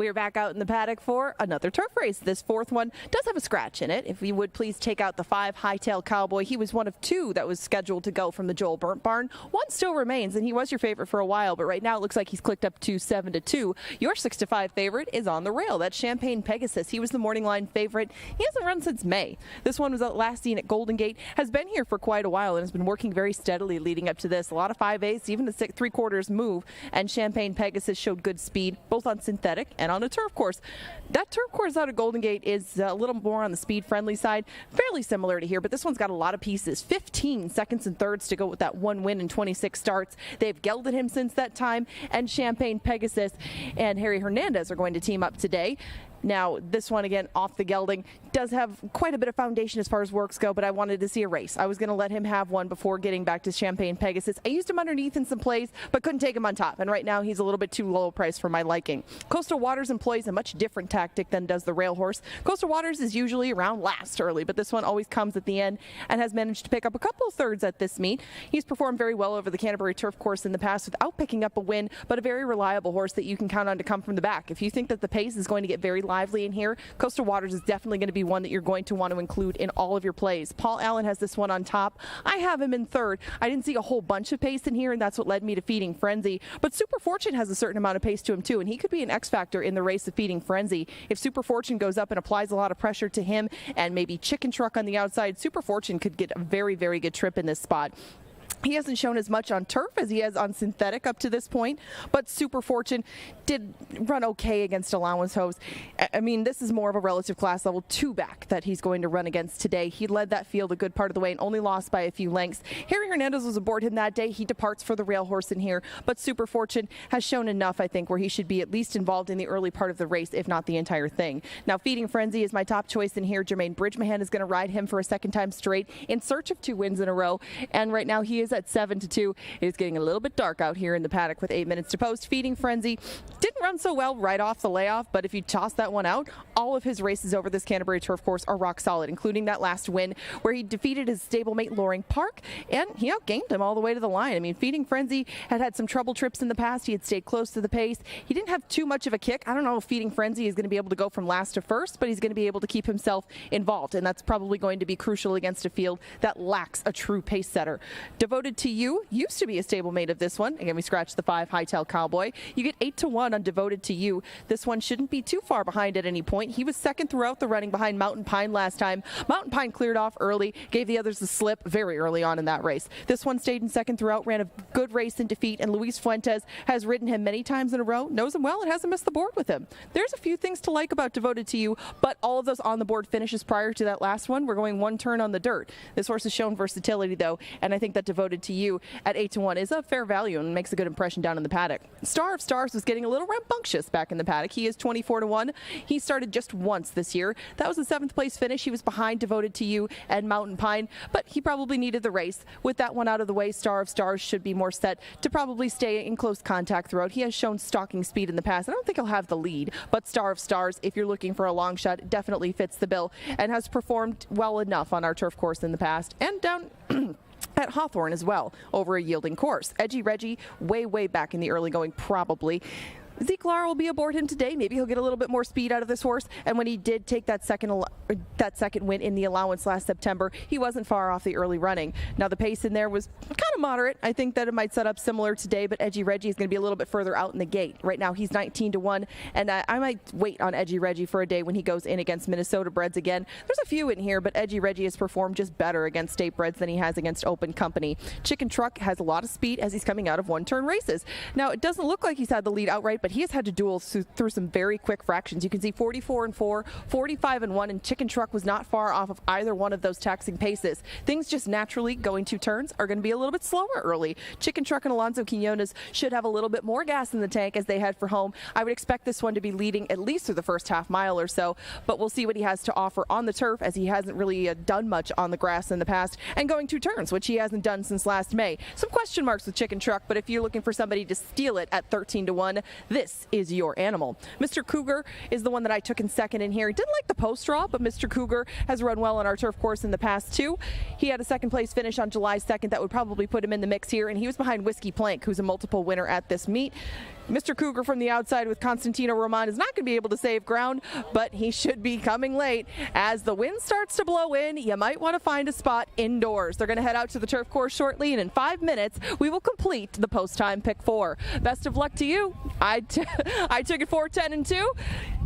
We are back out in the paddock for another turf race. This fourth one does have a scratch in it. If we would please take out the 5 Hightail Cowboy. He was one of 2 that was scheduled to go from the Joel Burnt Barn. 1 still remains, and he was your favorite for a while, but right now it looks like he's clicked up to 7-2. Your 6-5 favorite is on the rail. That's Champagne Pegasus. He was the morning line favorite. He hasn't run since May. This one was last seen at Golden Gate, has been here for quite a while, and has been working very steadily leading up to this. A lot of 5/8, even the 3/4 move, and Champagne Pegasus showed good speed, both on synthetic and on a turf course. That turf course out of Golden Gate is a little more on the speed-friendly side, fairly similar to here, but this one's got a lot of pieces. 15 seconds and thirds to go with that 1 win in 26 starts. They've gelded him since that time, and Champagne Pegasus and Harry Hernandez are going to team up today. Now, this one, again, off the gelding, does have quite a bit of foundation as far as works go, but I wanted to see a race. I was going to let him have one before getting back to Champagne Pegasus. I used him underneath in some plays, but couldn't take him on top, and right now he's a little bit too low price for my liking. Coastal Waters employs a much different tactic than does the rail horse. Coastal Waters is usually around last early, but this one always comes at the end and has managed to pick up a couple of thirds at this meet. He's performed very well over the Canterbury Turf course in the past without picking up a win, but a very reliable horse that you can count on to come from the back. If you think that the pace is going to get very lively in here, Coastal Waters is definitely going to be one that you're going to want to include in all of your plays. Paul Allen has this one on top. I have him in third. I didn't see a whole bunch of pace in here, and that's what led me to Feeding Frenzy. But Super Fortune has a certain amount of pace to him too, and he could be an X factor in the race of Feeding Frenzy. If Super Fortune goes up and applies a lot of pressure to him, and maybe Chicken Truck on the outside, Super Fortune could get a very, very good trip in this spot. He hasn't shown as much on turf as he has on synthetic up to this point, but Super Fortune did run okay against allowance hose. I mean, this is more of a relative class level 2 back that he's going to run against today. He led that field a good part of the way and only lost by a few lengths. Harry Hernandez was aboard him that day. He departs for the rail horse in here, but Super Fortune has shown enough, I think, where he should be at least involved in the early part of the race, if not the entire thing. Now, Feeding Frenzy is my top choice in here. Jermaine Bridgmahan is going to ride him for a second time straight in search of 2 wins in a row, and right now he is at 7-2. It is getting a little bit dark out here in the paddock with 8 minutes to post. Feeding Frenzy didn't run so well right off the layoff, but if you toss that one out, all of his races over this Canterbury Turf course are rock solid, including that last win where he defeated his stablemate Loring Park, and he outgained him all the way to the line. I mean, Feeding Frenzy had some trouble trips in the past. He had stayed close to the pace. He didn't have too much of a kick. I don't know if Feeding Frenzy is going to be able to go from last to first, but he's going to be able to keep himself involved, and that's probably going to be crucial against a field that lacks a true pace setter. Devoted to You used to be a stablemate of this one. Again, we scratched the 5 Hightail Cowboy. You get 8-1 on Devoted to You. This one shouldn't be too far behind at any point. He was second throughout the running behind Mountain Pine last time. Mountain Pine cleared off early, gave the others the slip very early on in that race. This one stayed in second throughout, ran a good race in defeat, and Luis Fuentes has ridden him many times in a row, knows him well, and hasn't missed the board with him. There's a few things to like about Devoted to You, but all of those on the board finishes prior to that last one. We're going 1 turn on the dirt. This horse has shown versatility, though, and I think that Devoted to You at 8-1 is a fair value and makes a good impression down in the paddock. Star of Stars was getting a little rambunctious back in the paddock. He is 24-1. He started just once this year. That was a 7th place finish. He was behind Devoted to You and Mountain Pine, but he probably needed the race. With that one out of the way, Star of Stars should be more set to probably stay in close contact throughout. He has shown stalking speed in the past. I don't think he'll have the lead, but Star of Stars, if you're looking for a long shot, definitely fits the bill and has performed well enough on our turf course in the past and down at Hawthorne as well over a yielding course. Edgy Reggie, way back in the early going, probably. Zeke Lara will be aboard him today. Maybe he'll get a little bit more speed out of this horse. And when he did take that second win in the allowance last September, he wasn't far off the early running. Now the pace in there was kind of moderate. I think that it might set up similar today, but Edgy Reggie is going to be a little bit further out in the gate. Right now he's 19-1, and I might wait on Edgy Reggie for a day when he goes in against Minnesota breds again. There's a few in here, but Edgy Reggie has performed just better against state breds than he has against open company. Chicken Truck has a lot of speed as he's coming out of 1-turn races. Now it doesn't look like he's had the lead outright, but he has had to duel through some very quick fractions. You can see 44-4, 45-1, and Chicken Truck was not far off of either one of those taxing paces. Things just naturally going 2 turns are going to be a little bit slower early. Chicken Truck and Alonso Quinones should have a little bit more gas in the tank as they head for home. I would expect this one to be leading at least through the first half mile or so, but we'll see what he has to offer on the turf as he hasn't really done much on the grass in the past, and going 2 turns, which he hasn't done since last May. Some question marks with Chicken Truck, but if you're looking for somebody to steal it at 13-1, this is your animal. Mr. Cougar is the one that I took in second in here. He didn't like the post draw, but Mr. Cougar has run well on our turf course in the past too. He had a 2nd place finish on July 2nd that would probably put him in the mix here, and he was behind Whiskey Plank, who's a multiple winner at this meet. Mr. Cougar from the outside with Constantino Roman is not going to be able to save ground, but he should be coming late. As the wind starts to blow in, you might want to find a spot indoors. They're going to head out to the turf course shortly, and in 5 minutes, we will complete the post-time pick 4. Best of luck to you. I took it 4, 10, and 2.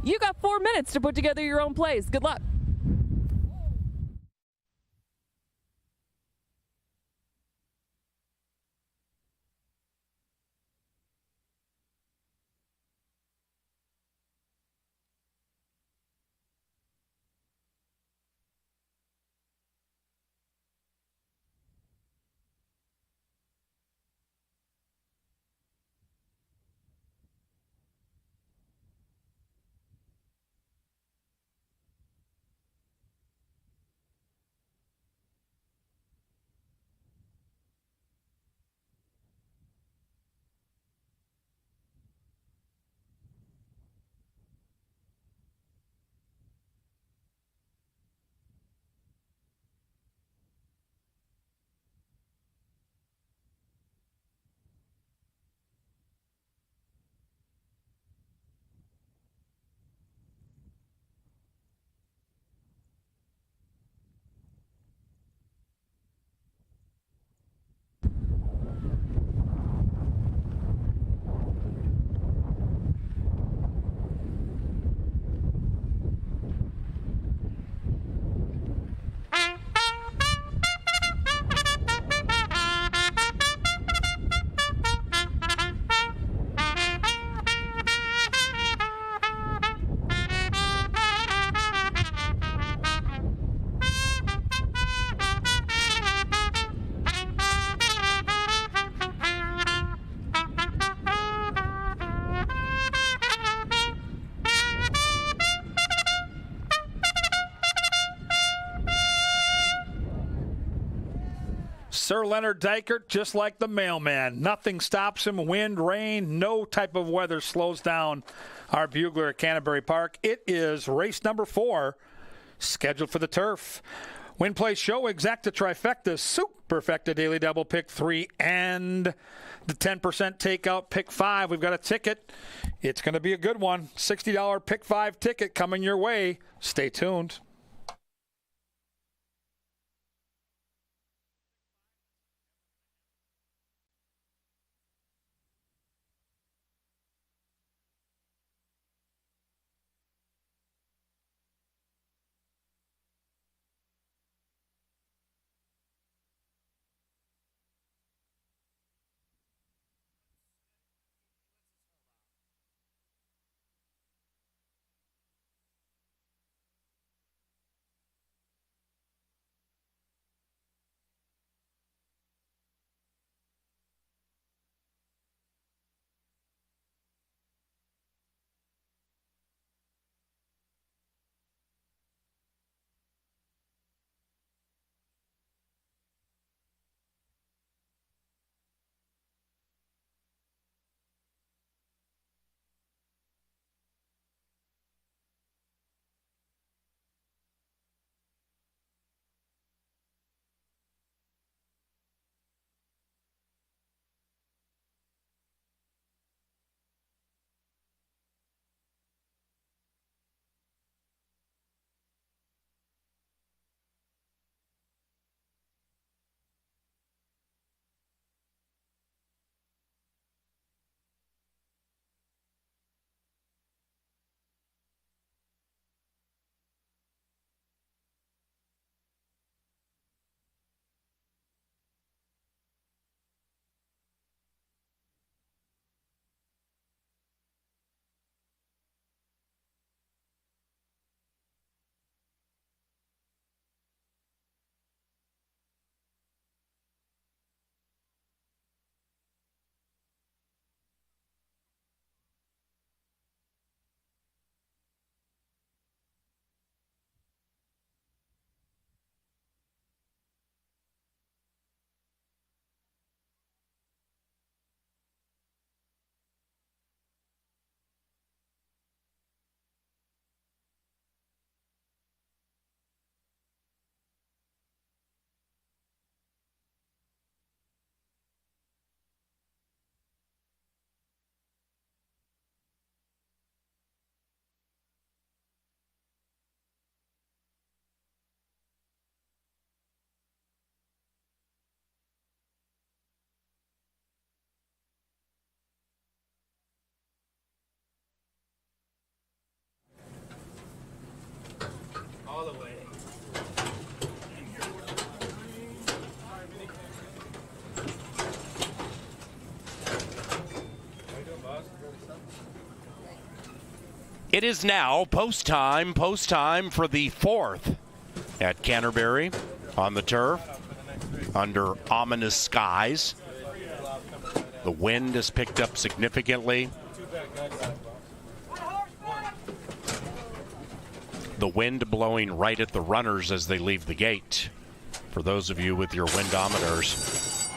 You got 4 minutes to put together your own plays. Good luck. Sir Leonard Dykert, just like the mailman. Nothing stops him. Wind, rain, no type of weather slows down our bugler at Canterbury Park. It is race number 4, scheduled for the turf. Win, play, show, exacta, trifecta, superfecta, daily double, pick 3, and the 10% takeout, pick 5. We've got a ticket. It's going to be a good one. $60 pick 5 ticket coming your way. Stay tuned. It is now post time for the fourth at Canterbury on the turf under ominous skies. The wind has picked up significantly. The wind blowing right at the runners as they leave the gate. For those of you with your windometers.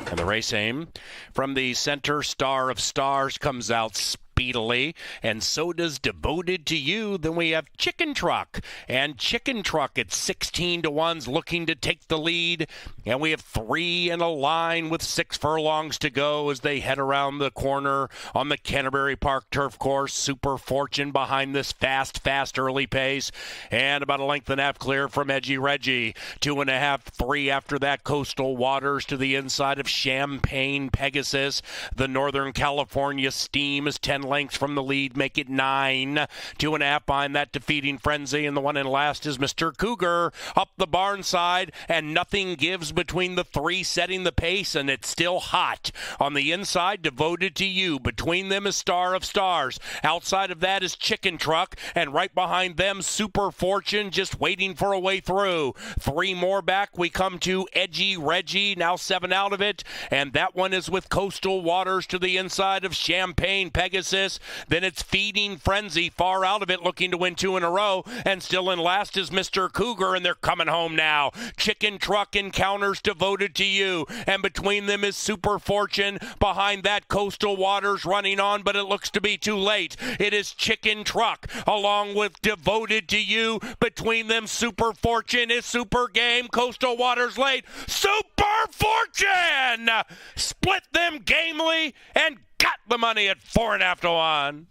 And the race aim from the center, Star of Stars comes out speedily, and so does Devoted to You. Then we have Chicken Truck, and Chicken Truck at 16 to 1's looking to take the lead. And we have 3 in a line with 6 furlongs to go as they head around the corner on the Canterbury Park turf course. Super Fortune behind this fast early pace, and about a length and a half clear from Edgy Reggie. 2.5, 3 after that. Coastal Waters to the inside of Champagne Pegasus. The Northern California Steam is 10 lengths from the lead, make it 9. 2.5 behind that, Defeating Frenzy, and the one in last is Mr. Cougar up the barn side, and nothing gives between the 3 setting the pace, and it's still hot. On the inside, Devoted to You. Between them is Star of Stars. Outside of that is Chicken Truck, and right behind them, Super Fortune just waiting for a way through. 3 more back, we come to Edgy Reggie, now 7 out of it, and that one is with Coastal Waters to the inside of Champagne Pegasus. Then it's Feeding Frenzy far out of it, looking to win 2 in a row, and still in last is Mr. Cougar, and they're coming home now. Chicken Truck encounters Devoted to You, and between them is Super Fortune. Behind that, Coastal Waters running on, but it looks to be too late. It is Chicken Truck along with Devoted to You. Between them, Super Fortune is Super Game. Coastal Waters late. Super Fortune split them gamely and got the money at 4.5 to 1.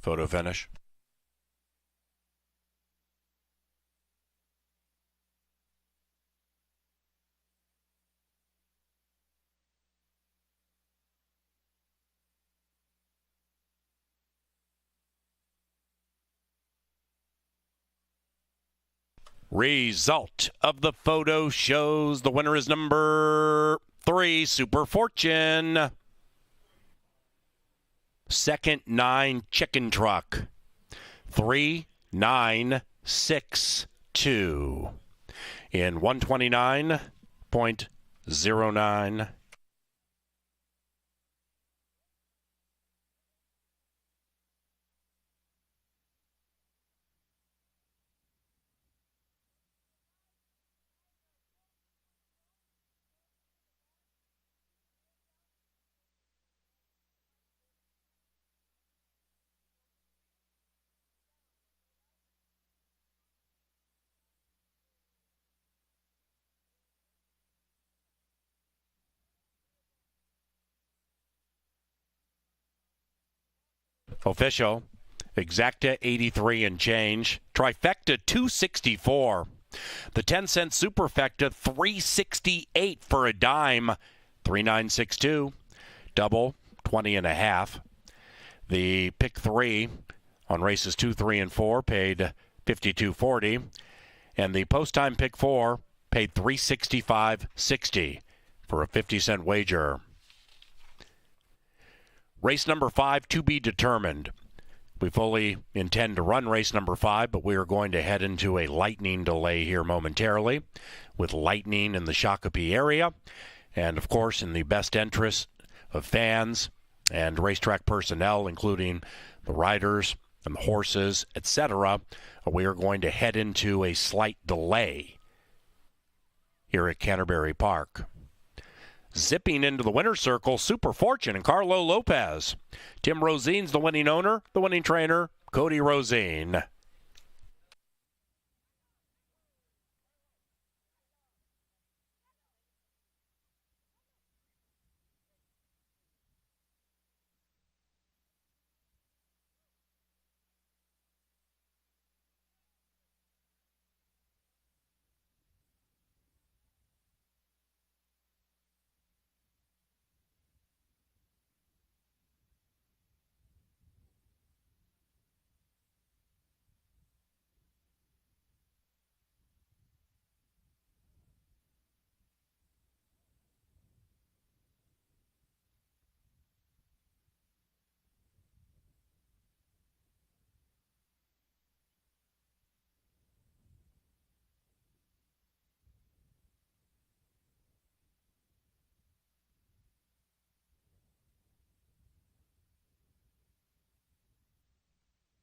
Photo finish. Result of the photo shows the winner is number 3, Super Fortune. Second, 9, Chicken Truck. 3, 9, 6, 2. In 129.09. Official, exacta 83 and change. Trifecta 264. The 10-cent superfecta 368 for a dime. 3962. Double 20 and a half. The pick 3 on races 2, 3, and 4 paid 52.40, and the post time pick 4 paid 365.60 for a 50-cent wager. Race number 5 to be determined. We fully intend to run race number 5, but we are going to head into a lightning delay here momentarily with lightning in the Shakopee area. And, of course, in the best interest of fans and racetrack personnel, including the riders and the horses, etc., we are going to head into a slight delay here at Canterbury Park. Zipping into the winner's circle, Super Fortune and Carlo Lopez. Tim Rosine's the winning owner, the winning trainer, Cody Rosine.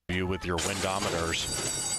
You with your windometers.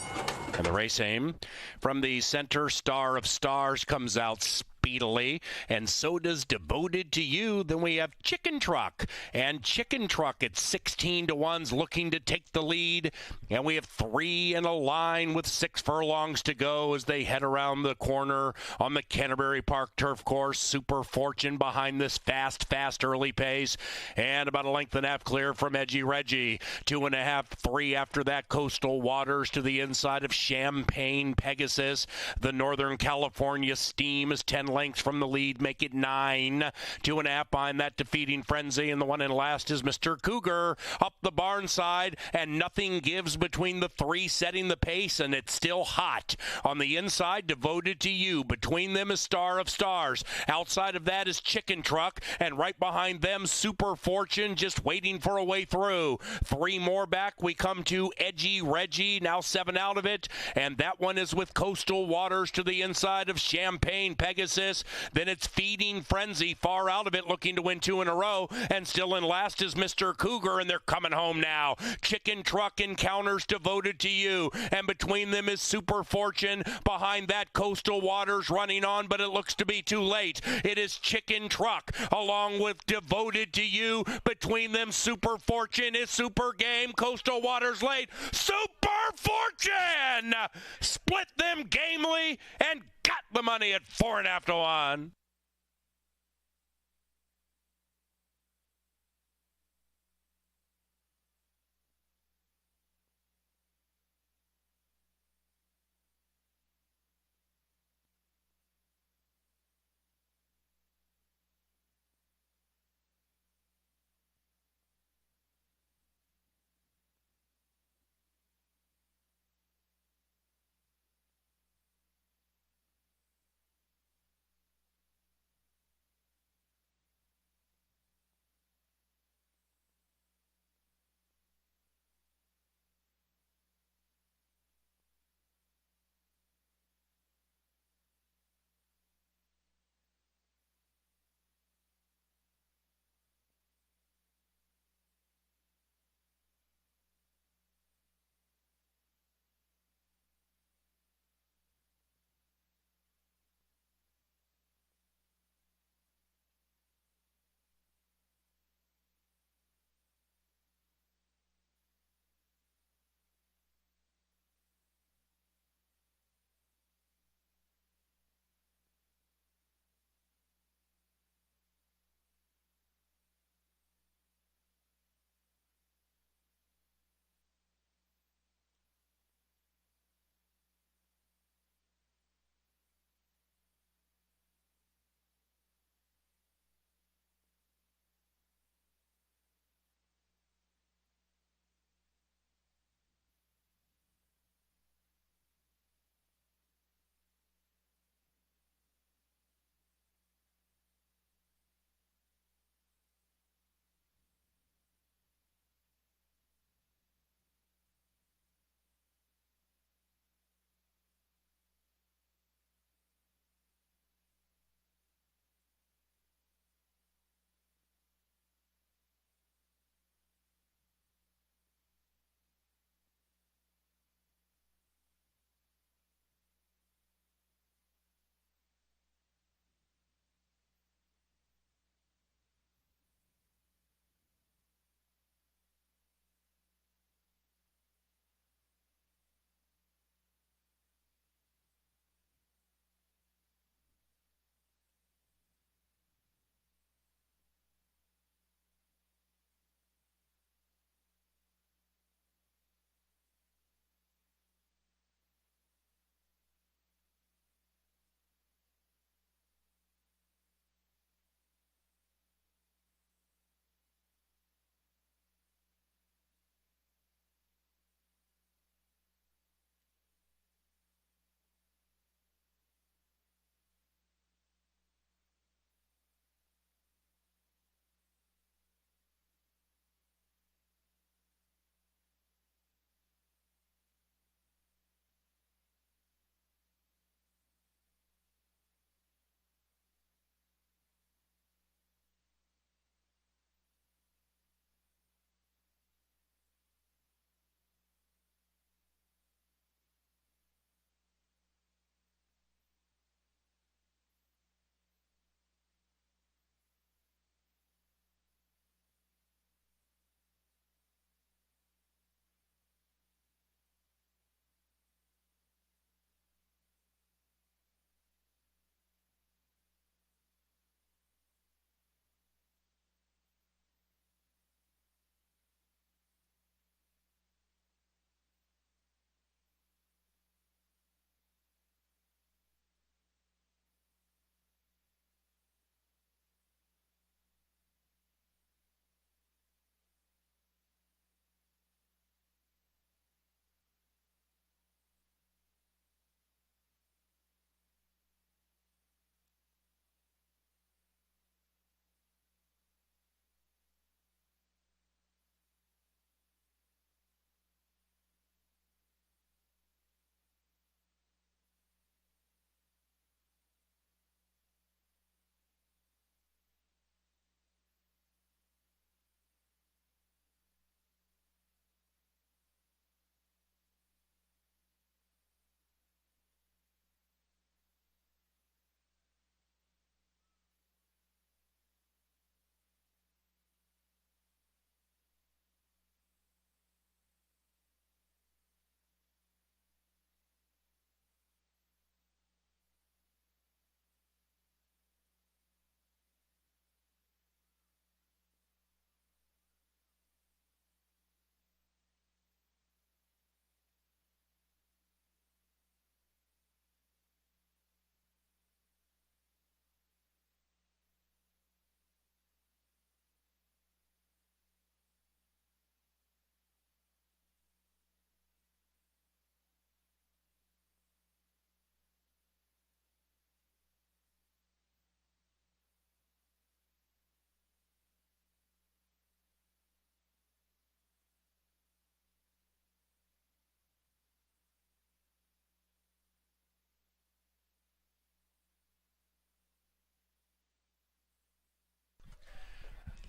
And the race aim from the center star of stars comes out speedily, and so does Devoted to You. Then we have Chicken Truck, and Chicken Truck at 16 to 1's looking to take the lead, and we have 3 in a line with 6 furlongs to go as they head around the corner on the Canterbury Park turf course. Super Fortune behind this fast early pace, and about a length and a half clear from Edgy Reggie. 2.5, 3 after that. Coastal Waters to the inside of Champagne Pegasus. The Northern California Steam is 10 lengths from the lead, make it 9. 2.5 behind that, Defeating Frenzy, and the one in last is Mr. Cougar up the barn side, and nothing gives between the 3 setting the pace, and it's still hot. On the inside, Devoted to You. Between them is Star of Stars. Outside of that is Chicken Truck, and right behind them, Super Fortune just waiting for a way through. 3 more back, we come to Edgy Reggie, now 7 out of it, and that one is with Coastal Waters to the inside of Champagne Pegasus. Then it's Feeding Frenzy far out of it, looking to win 2 in a row, and still in last is Mr. Cougar, and they're coming home now. Chicken Truck encounters Devoted to You, and between them is Super Fortune. Behind that, Coastal Waters running on, but it looks to be too late. It is Chicken Truck along with Devoted to You. Between them, Super Fortune is Super Game. Coastal Waters late. Super Fortune split them gamely and got the money at 4.5 to 1.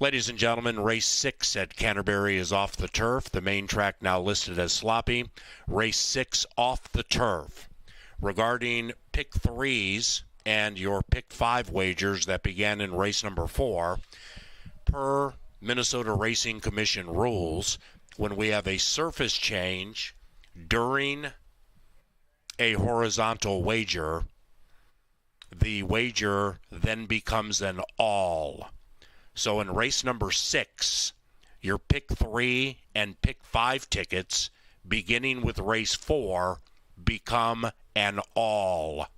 Ladies and gentlemen, race 6 at Canterbury is off the turf. The main track now listed as sloppy. Race 6 off the turf. Regarding pick 3s and your pick 5 wagers that began in race number 4, per Minnesota Racing Commission rules, when we have a surface change during a horizontal wager, the wager then becomes an all. So in race number 6, your pick 3 and pick 5 tickets, beginning with race 4, become an all.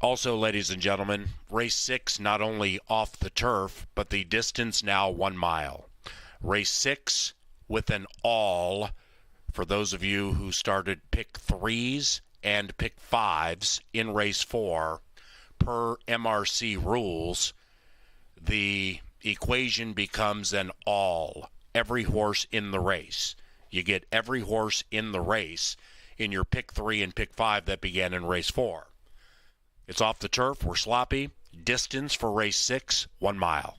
Also, ladies and gentlemen, race 6 not only off the turf, but the distance now 1 mile. Race 6 with an all for those of you who started pick 3s and pick 5s in race 4. Per MRC rules, the equation becomes an all. Every horse in the race. You get every horse in the race in your pick 3 and pick 5 that began in race 4. It's off the turf. We're sloppy. Distance for race 6, 1 mile.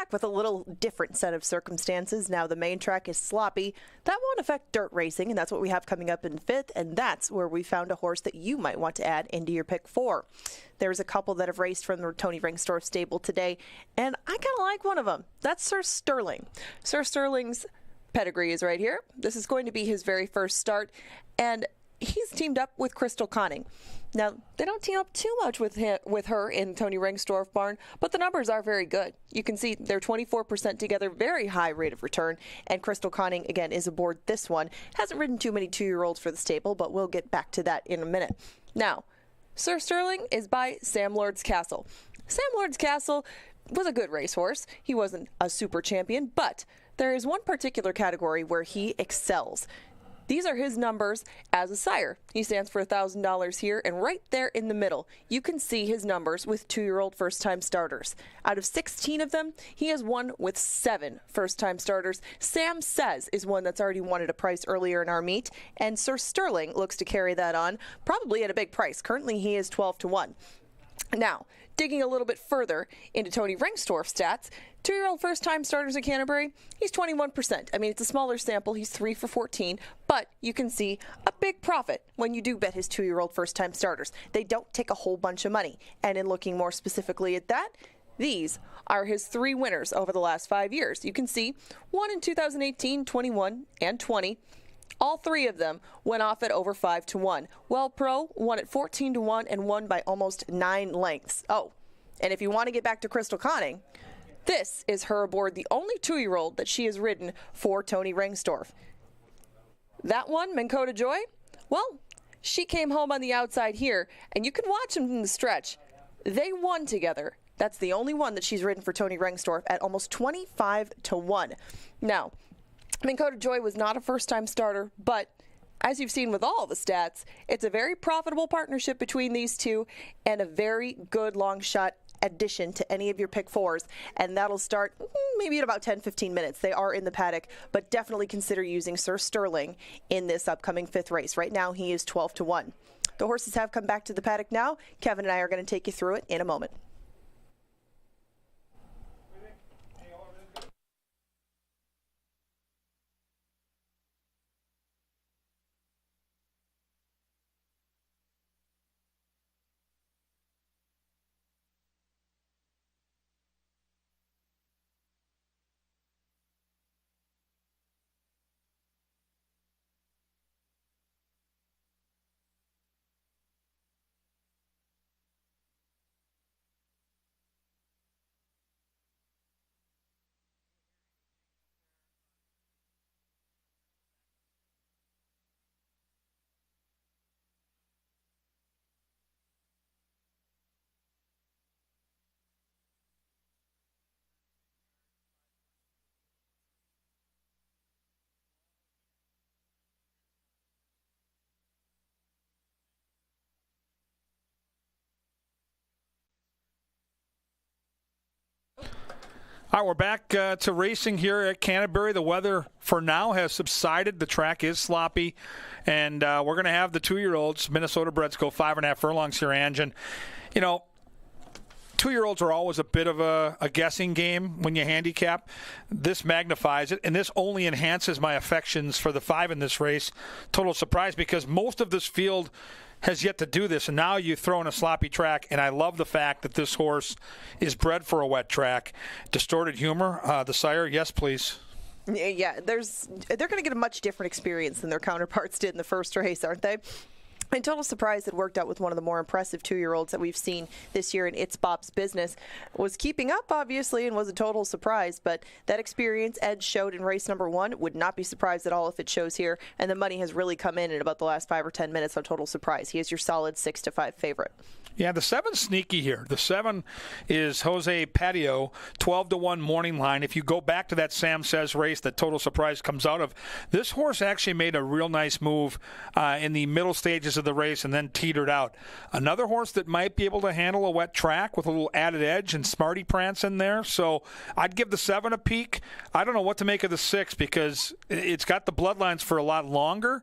back with a little different set of circumstances. Now the main track is sloppy. That won't affect dirt racing, and that's what we have coming up in 5th, and that's where we found a horse that you might want to add into your pick 4. There's a couple that have raced from the Tony Rengstorff stable today, and I kind of like one of them. That's Sir Sterling. Sir Sterling's pedigree is right here. This is going to be his very first start, and he's teamed up with Crystal Conning. Now, they don't team up too much with her in Tony Rengstorff barn, but the numbers are very good. You can see they're 24% together, very high rate of return, and Crystal Conning, again, is aboard this one. Hasn't ridden too many 2-year-olds for the stable, but we'll get back to that in a minute. Now, Sir Sterling is by Sam Lord's Castle. Sam Lord's Castle was a good racehorse. He wasn't a super champion, but there is one particular category where he excels. These are his numbers as a sire. He stands for $1,000 here, and right there in the middle, you can see his numbers with 2-year-old first-time starters. Out of 16 of them, he has won with 7 first-time starters. Sam Says is one that's already won at a price earlier in our meet, and Sir Sterling looks to carry that on, probably at a big price. Currently, he is 12-1. Now, digging a little bit further into Tony Rengstorff stats, 2-year-old first-time starters at Canterbury, he's 21%. I mean, it's a smaller sample. He's 3 for 14, but you can see a big profit when you do bet his 2-year-old first-time starters. They don't take a whole bunch of money. And in looking more specifically at that, these are his 3 winners over the last 5 years. You can see one in 2018, 21, and 20. All 3 of them went off at over 5-1. Well Pro won at 14-1 and won by almost 9 lengths. Oh, and if you want to get back to Crystal Conning, this is her aboard the only 2-year-old that she has ridden for Tony Rengstorff. That one, Mankota Joy, well, she came home on the outside here, and you can watch them in the stretch. They won together. That's the only one that she's ridden for Tony Rengstorff at almost 25-1. Now, Mankota Joy was not a first-time starter, but as you've seen with all the stats, it's a very profitable partnership between these two and a very good long shot addition to any of your pick 4s, and that'll start maybe in about 10-15 minutes. They are in the paddock, but definitely consider using Sir Sterling in this upcoming 5th race. Right now, he is 12-1. The horses have come back to the paddock now. Kevin and I are going to take you through it in a moment. All right, we're back to racing here at Canterbury. The weather for now has subsided. The track is sloppy, and we're going to have the 2-year-olds, Minnesota breds, go 5.5 furlongs here, Ange. And, you know, 2-year-olds are always a bit of a guessing game when you handicap. This magnifies it, and this only enhances my affections for the 5 in this race. Total surprise, because most of this field has yet to do this, and now you throw in a sloppy track, and I love the fact that this horse is bred for a wet track. Distorted Humor, the sire, yes, please. Yeah, they're going to get a much different experience than their counterparts did in the first race, aren't they? And total surprise that worked out with one of the more impressive 2-year-olds that we've seen this year in It's Bob's Business. Was keeping up, obviously, and was a total surprise. But that experience Ed showed in race number 1. Would not be surprised at all if it shows here. And the money has really come in about the last 5 or 10 minutes on Total Surprise. He is your solid 6-5 favorite. Yeah, the 7's sneaky here. The 7 is Jose Patio, 12-1 morning line. If you go back to that Sam Says race that Total Surprise comes out of, this horse actually made a real nice move in the middle stages of the race and then teetered out. Another horse that might be able to handle a wet track with a little added edge and Smarty Prance in there. So I'd give the 7 a peek. I don't know what to make of the 6 because it's got the bloodlines for a lot longer,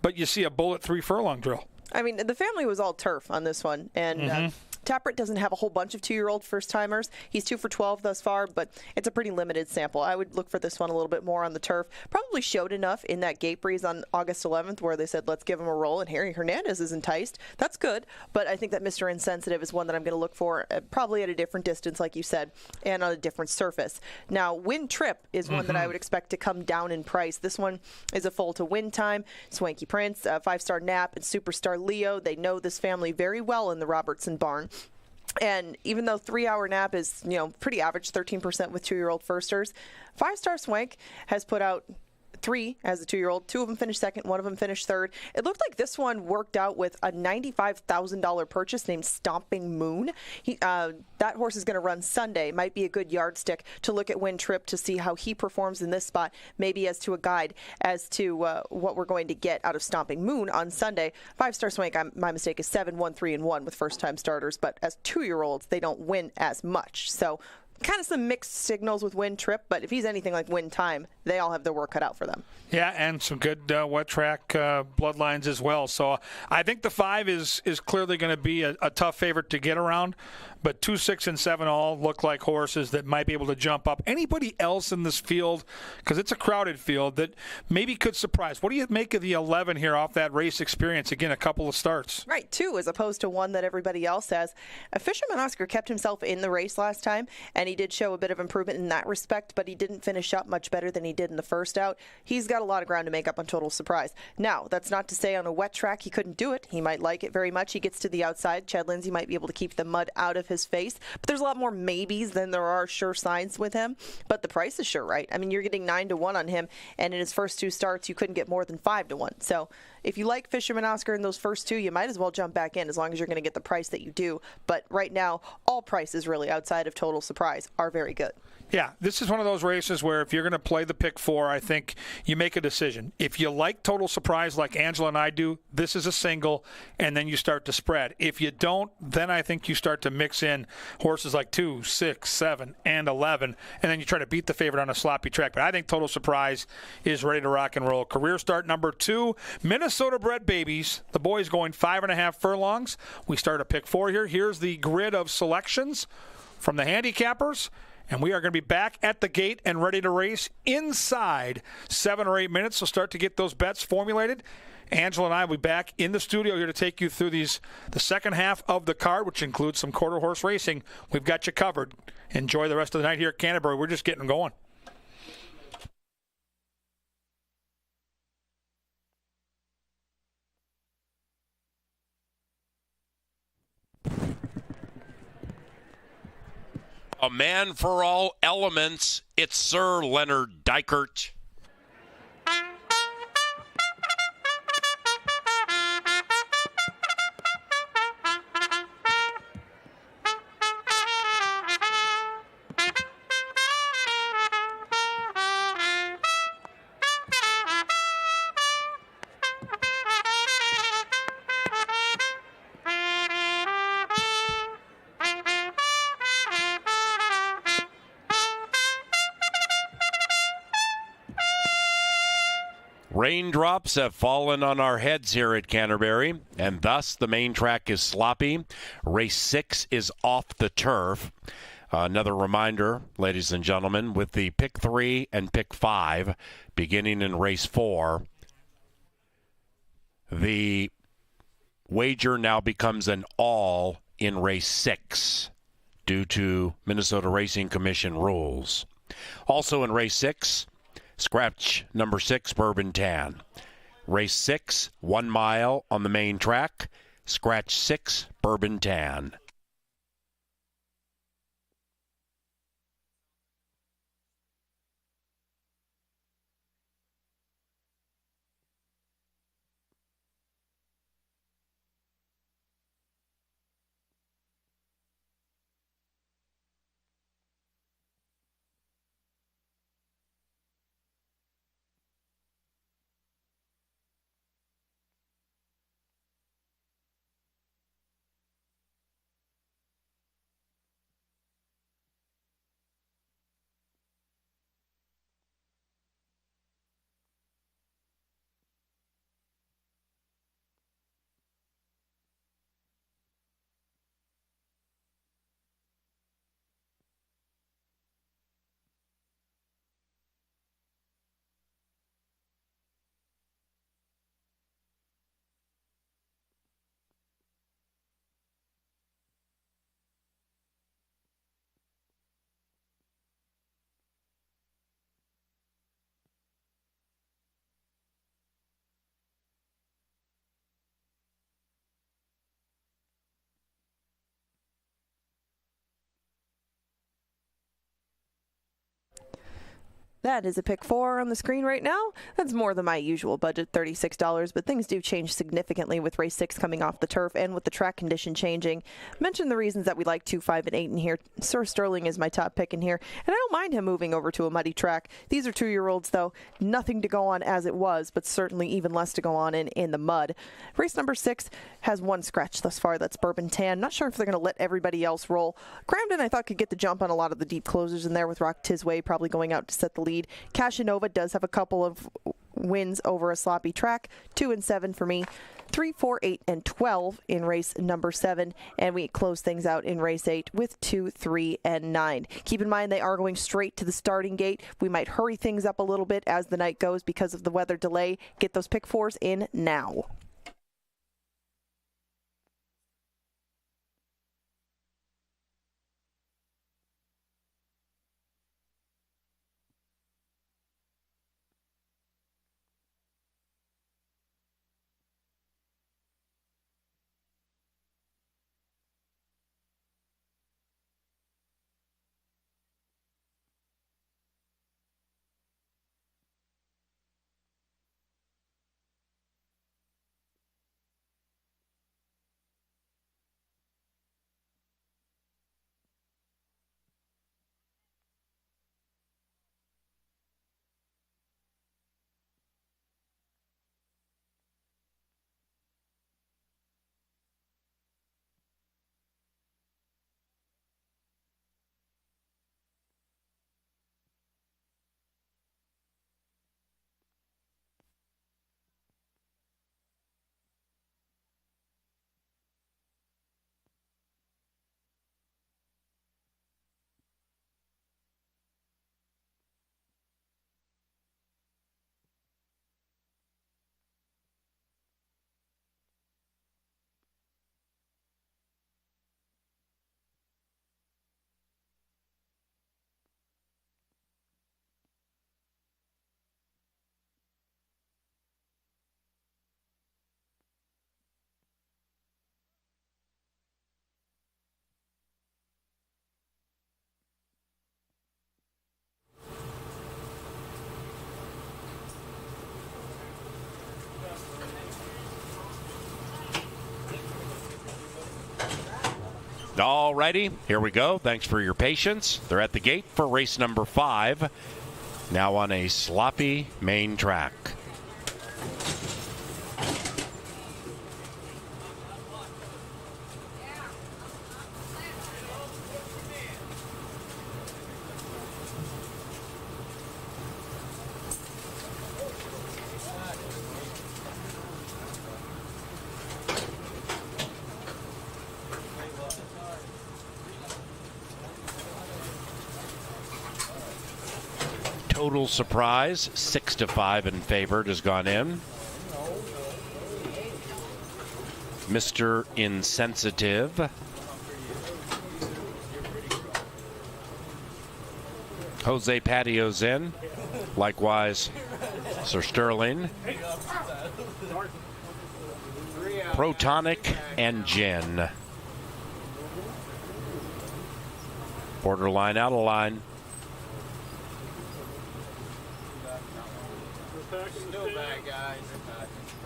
but you see a bullet 3 furlong drill. I mean, the family was all turf on this one, and Tappert doesn't have a whole bunch of 2-year-old first-timers. He's 2 for 12 thus far, but it's a pretty limited sample. I would look for this one a little bit more on the turf. Probably showed enough in that gate breeze on August 11th where they said, let's give him a roll, and Harry Hernandez is enticed. That's good, but I think that Mr. Insensitive is one that I'm going to look for probably at a different distance, like you said, and on a different surface. Now, Win Trip is one that I would expect to come down in price. This one is a full to win time. Swanky Prince, 5-star Nap, and Superstar Leo. They know this family very well in the Robertson barn. And even though 3-hour Nap is, pretty average, 13% with 2-year-old firsters, 5-star Swank has put out 3 as a 2-year-old. 2 of them finished second, 1 of them finished third. It looked like this one worked out with a $95,000 purchase named Stomping Moon. That horse is going to run Sunday. Might be a good yardstick to look at Win Trip to see how he performs in this spot, maybe as to a guide as to what we're going to get out of Stomping Moon on Sunday. 5-star Swank, my mistake, is 7, 1, 3, and 1 with first-time starters, but as 2-year-olds, they don't win as much. So kind of some mixed signals with Win Trip, but if he's anything like Win Time, they all have their work cut out for them. Yeah, and some good wet track bloodlines as well. So I think the 5 is clearly going to be a tough favorite to get around, but 2, 6, and 7 all look like horses that might be able to jump up. Anybody else in this field, because it's a crowded field, that maybe could surprise? What do you make of the 11 here off that race experience? Again, a couple of starts. Right, 2 as opposed to 1 that everybody else has. Fisherman Oscar kept himself in the race last time, and he did show a bit of improvement in that respect, but he didn't finish up much better than he did in the first out. He's got a lot of ground to make up on Total Surprise. Now, that's not to say on a wet track he couldn't do it. He might like it very much. He gets to the outside. Chad Lindsay might be able to keep the mud out of his face, but there's a lot more maybes than there are sure signs with him. But the price is sure right. I mean, you're getting 9 to 1 on him, and in his first 2 starts, you couldn't get more than 5 to 1. So if you like Fisherman Oscar in those first 2, you might as well jump back in as long as you're going to get the price that you do. But right now, all prices really outside of Total Surprise are very good. Yeah, this is one of those races where if you're going to play the pick 4, I think you make a decision. If you like Total Surprise like Angela and I do, this is a single, and then you start to spread. If you don't, then I think you start to mix in horses like 2, 6, 7, and 11, and then you try to beat the favorite on a sloppy track. But I think Total Surprise is ready to rock and roll. Career start number 2, Minnesota-bred babies. The boys going 5.5 furlongs. We start a pick 4 here. Here's the grid of selections from the handicappers. And we are going to be back at the gate and ready to race inside 7 or 8 minutes. So start to get those bets formulated. Angela and I will be back in the studio here to take you through the second half of the card, which includes some quarter horse racing. We've got you covered. Enjoy the rest of the night here at Canterbury. We're just getting going. A man for all elements, it's Sir Leonard Dykert. Raindrops have fallen on our heads here at Canterbury, and thus the main track is sloppy. Race 6 is off the turf. Another reminder, ladies and gentlemen, with the pick 3 and pick 5 beginning in race 4, the wager now becomes an all in race 6 due to Minnesota Racing Commission rules. Also in race 6, scratch number 6, Bourbon Tan. Race 6, 1 mile on the main track. Scratch 6, Bourbon Tan. That is a pick 4 on the screen right now. That's more than my usual budget, $36, but things do change significantly with race 6 coming off the turf and with the track condition changing. Mentioned the reasons that we like 2, 5, and 8 in here. Sir Sterling is my top pick in here, and I don't mind him moving over to a muddy track. These are 2-year-olds, though. Nothing to go on as it was, but certainly even less to go on in the mud. Race number 6 has 1 scratch thus far. That's Bourbon Tan. Not sure if they're going to let everybody else roll. Cramden, I thought, could get the jump on a lot of the deep closers in there with Rock Tisway probably going out to set the lead. Casanova does have a couple of wins over a sloppy track. 2 and 7 for me. 3, 4, 8, and 12 in race number 7. And we close things out in race 8 with 2, 3, and 9. Keep in mind they are going straight to the starting gate. We might hurry things up a little bit as the night goes because of the weather delay. Get those pick 4s in now. All righty, here we go. Thanks for your patience. They're at the gate for race number 5. Now on a sloppy main track. Total surprise, 6-5 in favored has gone in. Mr. Insensitive. Jose Patio's in. Likewise, Sir Sterling. Protonic and Gin. Borderline, out of line.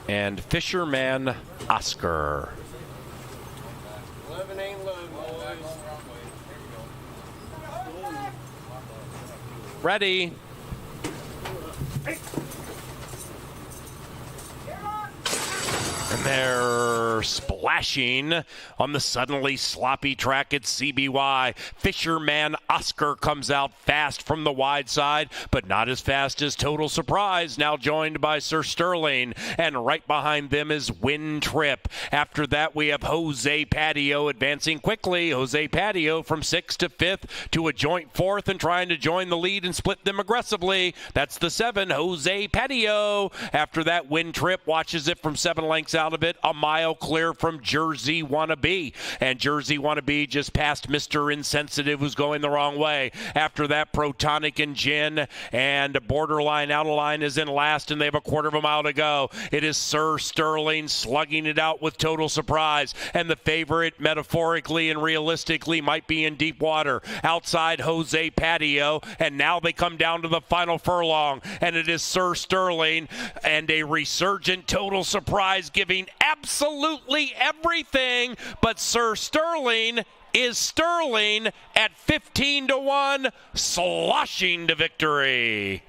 And Fisherman Oscar. 11 ain't low, Ready. And they're splashing on the suddenly sloppy track at CBY. Fisherman Oscar comes out fast from the wide side, but not as fast as Total Surprise, now joined by Sir Sterling. And right behind them is Win Trip. After that, we have Jose Patio advancing quickly. Jose Patio from 6th to 5th to a joint 4th and trying to join the lead and split them aggressively. That's the 7, Jose Patio. After that, Win Trip watches it from 7 lengths out of it, a mile clear from Jersey Wannabe. And Jersey Wannabe just passed Mr. Insensitive, who's going the wrong way. After that, Protonic and Gin and Borderline Out of Line is in last, and they have a quarter of a mile to go. It is Sir Sterling slugging it out with Total Surprise, and the favorite, metaphorically and realistically, might be in deep water. Outside, Jose Patio, and now they come down to the final furlong, and it is Sir Sterling and a resurgent Total Surprise giving absolutely everything, but Sir Sterling is Sterling at 15-1, sloshing to victory.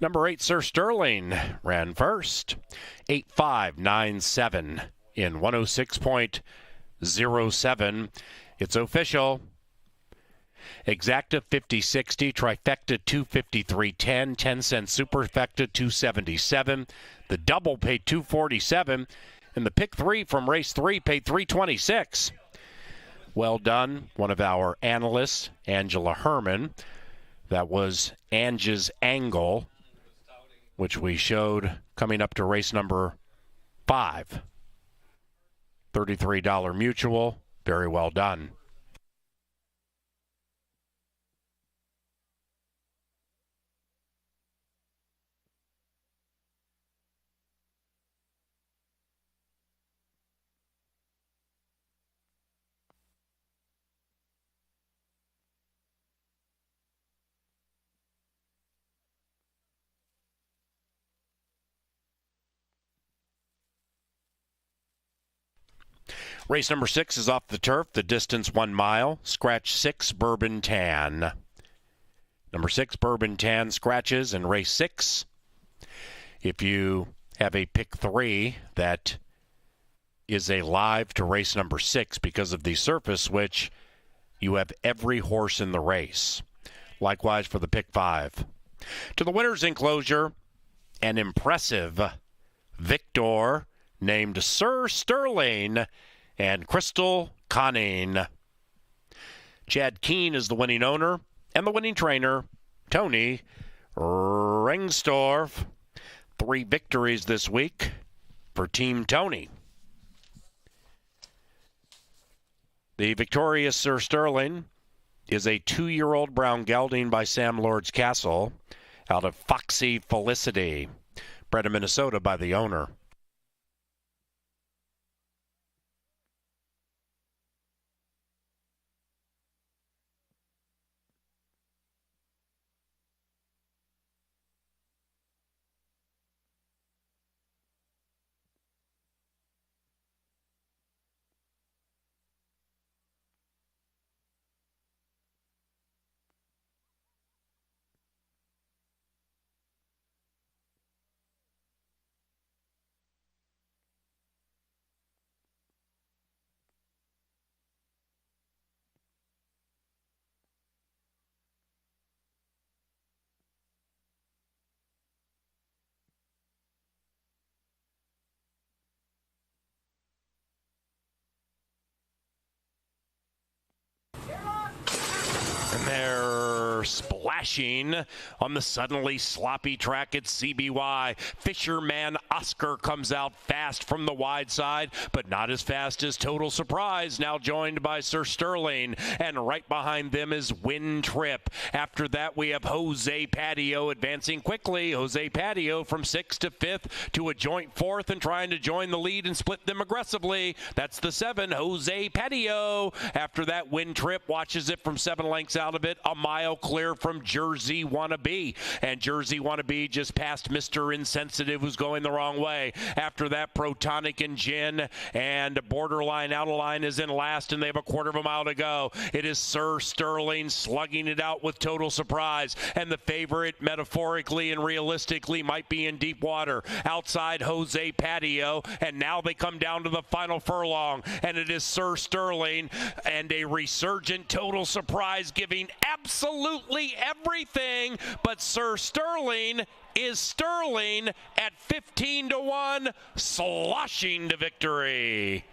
Number 8, Sir Sterling, ran first. 8.597 in 106.07. It's official. Exacta 50.60, Trifecta 253.10, 10-cent Superfecta 277. The double paid 247, and the pick 3 from race 3 paid 326. Well done, one of our analysts, Angela Herman. That was Ange's angle, which we showed coming up to race number 5. $33 mutual. Very well done. Race number 6 is off the turf. The distance 1 mile. Scratch 6, Bourbon Tan. Number 6, Bourbon Tan scratches in race 6. If you have a pick 3 that is a live to race number 6 because of the surface switch, you have every horse in the race. Likewise for the pick 5. To the winner's enclosure, an impressive victor named Sir Sterling and Crystal Conning. Chad Keene is the winning owner, and the winning trainer, Tony Rengstorff. 3 victories this week for Team Tony. The victorious Sir Sterling is a 2-year-old brown gelding by Sam Lord's Castle out of Foxy Felicity, bred in Minnesota by the owner. And they're split. splashing on the suddenly sloppy track at CBY. Fisherman Oscar comes out fast from the wide side, but not as fast as Total Surprise, now joined by Sir Sterling, and right behind them is Win Trip. After that, we have Jose Patio advancing quickly. Jose Patio from 6th to 5th to a joint 4th and trying to join the lead and split them aggressively. That's the 7, Jose Patio. After that, Win Trip watches it from 7 lengths out of it, a mile clear from Jersey Wannabe. And Jersey Wannabe just passed Mr. Insensitive, who's going the wrong way. After that, Protonic and Gin and Borderline Out of Line is in last, and they have a quarter of a mile to go. It is Sir Sterling slugging it out with Total Surprise, and the favorite metaphorically and realistically might be in deep water. Outside Jose Patio, and now they come down to the final furlong, and it is Sir Sterling and a resurgent Total Surprise giving absolutely everything, but Sir Sterling is Sterling at 15-1, sloshing to victory.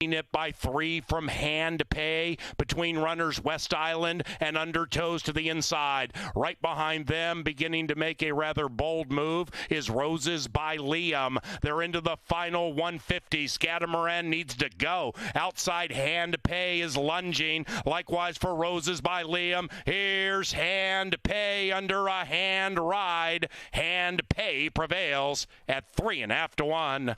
it by 3 from Hand Pay between runners West Island and Undertows to the inside. Right behind them, beginning to make a rather bold move, is Roses by Liam. They're into the final 150. Scatamaran needs to go. Outside Hand Pay is lunging. Likewise for Roses by Liam. Here's Hand Pay under a hand ride. Hand Pay prevails at 3.5 to 1.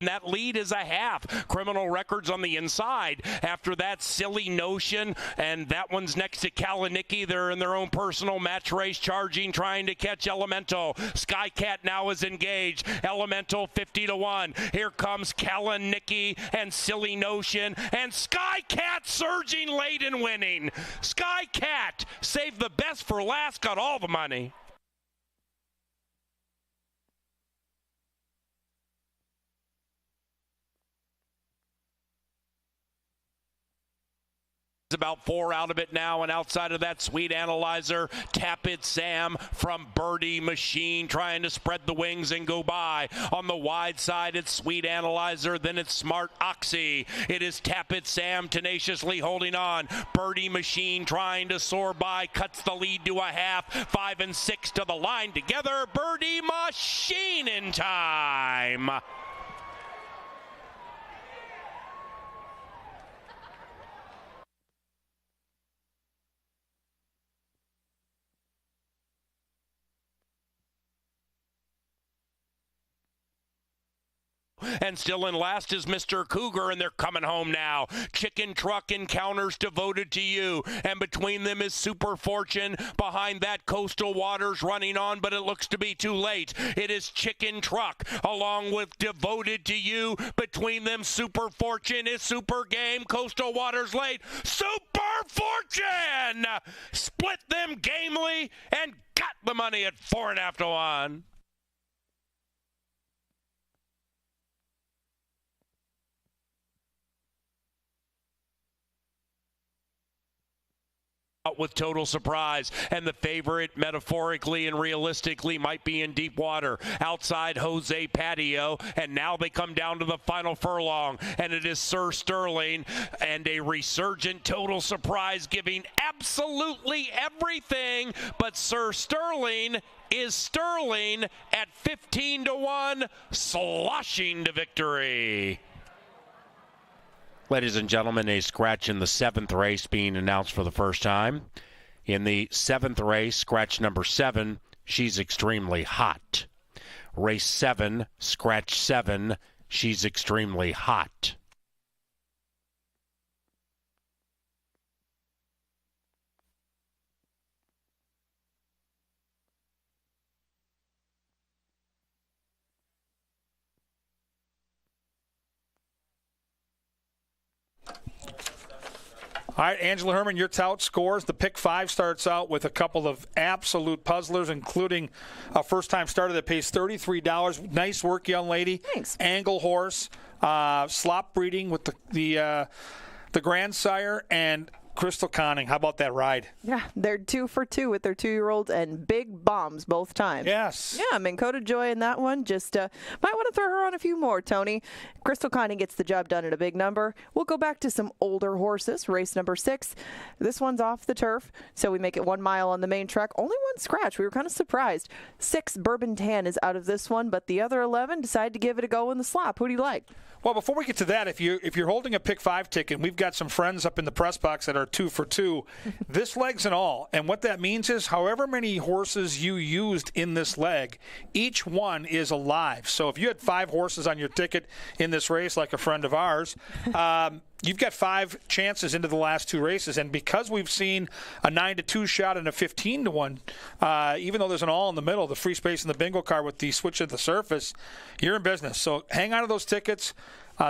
And that lead is a half. Criminal Records on the inside after that silly notion, and that one's next to Kalinicki. They're in their own personal match race, charging, trying to catch Elemental. Skycat now is engaged. Elemental 50 to 1. Here comes Kalinicki and Silly Notion, and Skycat surging late and winning. Skycat saved the best for last, got all the money. About 4 out of it now, and outside of that, Sweet Analyzer, Tap It Sam from Birdie Machine, trying to spread the wings and go by. On the wide side, it's Sweet Analyzer, then it's Smart Oxy. It is Tap It Sam tenaciously holding on. Birdie Machine trying to soar by, cuts the lead to a half. 5 and 6 to the line together. Birdie Machine in time. And still in last is Mr. Cougar, and they're coming home now. Chicken Truck encounters Devoted to You, and between them is Super Fortune. Behind that, Coastal Waters running on, but it looks to be too late. It is Chicken Truck along with Devoted to You. Between them, Super Fortune is Super Game. Coastal Waters late. Super Fortune split them gamely and got the money at 4.5 to 1. With Total Surprise, and the favorite metaphorically and realistically might be in deep water. Outside Jose Patio, and now they come down to the final furlong, and it is Sir Sterling and a resurgent Total Surprise giving absolutely everything, but Sir Sterling is Sterling at 15 to 1, sloshing to victory. Ladies and gentlemen, a scratch in the 7th race being announced for the first time. In the 7th race, scratch number 7, She's Extremely Hot. Race 7, scratch 7, She's Extremely Hot. All right, Angela Herman, your tout scores. The pick 5 starts out with a couple of absolute puzzlers, including a first-time starter that pays $33. Nice work, young lady. Thanks. Angle Horse, slop breeding with the grandsire, and Crystal Conning. How about that ride? Yeah, they're 2 for 2 with their 2-year-olds and big bombs both times. Yes. Yeah, Minn-Kota Joy in that one. Just might want to throw her on a few more, Tony. Crystal Conning gets the job done at a big number. We'll go back to some older horses. Race number 6. This one's off the turf, so we make it 1 mile on the main track. Only one scratch. We were kind of surprised. 6 Bourbon Tan is out of this one, but the other 11 decided to give it a go in the slop. Who do you like? Well, before we get to that, if you're holding a pick 5 ticket, we've got some friends up in the press box that are 2 for 2. This leg's and all, and what that means is however many horses you used in this leg, each one is alive. So if you had 5 horses on your ticket in this race, like a friend of ours, you've got 5 chances into the last 2 races, and because we've seen a 9 to 2 shot and a 15 to 1, even though there's an all in the middle, the free space in the bingo card with the switch at the surface, you're in business. So hang on to those tickets.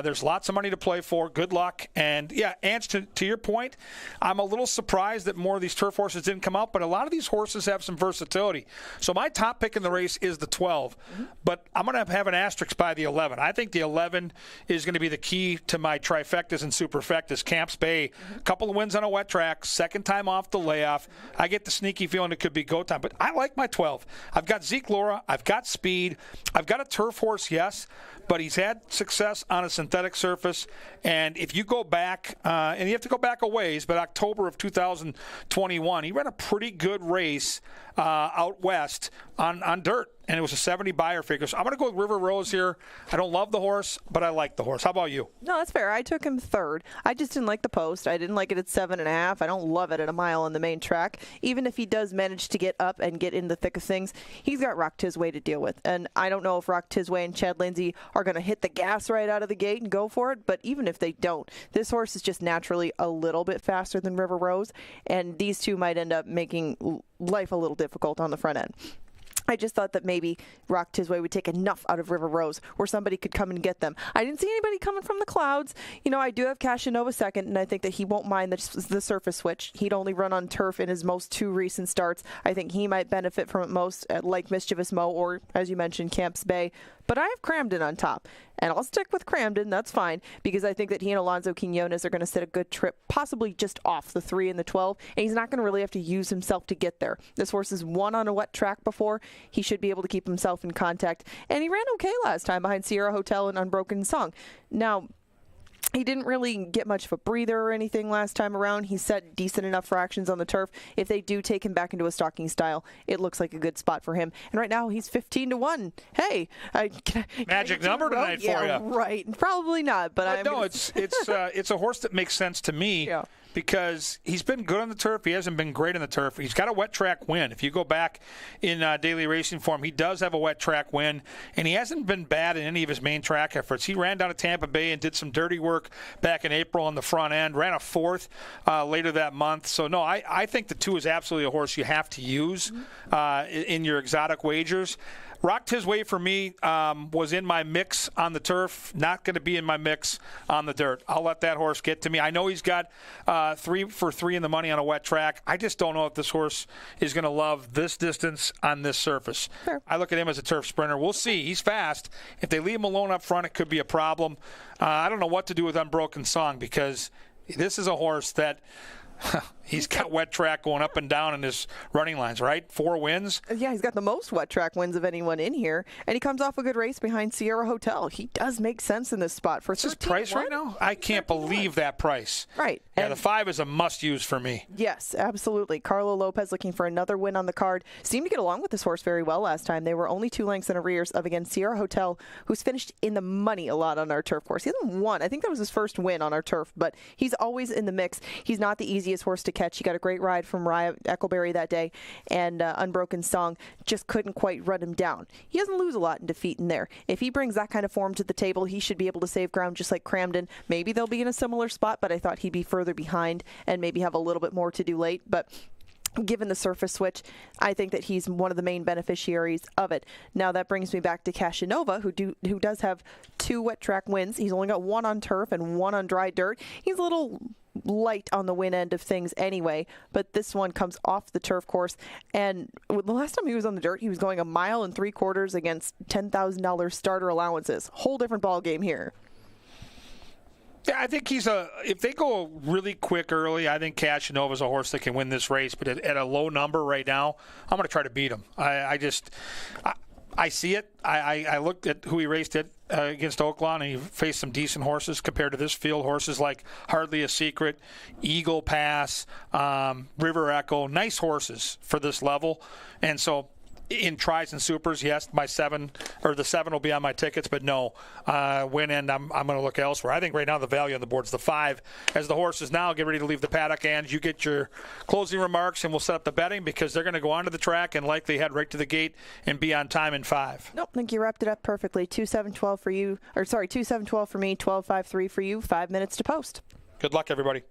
There's lots of money to play for. Good luck. And, yeah, Ange, to your point, I'm a little surprised that more of these turf horses didn't come out, but a lot of these horses have some versatility. So my top pick in the race is the 12, but I'm going to have an asterisk by the 11. I think the 11 is going to be the key to my trifectas and superfectas. Camps Bay, a couple of wins on a wet track, second time off the layoff. I get the sneaky feeling it could be go time, but I like my 12. I've got Zeke Laura, I've got speed, I've got a turf horse, yes, but he's had success on a synthetic surface. And if you go back, and you have to go back a ways, but October of 2021, he ran a pretty good race out west on dirt. And it was a 70 buyer figure. So I'm going to go with River Rose here. I don't love the horse, but I like the horse. How about you? No, that's fair. I took him third. I just didn't like the post. I didn't like it at 7.5. I don't love it at a mile on the main track. Even if he does manage to get up and get in the thick of things, he's got Rock Tisway to deal with. And I don't know if Rock Tisway and Chad Lindsay are going to hit the gas right out of the gate and go for it. But even if they don't, this horse is just naturally a little bit faster than River Rose. And these two might end up making life a little difficult on the front end. I just thought that maybe Rock Tisway would take enough out of River Rose where somebody could come and get them. I didn't see anybody coming from the clouds. You know, I do have Cashinova second, and I think that he won't mind the surface switch. He'd only run on turf in his most two recent starts. I think he might benefit from it most, like Mischievous Mo or, as you mentioned, Camps Bay. But I have Cramden on top, and I'll stick with Cramden. That's fine, because I think that he and Alonzo Quinones are going to set a good trip, possibly just off the 3 and the 12, and he's not going to really have to use himself to get there. This horse has won on a wet track before. He should be able to keep himself in contact, and he ran okay last time behind Sierra Hotel and Unbroken Song. Now, he didn't really get much of a breather or anything last time around. He set decent enough fractions on the turf. If they do take him back into a stalking style, it looks like a good spot for him. And right now, he's 15-1. Hey, magic number tonight for you. Right. Probably not, but no, it's a horse that makes sense to me. Yeah. Because he's been good on the turf. He hasn't been great on the turf. He's got a wet track win. If you go back in daily racing form, he does have a wet track win, and he hasn't been bad in any of his main track efforts. He ran down to Tampa Bay and did some dirty work back in April on the front end, ran a fourth later that month. So, no, I think the 2 is absolutely a horse you have to use in your exotic wagers. Rock Tisway for me was in my mix on the turf, not going to be in my mix on the dirt. I'll let that horse get to me. I know he's got 3 for 3 in the money on a wet track. I just don't know if this horse is going to love this distance on this surface. Sure. I look at him as a turf sprinter. We'll see. He's fast. If they leave him alone up front, it could be a problem. I don't know what to do with Unbroken Song, because this is a horse that he's got wet track going up and down in his running lines, right? 4 wins. Yeah, he's got the most wet track wins of anyone in here, and he comes off a good race behind Sierra Hotel. He does make sense in this spot for 13-1. His price right now? I can't believe that price. Right. Yeah, the 5 is a must-use for me. Yes, absolutely. Carlo Lopez looking for another win on the card. Seemed to get along with this horse very well last time. They were only 2 lengths in arrears of, again, Sierra Hotel, who's finished in the money a lot on our turf course. He hasn't won. I think that was his first win on our turf, but he's always in the mix. He's not the easiest horse to catch. He got a great ride from Raya Eccleberry that day, and Unbroken Song just couldn't quite run him down. He doesn't lose a lot in defeat in there. If he brings that kind of form to the table, he should be able to save ground just like Cramden. Maybe they'll be in a similar spot, but I thought he'd be further behind and maybe have a little bit more to do late. But given the surface switch, I think that he's one of the main beneficiaries of it. Now that brings me back to Cashinova, who does have 2 wet track wins. He's only got 1 on turf and 1 on dry dirt. He's a little light on the win end of things anyway, but this one comes off the turf course, and the last time he was on the dirt, he was going 1 3/4 miles against $10,000 starter allowances. Whole different ball game here. Yeah, I think if they go really quick early, I think Cashinova's a horse that can win this race, but at a low number right now, I'm going to try to beat him. I see it. I looked at who he raced at against Oaklawn, and he faced some decent horses compared to this field. Horses like Hardly a Secret, Eagle Pass, River Echo, nice horses for this level. And so in tries and supers, yes, the 7 will be on my tickets, but no, win end, I'm going to look elsewhere. I think right now the value on the board is the 5. As the horses now get ready to leave the paddock, and you get your closing remarks, and we'll set up the betting, because they're going to go onto the track and likely head right to the gate and be on time in 5. Nope, I think you wrapped it up perfectly. 2-7-12 for you, 2-7-12 for me, 12-5-3 for you. 5 minutes to post. Good luck, everybody.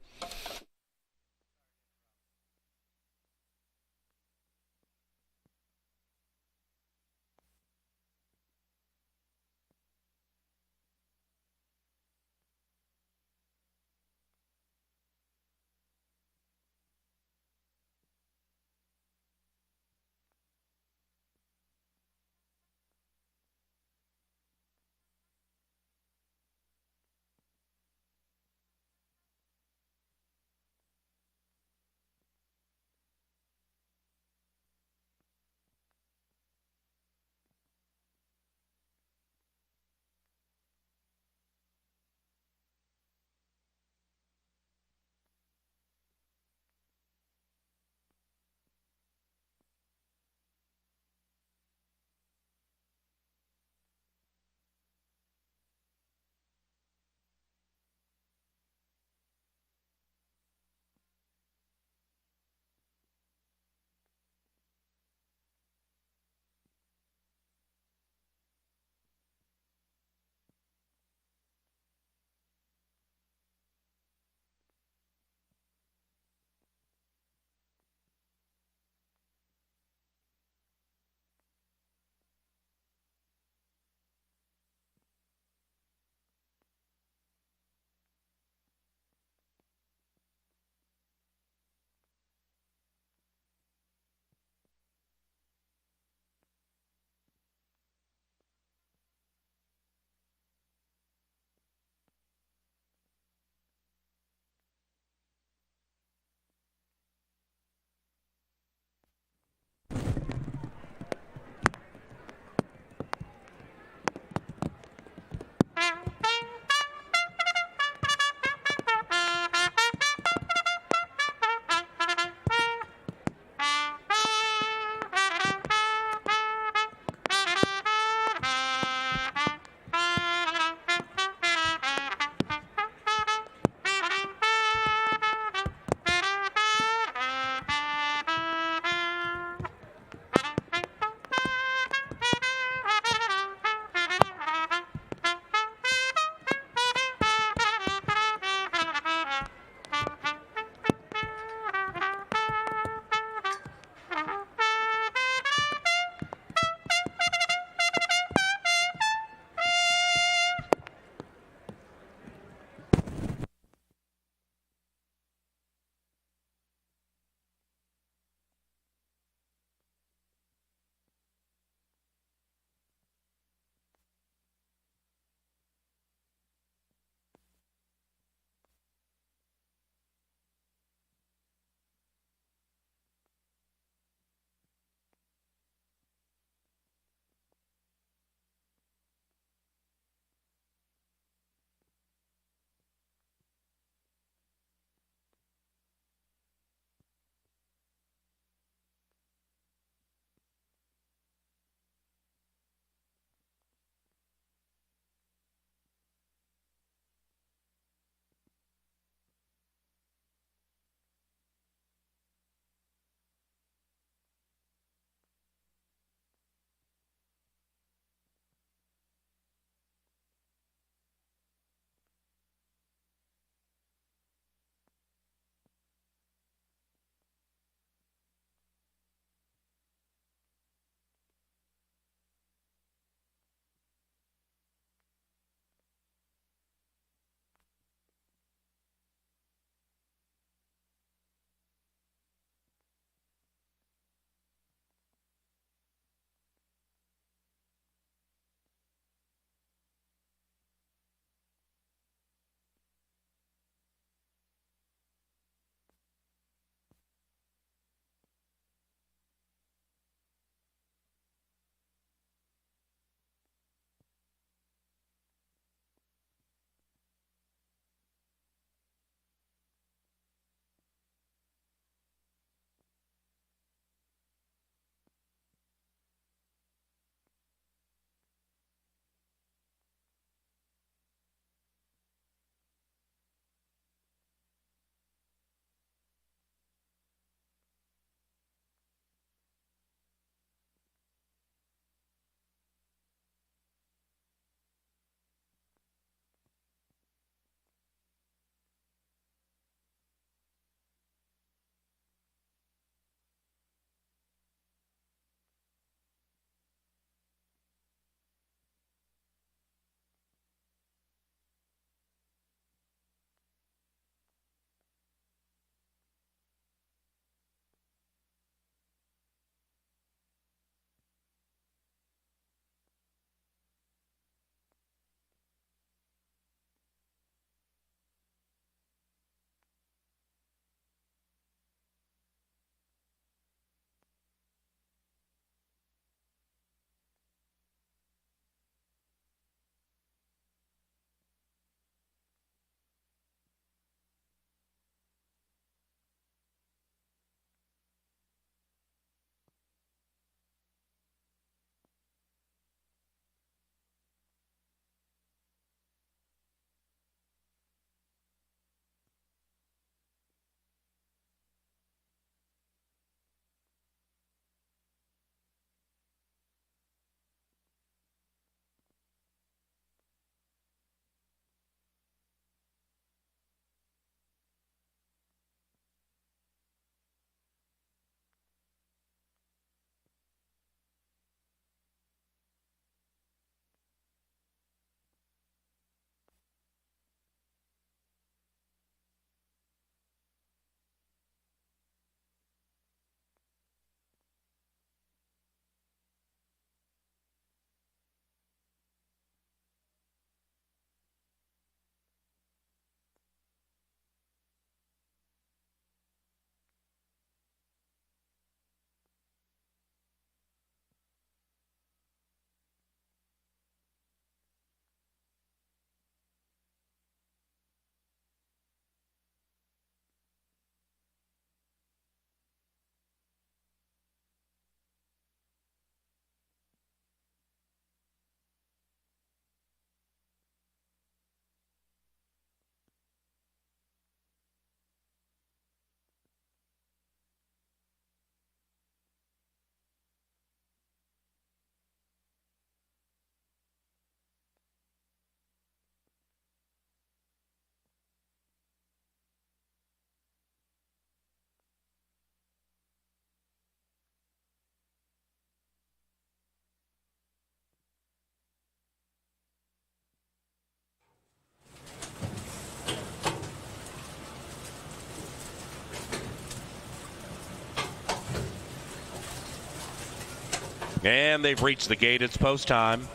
And they've reached the gate. It's post time.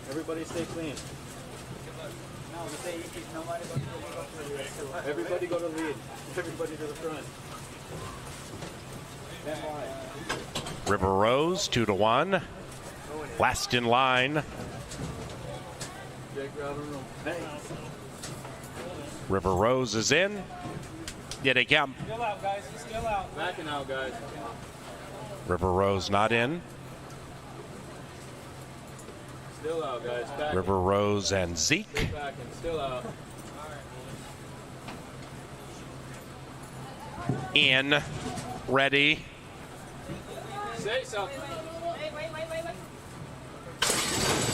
Everybody stay clean. Everybody go to lead. Everybody to the front. River Rose 2-1. Last in line. River Rose is in. Did they come? Still out, guys. Still out. Backing out, guys. River Rose not in. Still out, guys. Back River Rose and Zeke. back and still out. In. Ready. Say something.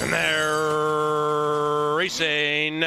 And they're racing.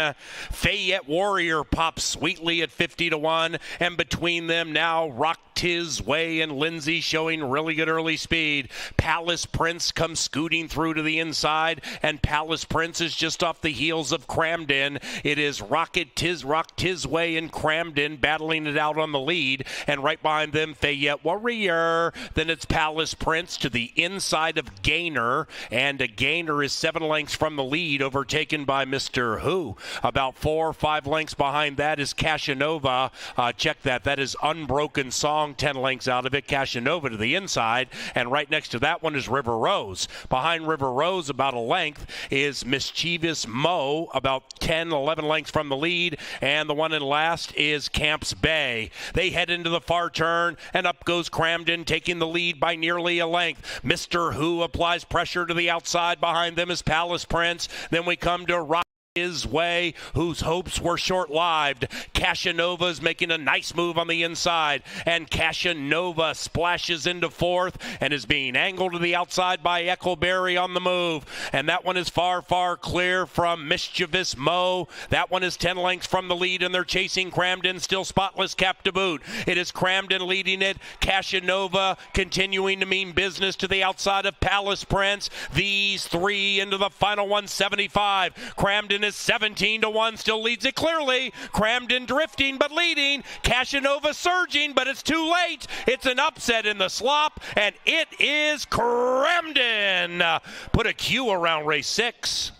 Fayette Warrior pops sweetly at 50-1, and between them now Rock Tiz Way and Lindsay showing really good early speed. Palace Prince comes scooting through to the inside, and Palace Prince is just off the heels of Cramden. It is Rock Tiz Way and Cramden battling it out on the lead, and right behind them Fayette Warrior. Then it's Palace Prince to the inside of Gaynor, and Gaynor is 7 lengths from the lead, overtaken by Mr. Who. About 4 or 5 lengths behind that is Casanova. Check that. That is Unbroken Song, 10 lengths out of it. Casanova to the inside, and right next to that one is River Rose. Behind River Rose, about a length, is Mischievous Mo, about 10, 11 lengths from the lead, and the one in last is Camps Bay. They head into the far turn, and up goes Cramden, taking the lead by nearly a length. Mr. Who applies pressure to the outside. Behind them is Palace Prince. Then we come to Rock His Way, whose hopes were short-lived. Casanova's making a nice move on the inside, and Casanova splashes into fourth and is being angled to the outside by Echoberry on the move. And that one is far, far clear from Mischievous Mo. That one is 10 lengths from the lead, and they're chasing Cramden, still spotless cap to boot. It is Cramden leading it. Casanova continuing to mean business to the outside of Palace Prince. These three into the final 175. Cramden is 17-1, still leads it clearly. Cramden drifting but leading. Casanova surging, but it's too late. It's an upset in the slop, and it is Cramden. Put a Q around race 6.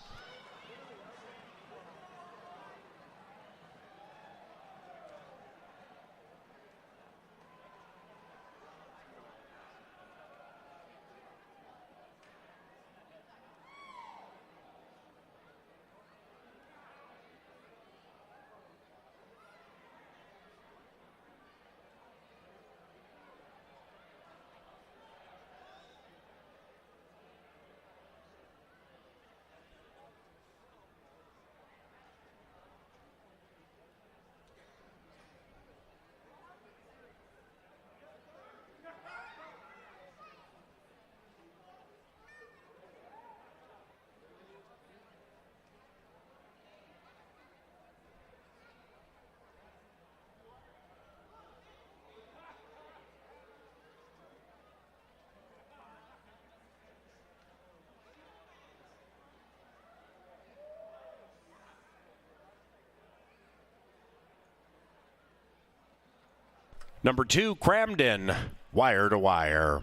Number 2, Cramden, wire to wire.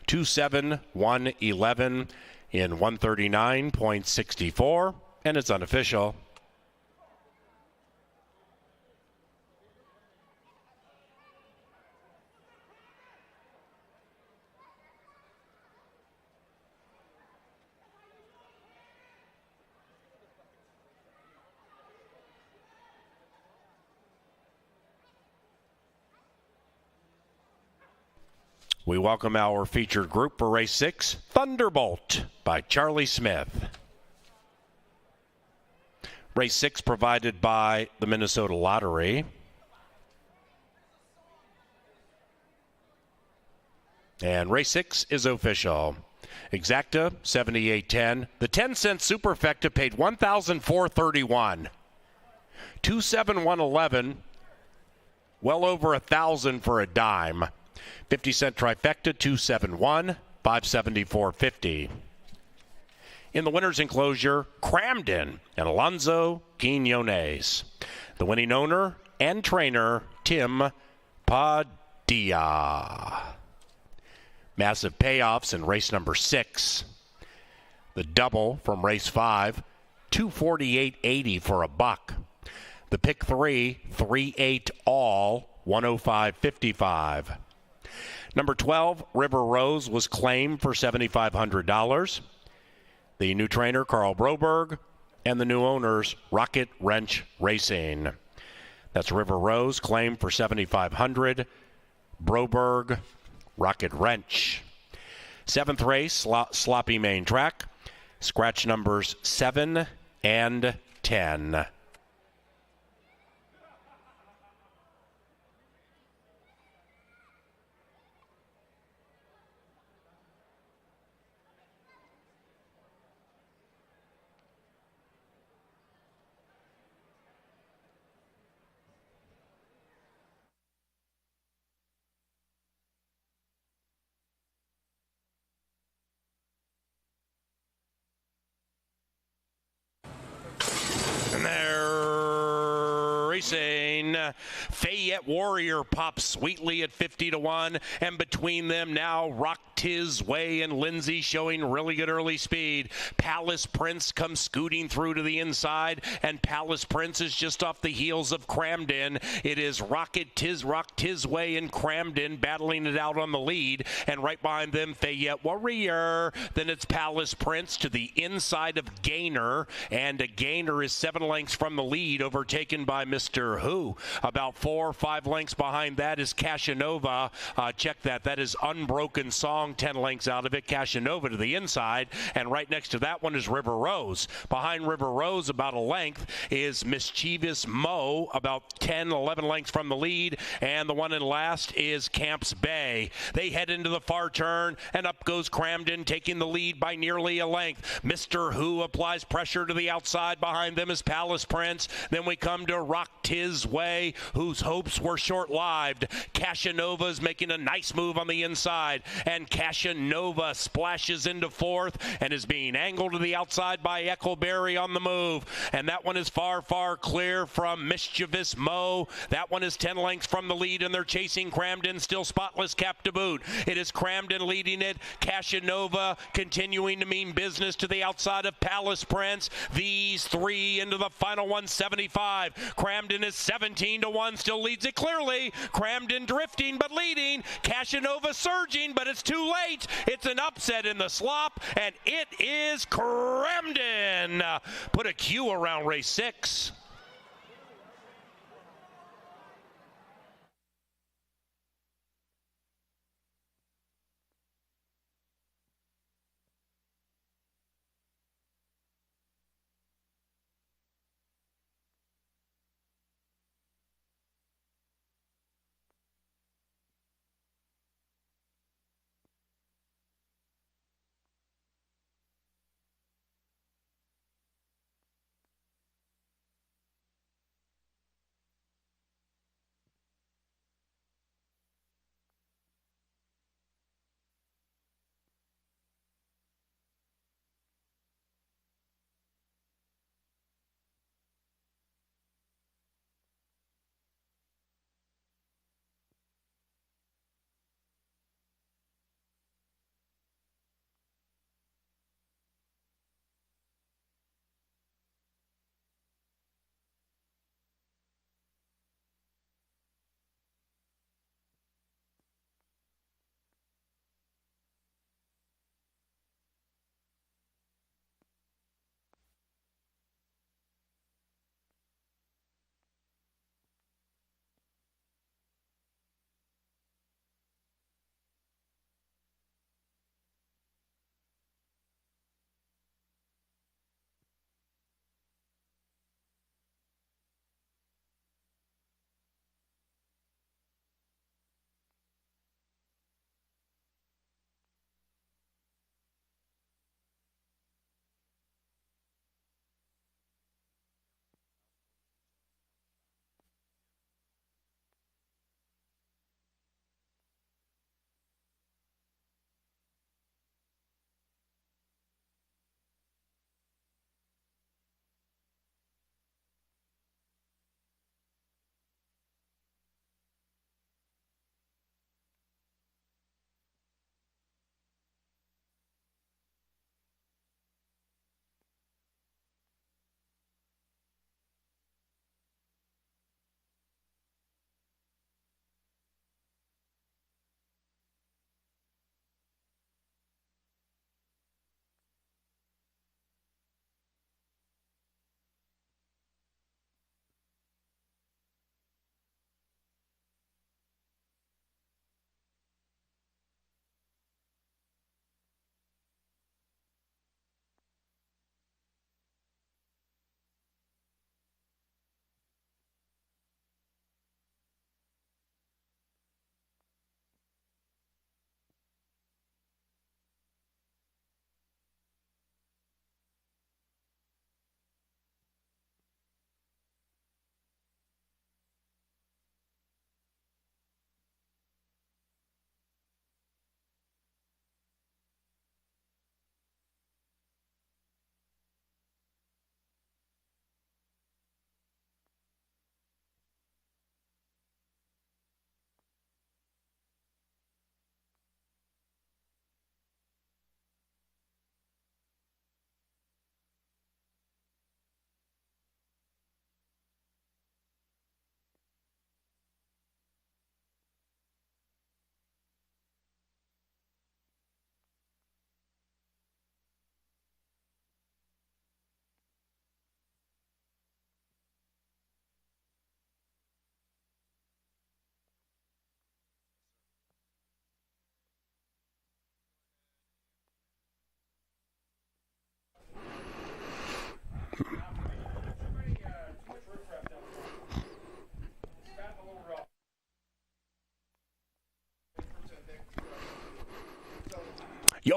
2-7-1-11 in 139.64, and it's unofficial. We welcome our featured group for race 6, Thunderbolt by Charlie Smith. Race 6 provided by the Minnesota Lottery. And race 6 is official. Exacta, 78.10. The 10-cent superfecta paid $1,431. 2-7-1-11. well over 1,000 for a dime. 50-cent trifecta, 271, 574.50. In the winner's enclosure, Cramden and Alonzo Quinones. The winning owner and trainer, Tim Padilla. Massive payoffs in race number 6. The double from race 5, 248.80 for $1. The pick 3, 3-8 all, 105.55. Number 12, River Rose, was claimed for $7,500. The new trainer, Carl Broberg, and the new owners, Rocket Wrench Racing. That's River Rose, claimed for $7,500. Broberg, Rocket Wrench. 7th race, sloppy main track. Scratch numbers 7 and 10. And they're racing. Fayette Warrior pops sweetly at 50-1, and between them now Rock Tiz Way and Lindsay showing really good early speed. Palace Prince comes scooting through to the inside, and Palace Prince is just off the heels of Cramden. It is Rock Tiz Way and Cramden battling it out on the lead, and right behind them Fayette Warrior. Then it's Palace Prince to the inside of Gainer, and Gainer is 7 lengths from the lead, overtaken by Mr. Who. About 4 or 5 lengths behind that is Casanova. Check that. That is Unbroken Song, 10 lengths out of it. Casanova to the inside, and right next to that one is River Rose. Behind River Rose, about a length, is Mischievous Mo, about 10, 11 lengths from the lead, and the one in last is Camps Bay. They head into the far turn, and up goes Cramden, taking the lead by nearly a length. Mr. Who applies pressure to the outside. Behind them is Palace Prince. Then we come to Rock Tiz Way, whose hopes were short-lived. Casanova's making a nice move on the inside, and Casanova splashes into 4th and is being angled to the outside by Eccleberry on the move. And that one is far, far clear from Mischievous Mo. That one is 10 lengths from the lead, and they're chasing Cramden, still spotless cap to boot. It is Cramden leading it. Casanova continuing to mean business to the outside of Palace Prince. These 3 into the final 175. Cramden is 17-1, still leads it clearly. Cramden drifting but leading. Casanova surging, but it's too late. It's an upset in the slop, and it is Cramden. Put a Q around race 6.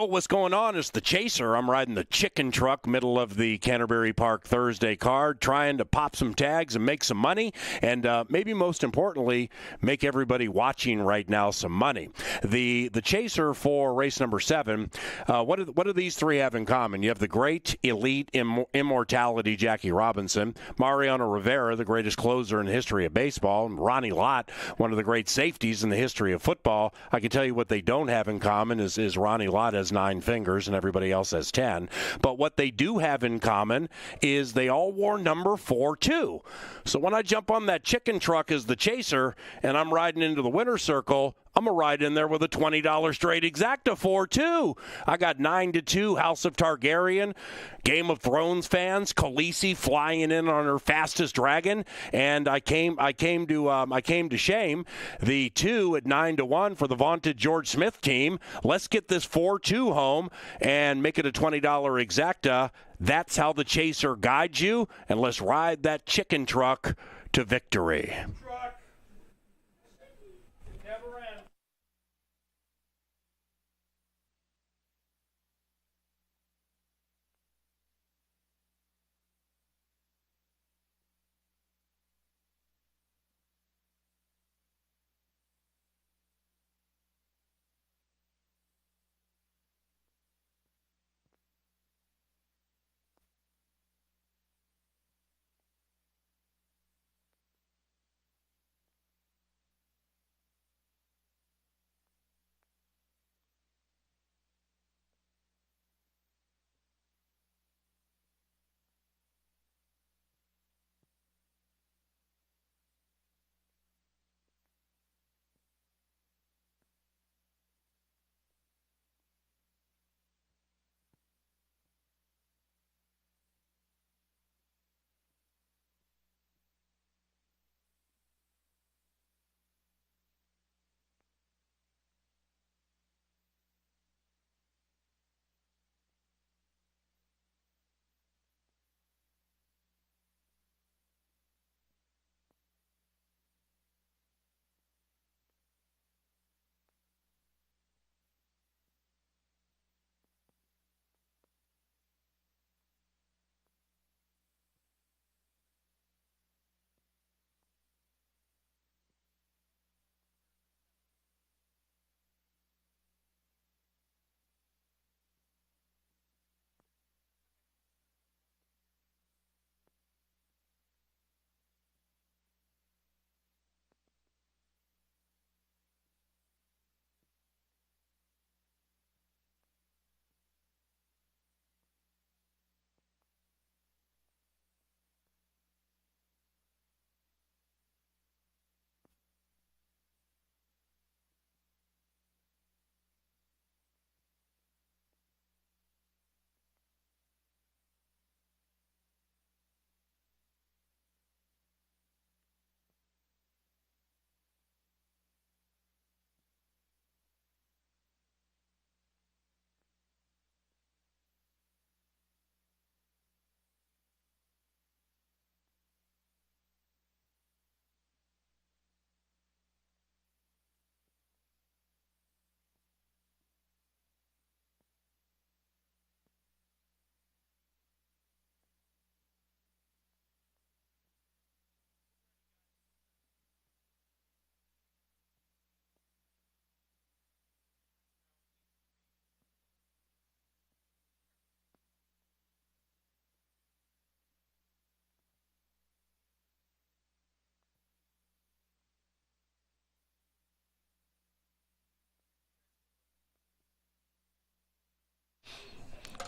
Yo, what's going on? It's the Chaser. I'm riding the chicken truck, middle of the Canterbury Park Thursday card, trying to pop some tags and make some money, and maybe most importantly, make everybody watching right now some money. The Chaser for race number 7, what do these three have in common? You have the great elite immortality Jackie Robinson, Mariano Rivera, the greatest closer in the history of baseball, and Ronnie Lott, one of the great safeties in the history of football. I can tell you what they don't have in common is Ronnie Lott has 9 fingers and everybody else has 10. But what they do have in common is they all wore number 4 too. So when I jump on that chicken truck as the Chaser and I'm riding into the winner's circle, I'm going to ride in there with a $20 straight exacta 4 too. I got 9-2 House of Targaryen, Game of Thrones fans, Khaleesi flying in on her fastest dragon, and I came to shame the 2 at 9-1 for the vaunted George Smith team. Let's get this 4-2 home and make it a $20 exacta. That's how the Chaser guides you, and let's ride that chicken truck to victory.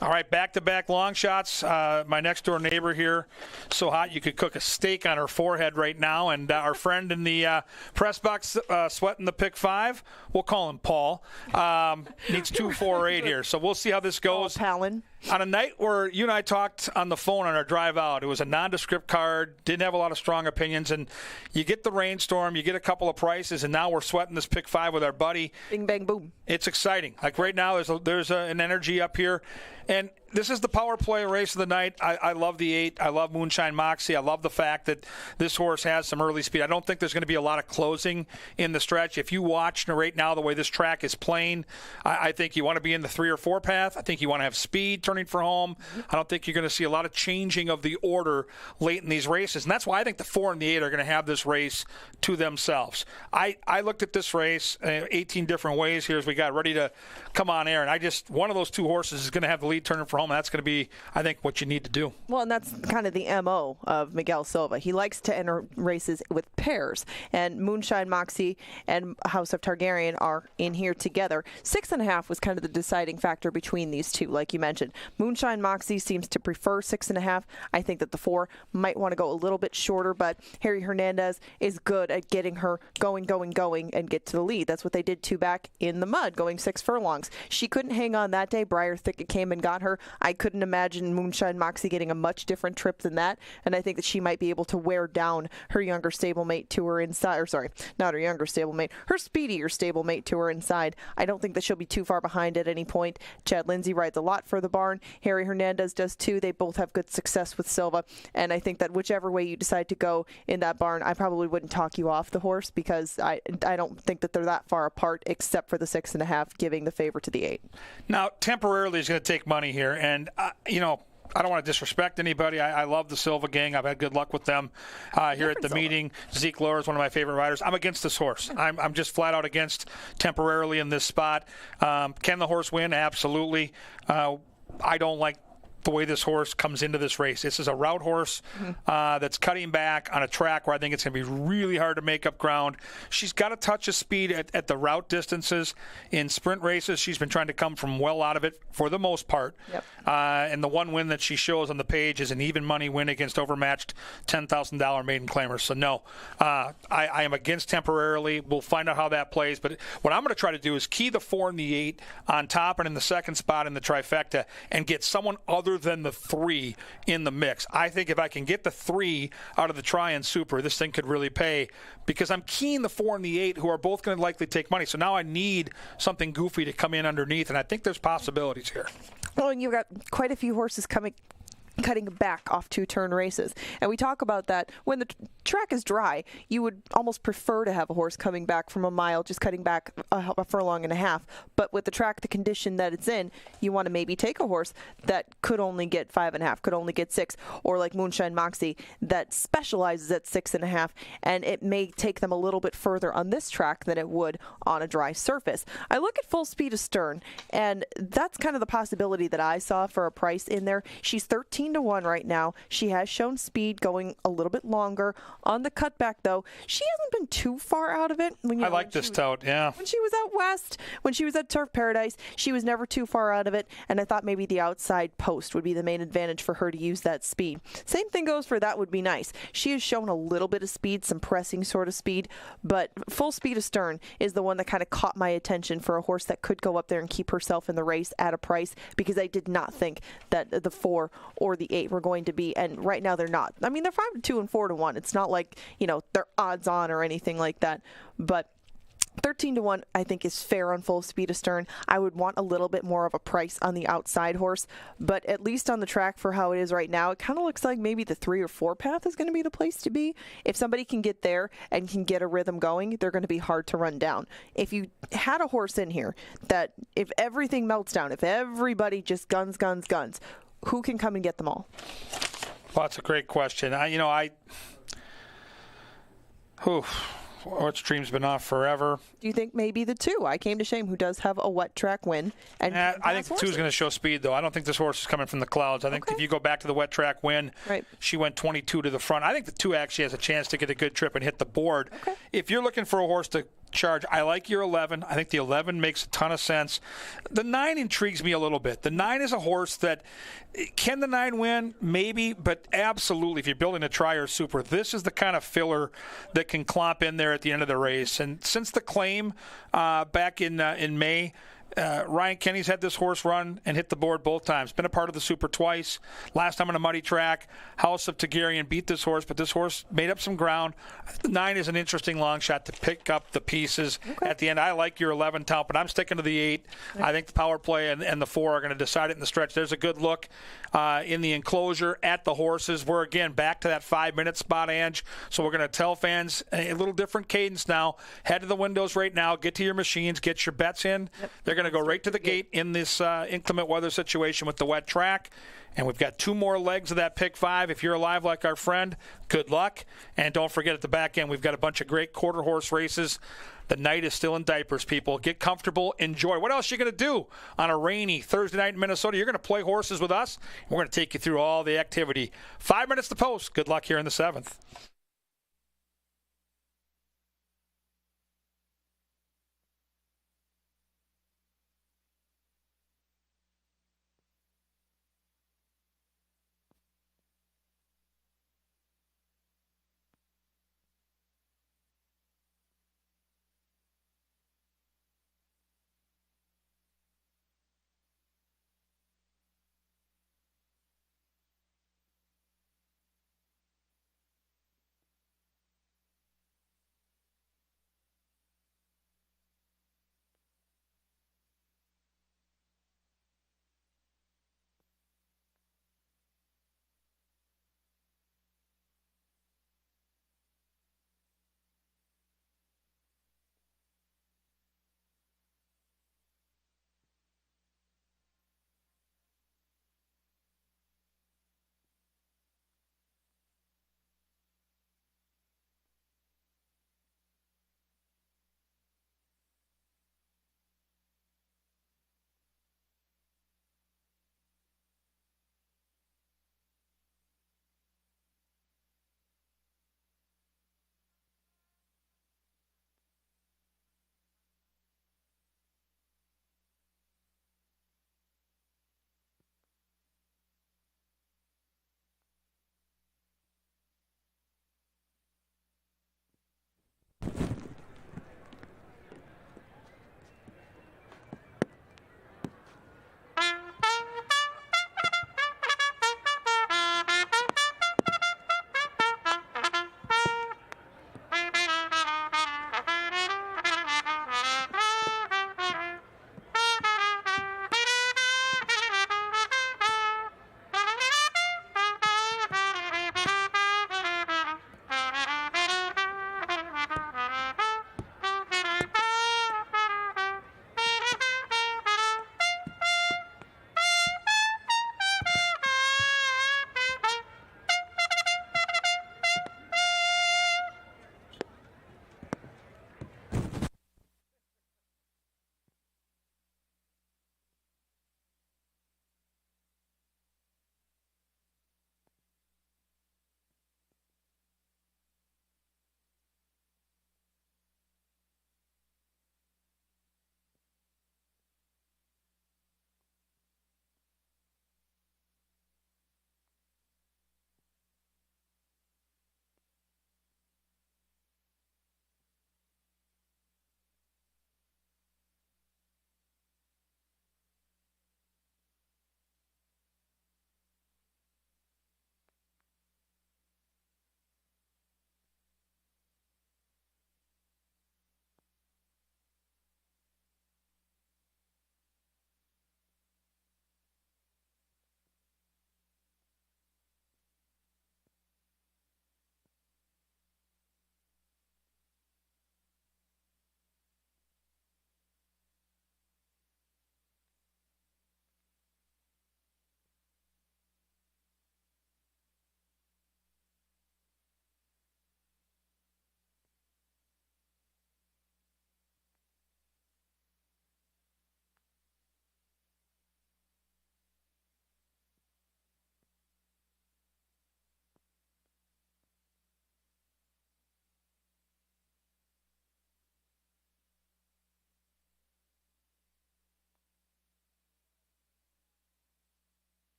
All right, back-to-back long shots. My next-door neighbor here, so hot you could cook a steak on her forehead right now. And our friend in the press box sweating the pick 5, we'll call him Paul, needs 248 here. So we'll see how this goes. Palin. On a night where you and I talked on the phone on our drive out, it was a nondescript card, didn't have a lot of strong opinions, and you get the rainstorm, you get a couple of prices, and now we're sweating this pick 5 with our buddy. Bing, bang, boom. It's exciting. Like right now, there's an energy up here. And this is the power play race of the night. I love the 8. I love Moonshine Moxie. I love the fact that this horse has some early speed. I don't think there's going to be a lot of closing in the stretch. If you watch right now the way this track is playing, I think you want to be in the 3 or 4 path. I think you want to have speed turning for home. I don't think you're going to see a lot of changing of the order late in these races. And that's why I think the 4 and the 8 are going to have this race to themselves. I looked at this race 18 different ways here as we got ready to come on air. And one of those 2 horses is going to have the lead turning for home. And that's going to be, I think, what you need to do. Well, and that's kind of the MO of Miguel Silva. He likes to enter races with pairs. And Moonshine Moxie and House of Targaryen are in here together. 6.5 was kind of the deciding factor between these two, like you mentioned. Moonshine Moxie seems to prefer 6.5. I think that the 4 might want to go a little bit shorter, but Harry Hernandez is good at getting her going, and get to the lead. That's what they did 2 back in the mud, going 6 furlongs. She couldn't hang on that day. Briar Thicket came and got her. I couldn't imagine Moonshine Moxie getting a much different trip than that, and I think that she might be able to wear down her younger stablemate to her inside, or sorry, not her younger stablemate, her speedier stablemate to her inside. I don't think that she'll be too far behind at any point. Chad Lindsay rides a lot for the barn. Harry Hernandez does too. They both have good success with Silva, and I think that whichever way you decide to go in that barn, I probably wouldn't talk you off the horse, because I don't think that they're that far apart, except for the 6.5 giving the favor to the 8. Now, temporarily is going to take money here, and I don't want to disrespect anybody. I love the Silva gang. I've had good luck with them here at the meeting. Zeke Lohr is one of my favorite riders. I'm against this horse. I'm just flat out against temporarily in this spot. Can the horse win? Absolutely. I don't like the way this horse comes into this race. This is a route horse that's cutting back on a track where I think it's going to be really hard to make up ground. She's got a touch of speed at the route distances. In sprint races, she's been trying to come from well out of it for the most part. Yep. And the one win that she shows on the page is an even money win against overmatched $10,000 maiden claimers. So no, I am against temporarily. We'll find out how that plays. But what I'm going to try to do is key the 4 and the 8 on top and in the second spot in the trifecta and get someone other than the 3 in the mix. I think if I can get the 3 out of the Tri and Super, this thing could really pay, because I'm keying the 4 and the 8, who are both going to likely take money. So now I need something goofy to come in underneath, and I think there's possibilities here. Well, and you've got quite a few horses cutting back off 2-turn races. And we talk about that when the track is dry, you would almost prefer to have a horse coming back from a mile, just cutting back a furlong and a half. But with the track, the condition that it's in, you want to maybe take a horse that could only get 5.5, could only get 6, or like Moonshine Moxie that specializes at 6.5, and it may take them a little bit further on this track than it would on a dry surface. I look at Full Speed Astern, and that's kind of the possibility that I saw for a price in there. She's 13-1 right now. She has shown speed going a little bit longer. On the cutback, though, she hasn't been too far out of it. I like this tout, yeah. When she was out west, when she was at Turf Paradise, she was never too far out of it, and I thought maybe the outside post would be the main advantage for her to use that speed. Same thing goes for That Would Be Nice. She has shown a little bit of speed, some pressing sort of speed, but Full Speed Astern is the one that kind of caught my attention for a horse that could go up there and keep herself in the race at a price, because I did not think that the 4 or the 8 were going to be, and right now they're not. I mean, they're 5-2 and 4-1. It's not like, they're odds on or anything like that, but 13-1 I think is fair on Full Speed Astern. I would want a little bit more of a price on the outside horse, but at least on the track for how it is right now, it kind of looks like maybe the 3 or 4 path is going to be the place to be. If somebody can get there and can get a rhythm going, they're going to be hard to run down. If you had a horse in here that if everything melts down, if everybody just guns, who can come and get them all? Well, that's a great question. Stream's been off forever. Do you think maybe the 2? I Came to Shame, who does have a wet track win. And I think the 2 is going to show speed, though. I don't think this horse is coming from the clouds. I think if you go back to the wet track win, she went 22 to the front. I think the 2 actually has a chance to get a good trip and hit the board. Okay. If you're looking for a horse to charge, I like your 11. I think the 11 makes a ton of sense. The 9 intrigues me a little bit. The 9 is a horse that, can the 9 win? Maybe, but absolutely, if you're building a Tri or Super, this is the kind of filler that can clomp in there at the end of the race. And since the claim back in May, Ryan Kenny's had this horse run and hit the board both times. Been a part of the Super twice. Last time on a muddy track, House of Tagarian beat this horse, but this horse made up some ground. I think the 9 is an interesting long shot to pick up the pieces at the end. I like your 11 tout, but I'm sticking to the 8. I think the power play and the 4 are going to decide it in the stretch. There's a good look in the enclosure at the horses. We're, again, back to that 5-minute spot, Ange. So we're going to tell fans a little different cadence now. Head to the windows right now. Get to your machines. Get your bets in. They're going to go right to the gate in this inclement weather situation with the wet track. And we've got 2 more legs of that pick 5. If you're alive like our friend, good luck. And don't forget at the back end, we've got a bunch of great quarter horse races. The night is still in diapers, people. Get comfortable. Enjoy. What else are you going to do on a rainy Thursday night in Minnesota? You're going to play horses with us. We're going to take you through all the activity. 5 minutes to post. Good luck here in the 7th.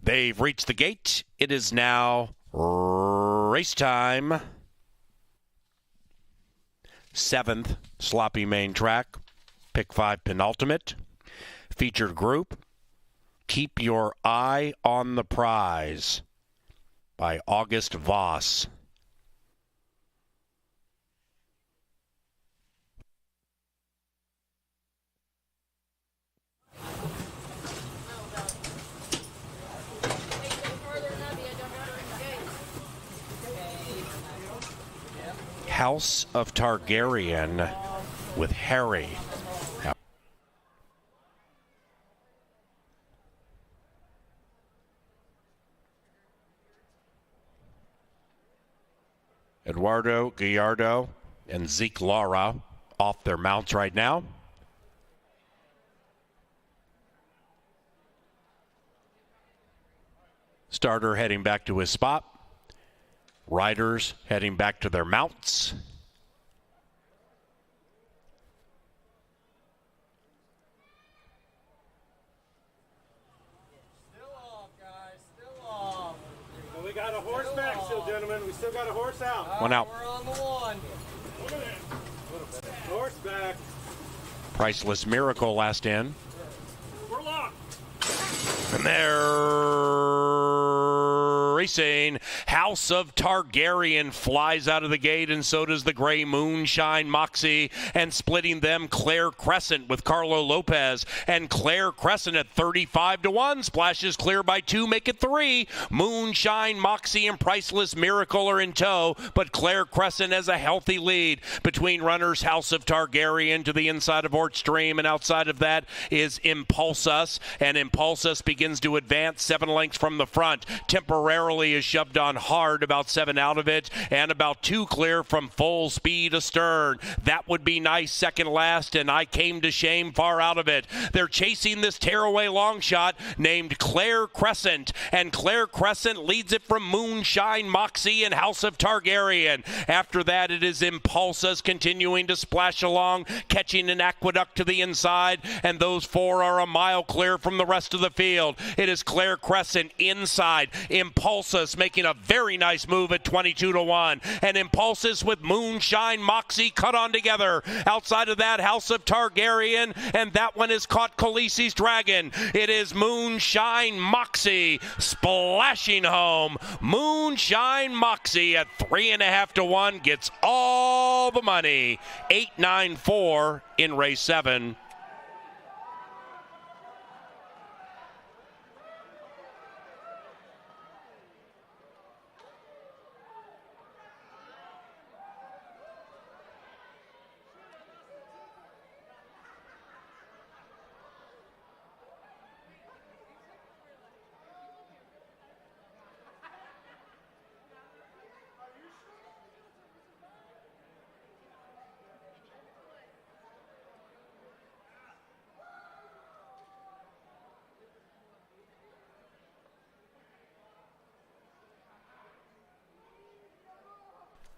They've reached the gate. It is now race time. 7th sloppy main track. Pick 5 penultimate. Featured group. Keep Your Eye on the Prize by August Voss. House of Targaryen with Harry. Eduardo Gallardo and Zeke Lara off their mounts right now. Starter heading back to his spot. Riders heading back to their mounts. Still off, guys. Still off. Well, we got a horse back still, gentlemen. We still got a horse out. One out. We're on the one. Horse back. Priceless Miracle last in. We're locked. And they're racing. House of Targaryen flies out of the gate, and so does the gray Moonshine Moxie. And splitting them, Claire Crescent with Carlo Lopez. And Claire Crescent at 35-1. Splashes clear by 2, make it 3. Moonshine Moxie and Priceless Miracle are in tow, but Claire Crescent has a healthy lead between runners House of Targaryen to the inside of Ort Stream, and outside of that is Impulse Us. And Impulse Us begins to advance 7 lengths from the front. Temporarily is shoved on hard, about 7 out of it, and about 2 clear from Full Speed astern. That would be nice second last, and I Came to Shame far out of it. They're chasing this tearaway long shot named Claire Crescent, and Claire Crescent leads it from Moonshine Moxie and House of Targaryen. After that, it is Impulsas continuing to splash along, catching an Aqueduct to the inside, and those 4 are a mile clear from the rest of the field. It is Claire Crescent inside. Impulsus making a very nice move at 22-1. And Impulsus with Moonshine Moxie cut on together. Outside of that, House of Targaryen, and that one is caught Khaleesi's Dragon. It is Moonshine Moxie splashing home. Moonshine Moxie at 3.5-1 gets all the money. 8-9-4 in race 7.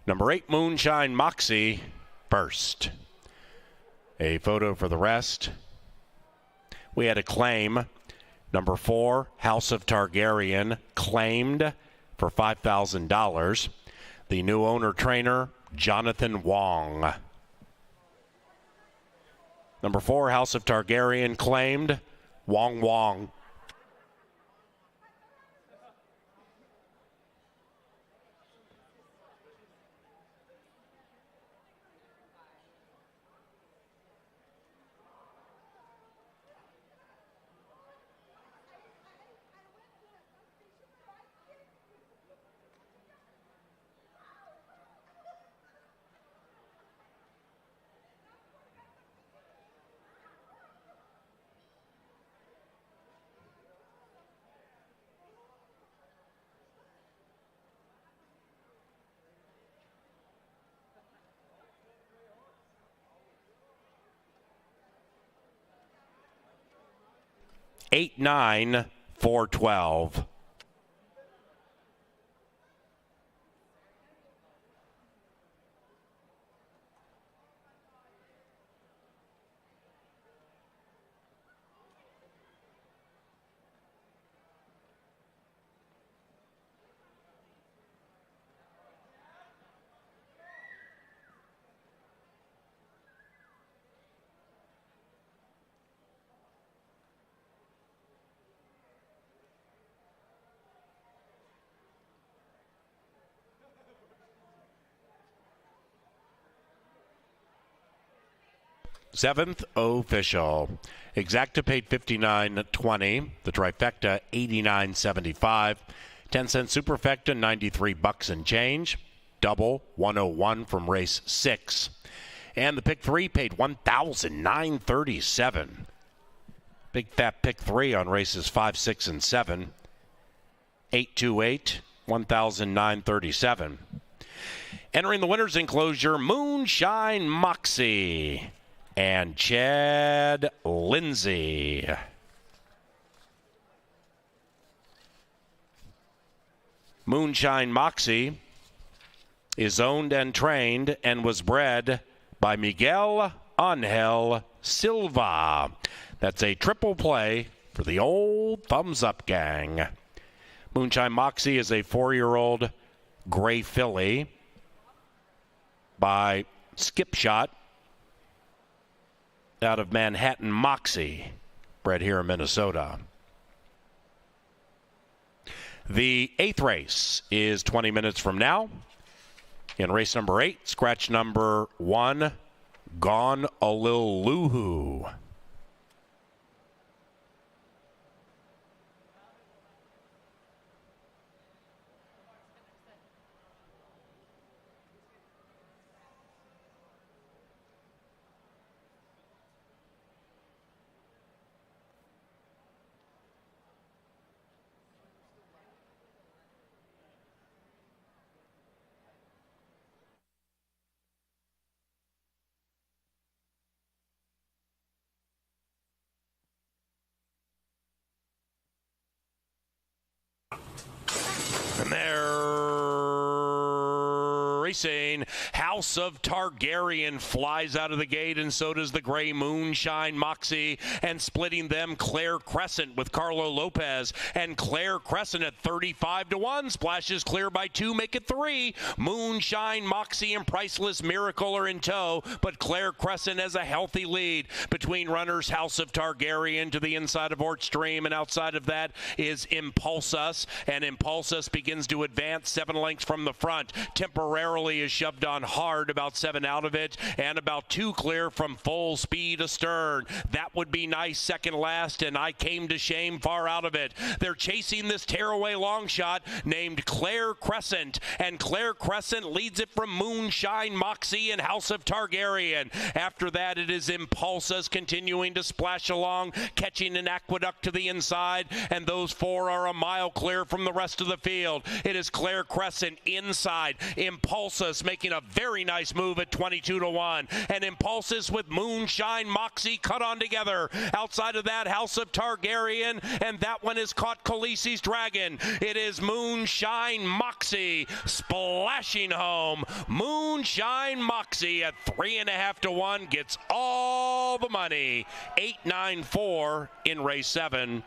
Number 8, Moonshine Moxie, first. A photo for the rest. We had a claim. Number 4, House of Targaryen, claimed for $5,000. The new owner trainer, Jonathan Wong. Number 4, House of Targaryen, claimed, Wong Wong. Eight, 9, 4, 12. 7th official. Exacta paid $59.20. The trifecta $89.75. 10-cent superfecta $93 and change. Double $101 from race 6. And the pick 3 paid $1,937. Big fat pick 3 on races 5, 6, and 7. 828, $1,937. Entering the winner's enclosure, Moonshine Moxie and Chad Lindsay. Moonshine Moxie is owned and trained and was bred by Miguel Angel Silva. That's a triple play for the old Thumbs Up gang. Moonshine Moxie is a 4-year-old gray filly by Skipshot out of Manhattan Moxie, bred here in Minnesota. The 8th race is 20 minutes from now. In race number 8, scratch number 1, Gone a Lil Loohoo. And they're racing. House of Targaryen flies out of the gate, and so does the gray Moonshine Moxie. And splitting them, Claire Crescent with Carlo Lopez. And Claire Crescent at 35-1 splashes clear by 2, make it 3. Moonshine Moxie and Priceless Miracle are in tow, but Claire Crescent has a healthy lead between runners. House of Targaryen to the inside of Ort Stream, and outside of that is Impulsus, and Impulsus begins to advance 7 lengths from the front. Temporarily is shoved on hard, about 7 out of it, and about 2 clear from Full Speed Astern. That would be nice second last, and I Came to Shame far out of it. They're chasing this tearaway long shot named Claire Crescent, and Claire Crescent leads it from Moonshine Moxie and House of Targaryen. After that, it is Impulsus continuing to splash along, catching an Aqueduct to the inside, and those 4 are a mile clear from the rest of the field. It is Claire Crescent inside. Impulsus making a very nice move at 22-1, and Impulsus with Moonshine Moxie cut on together. Outside of that, House of Targaryen, and that one is caught Khaleesi's Dragon. It is Moonshine Moxie splashing home. Moonshine Moxie at 3.5-1 gets all the money. 8-9-4 in race 7.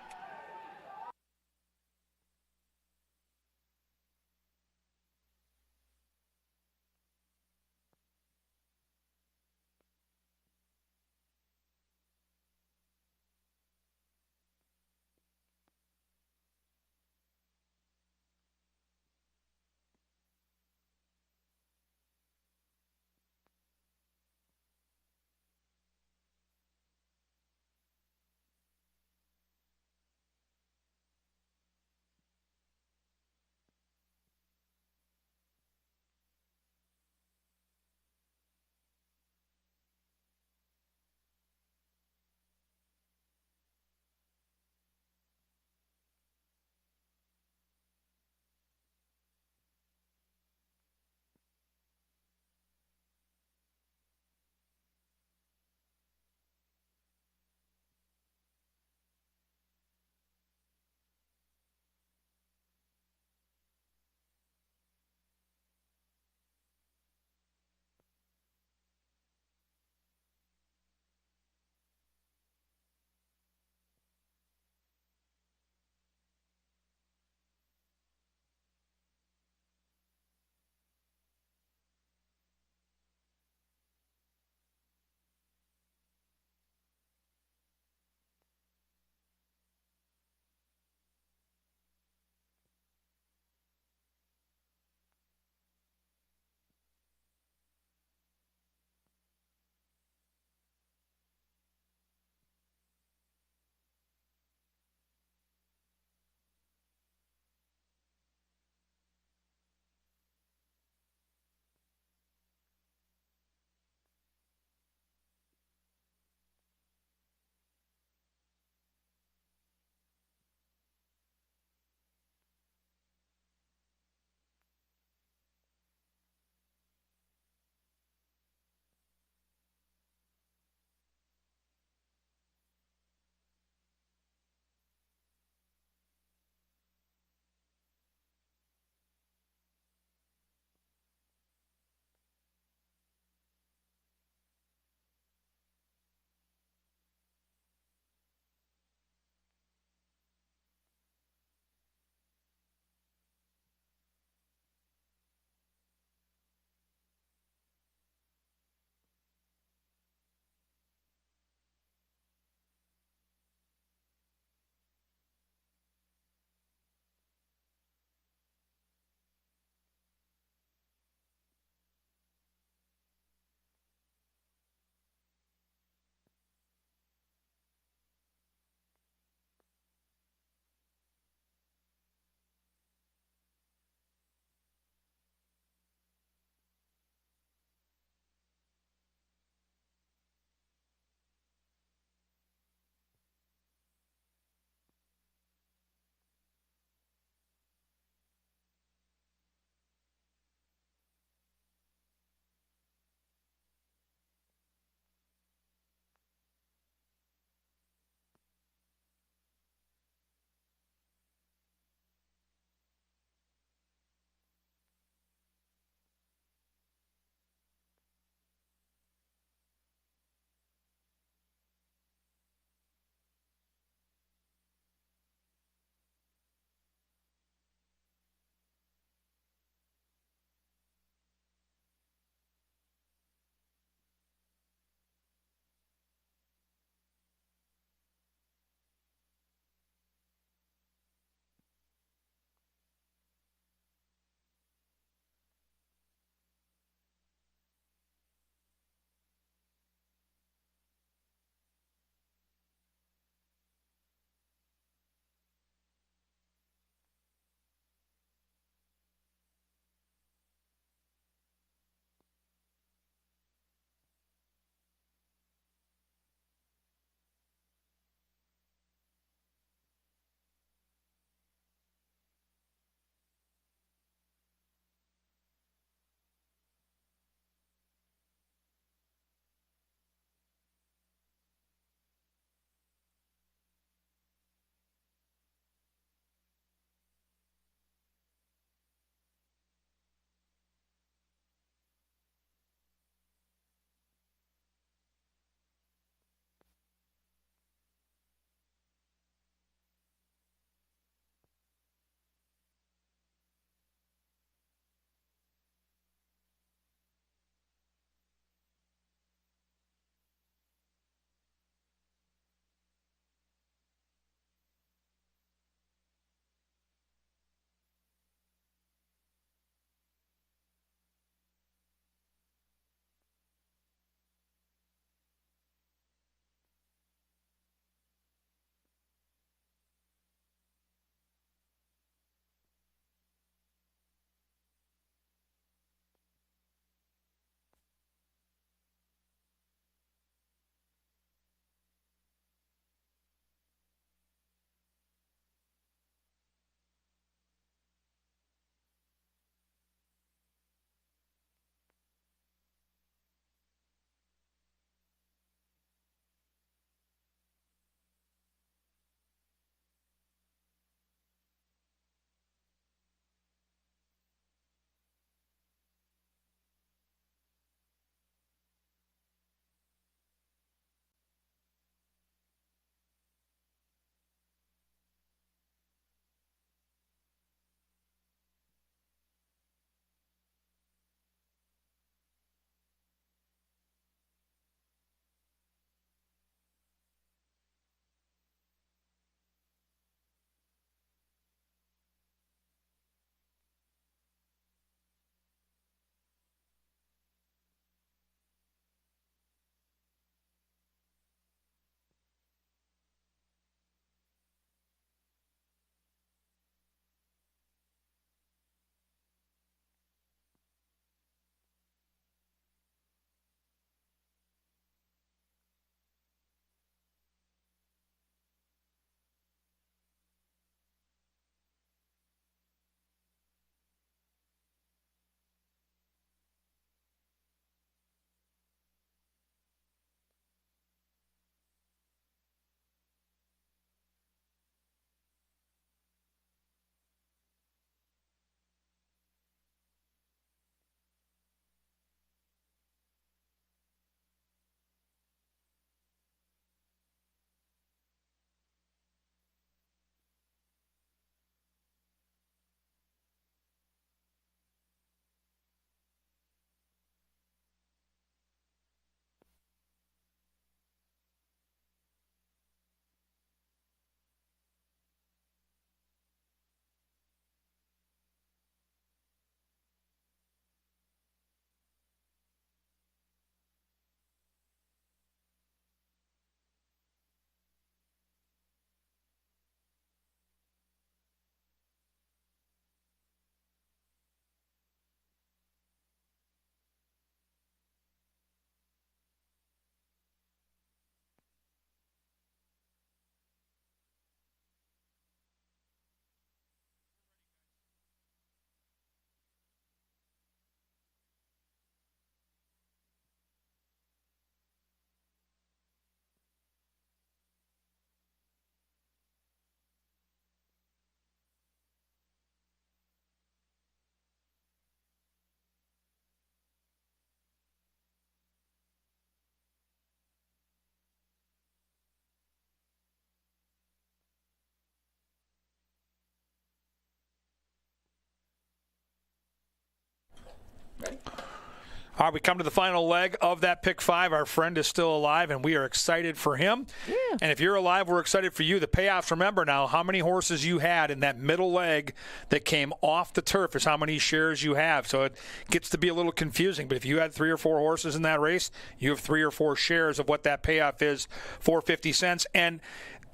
All right, we come to the final leg of that pick 5. Our friend is still alive, and we are excited for him. Yeah. And if you're alive, we're excited for you. The payoffs, remember now, how many horses you had in that middle leg that came off the turf is how many shares you have. So it gets to be a little confusing. But if you had 3 or 4 horses in that race, you have 3 or 4 shares of what that payoff is for 50 cents. And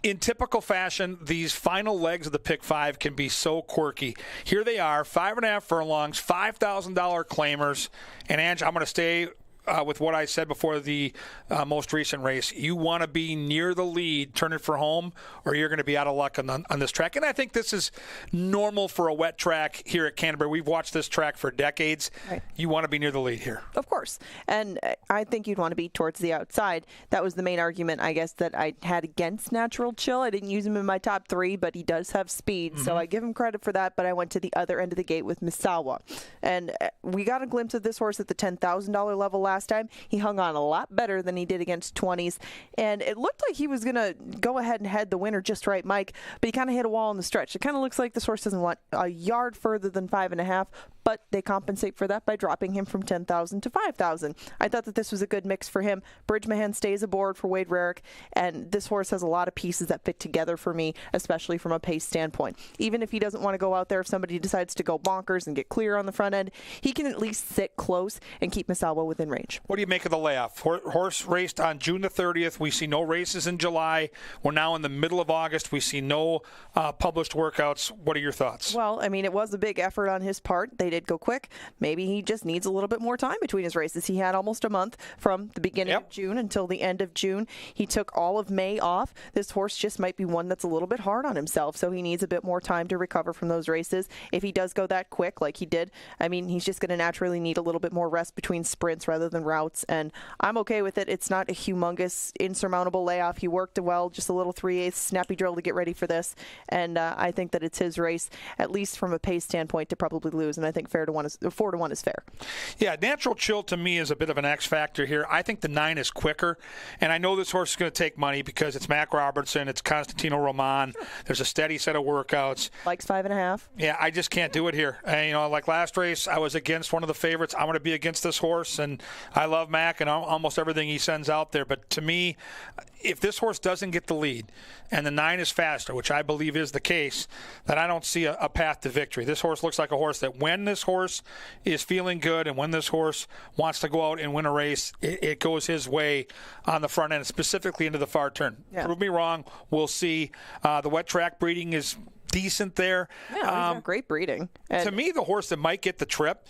in typical fashion, these final legs of the pick 5 can be so quirky. Here they are, 5.5 furlongs, $5,000 claimers. And Ange, I'm going to stay with what I said before the most recent race. You want to be near the lead, turn it for home, or you're going to be out of luck on this track. And I think this is normal for a wet track here at Canterbury. We've watched this track for decades. Right. You want to be near the lead here. Of course. And I think you'd want to be towards the outside. That was the main argument, I guess, that I had against Natural Chill. I didn't use him in my top 3, but he does have speed. So I give him credit for that, but I went to the other end of the gate with Misawa. And we got a glimpse of this horse at the $10,000 level last time. He hung on a lot better than he did against 20s, and it looked like he was going to go ahead and head the winner just right, Mike, but he kind of hit a wall in the stretch. It kind of looks like this horse doesn't want a yard further than 5.5, but they compensate for that by dropping him from 10,000 to 5,000. I thought that this was a good mix for him. Bridgemahan stays aboard for Wade Rarick, and this horse has a lot of pieces that fit together for me, especially from a pace standpoint. Even if he doesn't want to go out there, if somebody decides to go bonkers and get clear on the front end, he can at least sit close and keep Misawa within range. What do you make of the layoff? Horse raced on June the 30th. We see no races in July. We're now in the middle of August. We see no published workouts. What are your thoughts? Well, I mean, it was a big effort on his part. They did go quick. Maybe he just needs a little bit more time between his races. He had almost a month from the beginning of June until the end of June. He took all of May off. This horse just might be one that's a little bit hard on himself, so he needs a bit more time to recover from those races. If he does go that quick like he did, I mean, he's just going to naturally need a little bit more rest between sprints rather than routes, and I'm okay with it. It's not a humongous, insurmountable layoff. He worked well, just a little 3/8 snappy drill to get ready for this, and I think that it's his race, at least from a pace standpoint, to probably lose, and I think 4-1 is fair. Yeah, Natural Chill to me is a bit of an X factor here. I think the 9 is quicker, and I know this horse is going to take money because it's Mac Robertson, it's Constantino Roman. Sure. There's a steady set of workouts. Likes 5.5. Yeah, I just can't do it here. And, like last race, I was against one of the favorites. I'm going to be against this horse, and I love Mac and almost everything he sends out there. But to me, if this horse doesn't get the lead and the 9 is faster, which I believe is the case, then I don't see a path to victory. This horse looks like a horse that when this horse is feeling good and when this horse wants to go out and win a race, it goes his way on the front end, specifically into the far turn. Yeah. Prove me wrong. We'll see. The wet track breeding is decent there. Yeah, great breeding. To me, the horse that might get the trip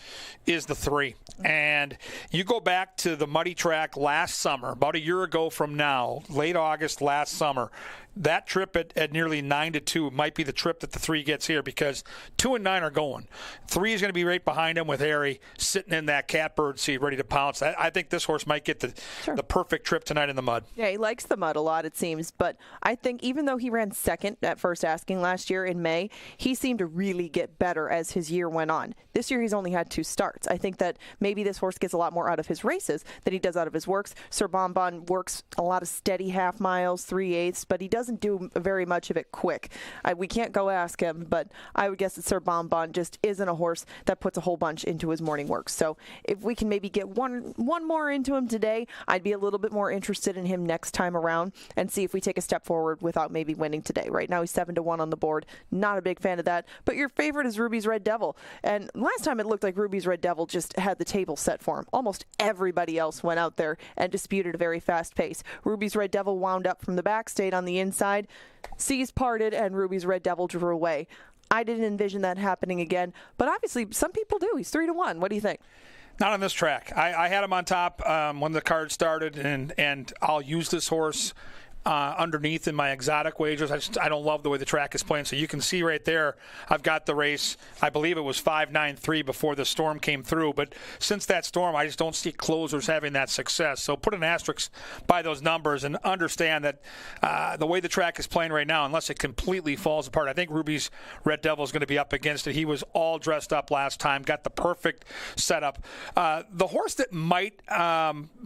is the 3. And you go back to the muddy track last summer, about a year ago from now, late August last summer. That trip at nearly 9-2 might be the trip that the 3 gets here because 2 and 9 are going. 3 is going to be right behind him with Harry sitting in that catbird seat ready to pounce. I think this horse might get the perfect trip tonight in the mud. Yeah, he likes the mud a lot, it seems. But I think even though he ran second at first asking last year in May, he seemed to really get better as his year went on. This year he's only had 2 starts. I think that maybe this horse gets a lot more out of his races than he does out of his works. Sir Bonbon works a lot of steady half miles, 3/8, but he doesn't do very much of it quick. We can't go ask him, but I would guess that Sir Bonbon just isn't a horse that puts a whole bunch into his morning work. So if we can maybe get one more into him today, I'd be a little bit more interested in him next time around and see if we take a step forward without maybe winning today. Right now he's 7-1 on the board. Not a big fan of that, but your favorite is Ruby's Red Devil. And last time it looked like Ruby's Red Devil just had the table set for him. Almost everybody else went out there and disputed a very fast pace. Ruby's Red Devil wound up from the back, stayed on the inside. Seas parted and Ruby's Red Devil drew away. I didn't envision that happening again, but obviously some people do. He's 3-1. What do you think? Not on this track. I had him on top when the card started, and I'll use this horse underneath in my exotic wagers. I don't love the way the track is playing. So you can see right there, I've got the race. I believe it was 5-9-3 before the storm came through. But since that storm, I just don't see closers having that success. So put an asterisk by those numbers and understand that the way the track is playing right now, unless it completely falls apart, I think Ruby's Red Devil is going to be up against it. He was all dressed up last time, got the perfect setup. The horse that might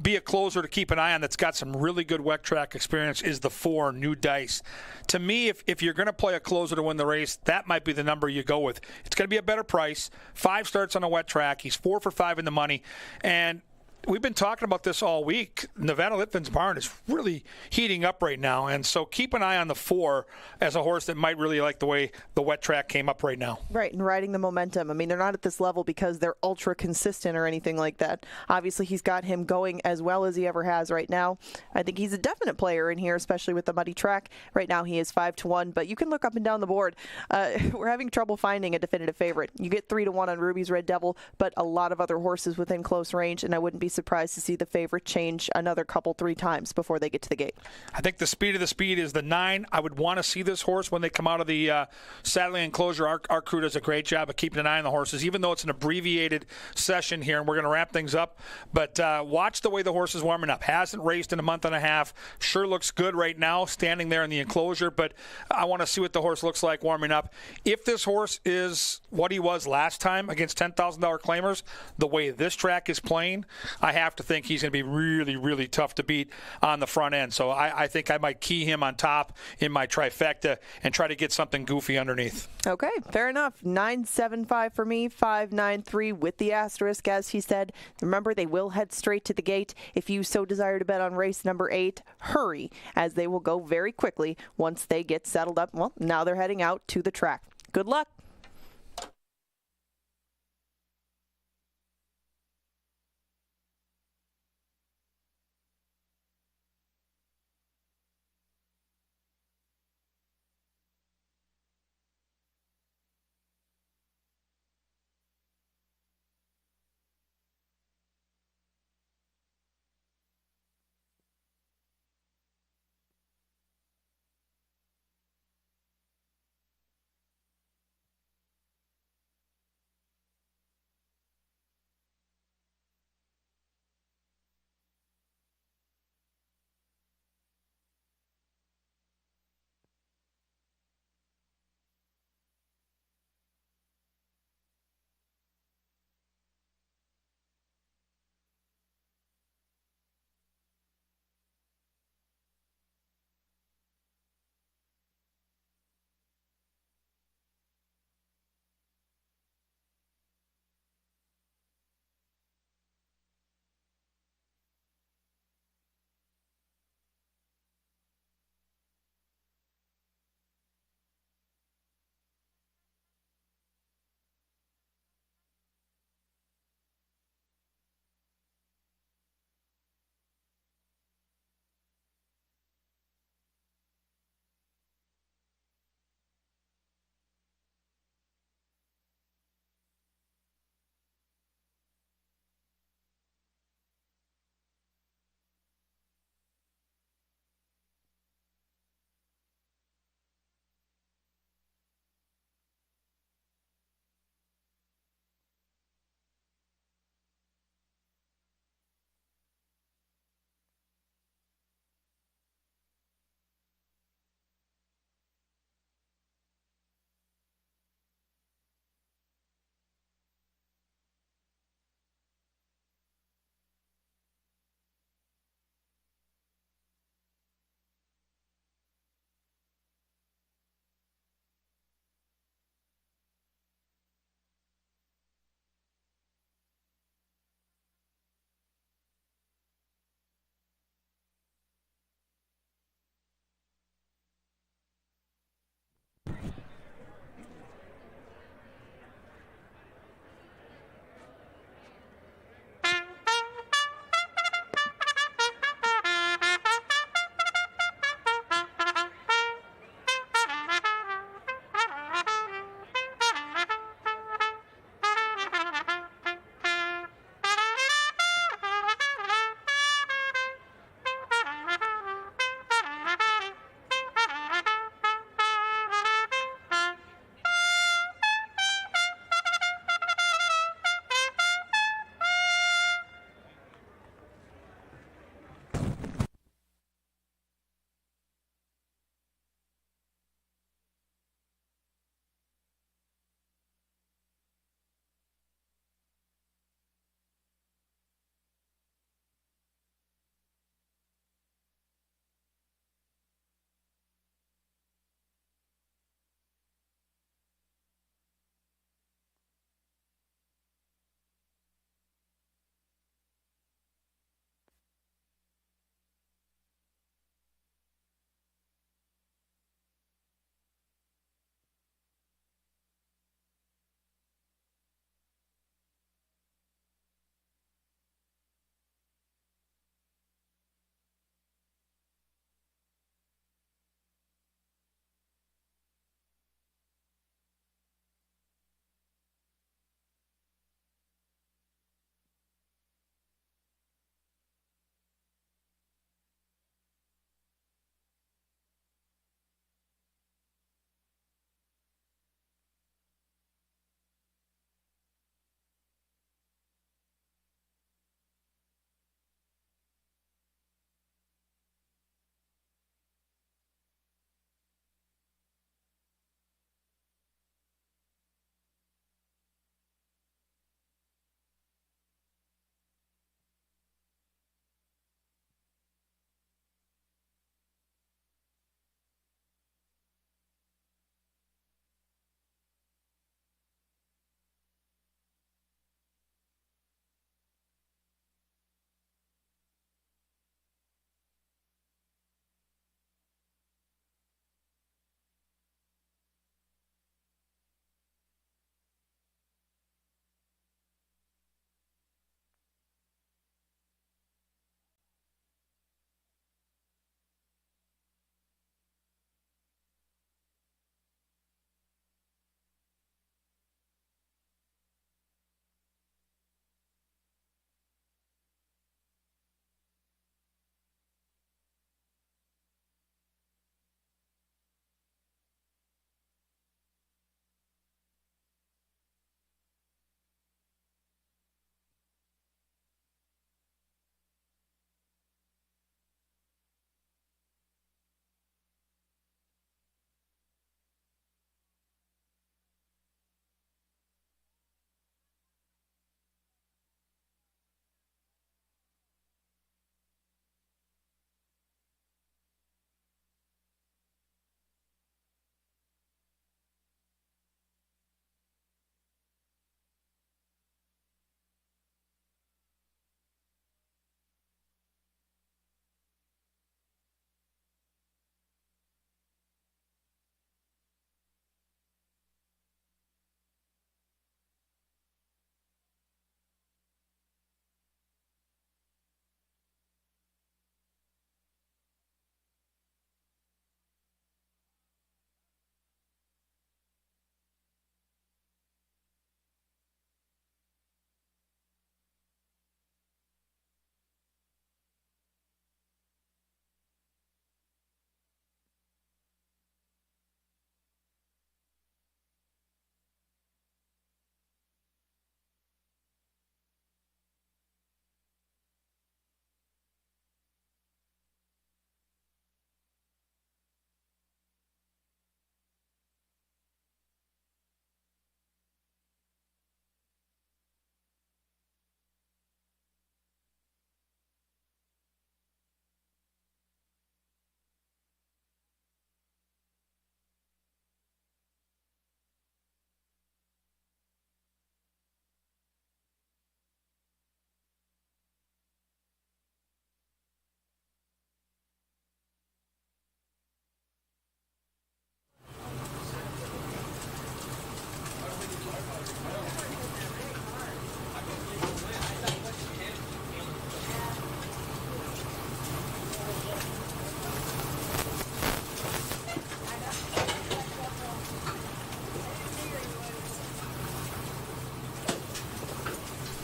be a closer to keep an eye on that's got some really good wet track experience is the 4, New Dice. To me, if you're going to play a closer to win the race, that might be the number you go with. It's going to be a better price. 5 starts on a wet track. He's 4 for 5 in the money. And we've been talking about this all week. Nevada Litvin's barn is really heating up right now, and so keep an eye on the 4 as a horse that might really like the way the wet track came up right now. Right, and riding the momentum. I mean, they're not at this level because they're ultra consistent or anything like that. Obviously, he's got him going as well as he ever has right now. I think he's a definite player in here, especially with the muddy track. Right now, he is 5-1, but you can look up and down the board. We're having trouble finding a definitive favorite. You get 3-1 on Ruby's Red Devil, but a lot of other horses within close range, and I wouldn't be surprised to see the favorite change another couple, 3 times before they get to the gate. I think the speed of the speed is the 9. I would want to see this horse when they come out of the saddling enclosure. Our crew does a great job of keeping an eye on the horses, even though it's an abbreviated session here, and we're going to wrap things up. But watch the way the horse is warming up. Hasn't raced in a month and a half. Sure looks good right now, standing there in the enclosure, but I want to see what the horse looks like warming up. If this horse is what he was last time against $10,000 claimers, the way this track is playing, I have to think he's going to be really, really tough to beat on the front end. So I think I might key him on top in my trifecta and try to get something goofy underneath. Okay, fair enough. 975 for me, 593 with the asterisk, as he said. Remember, they will head straight to the gate. If you so desire to bet on race number 8, hurry, as they will go very quickly once they get settled up. Well, now they're heading out to the track. Good luck.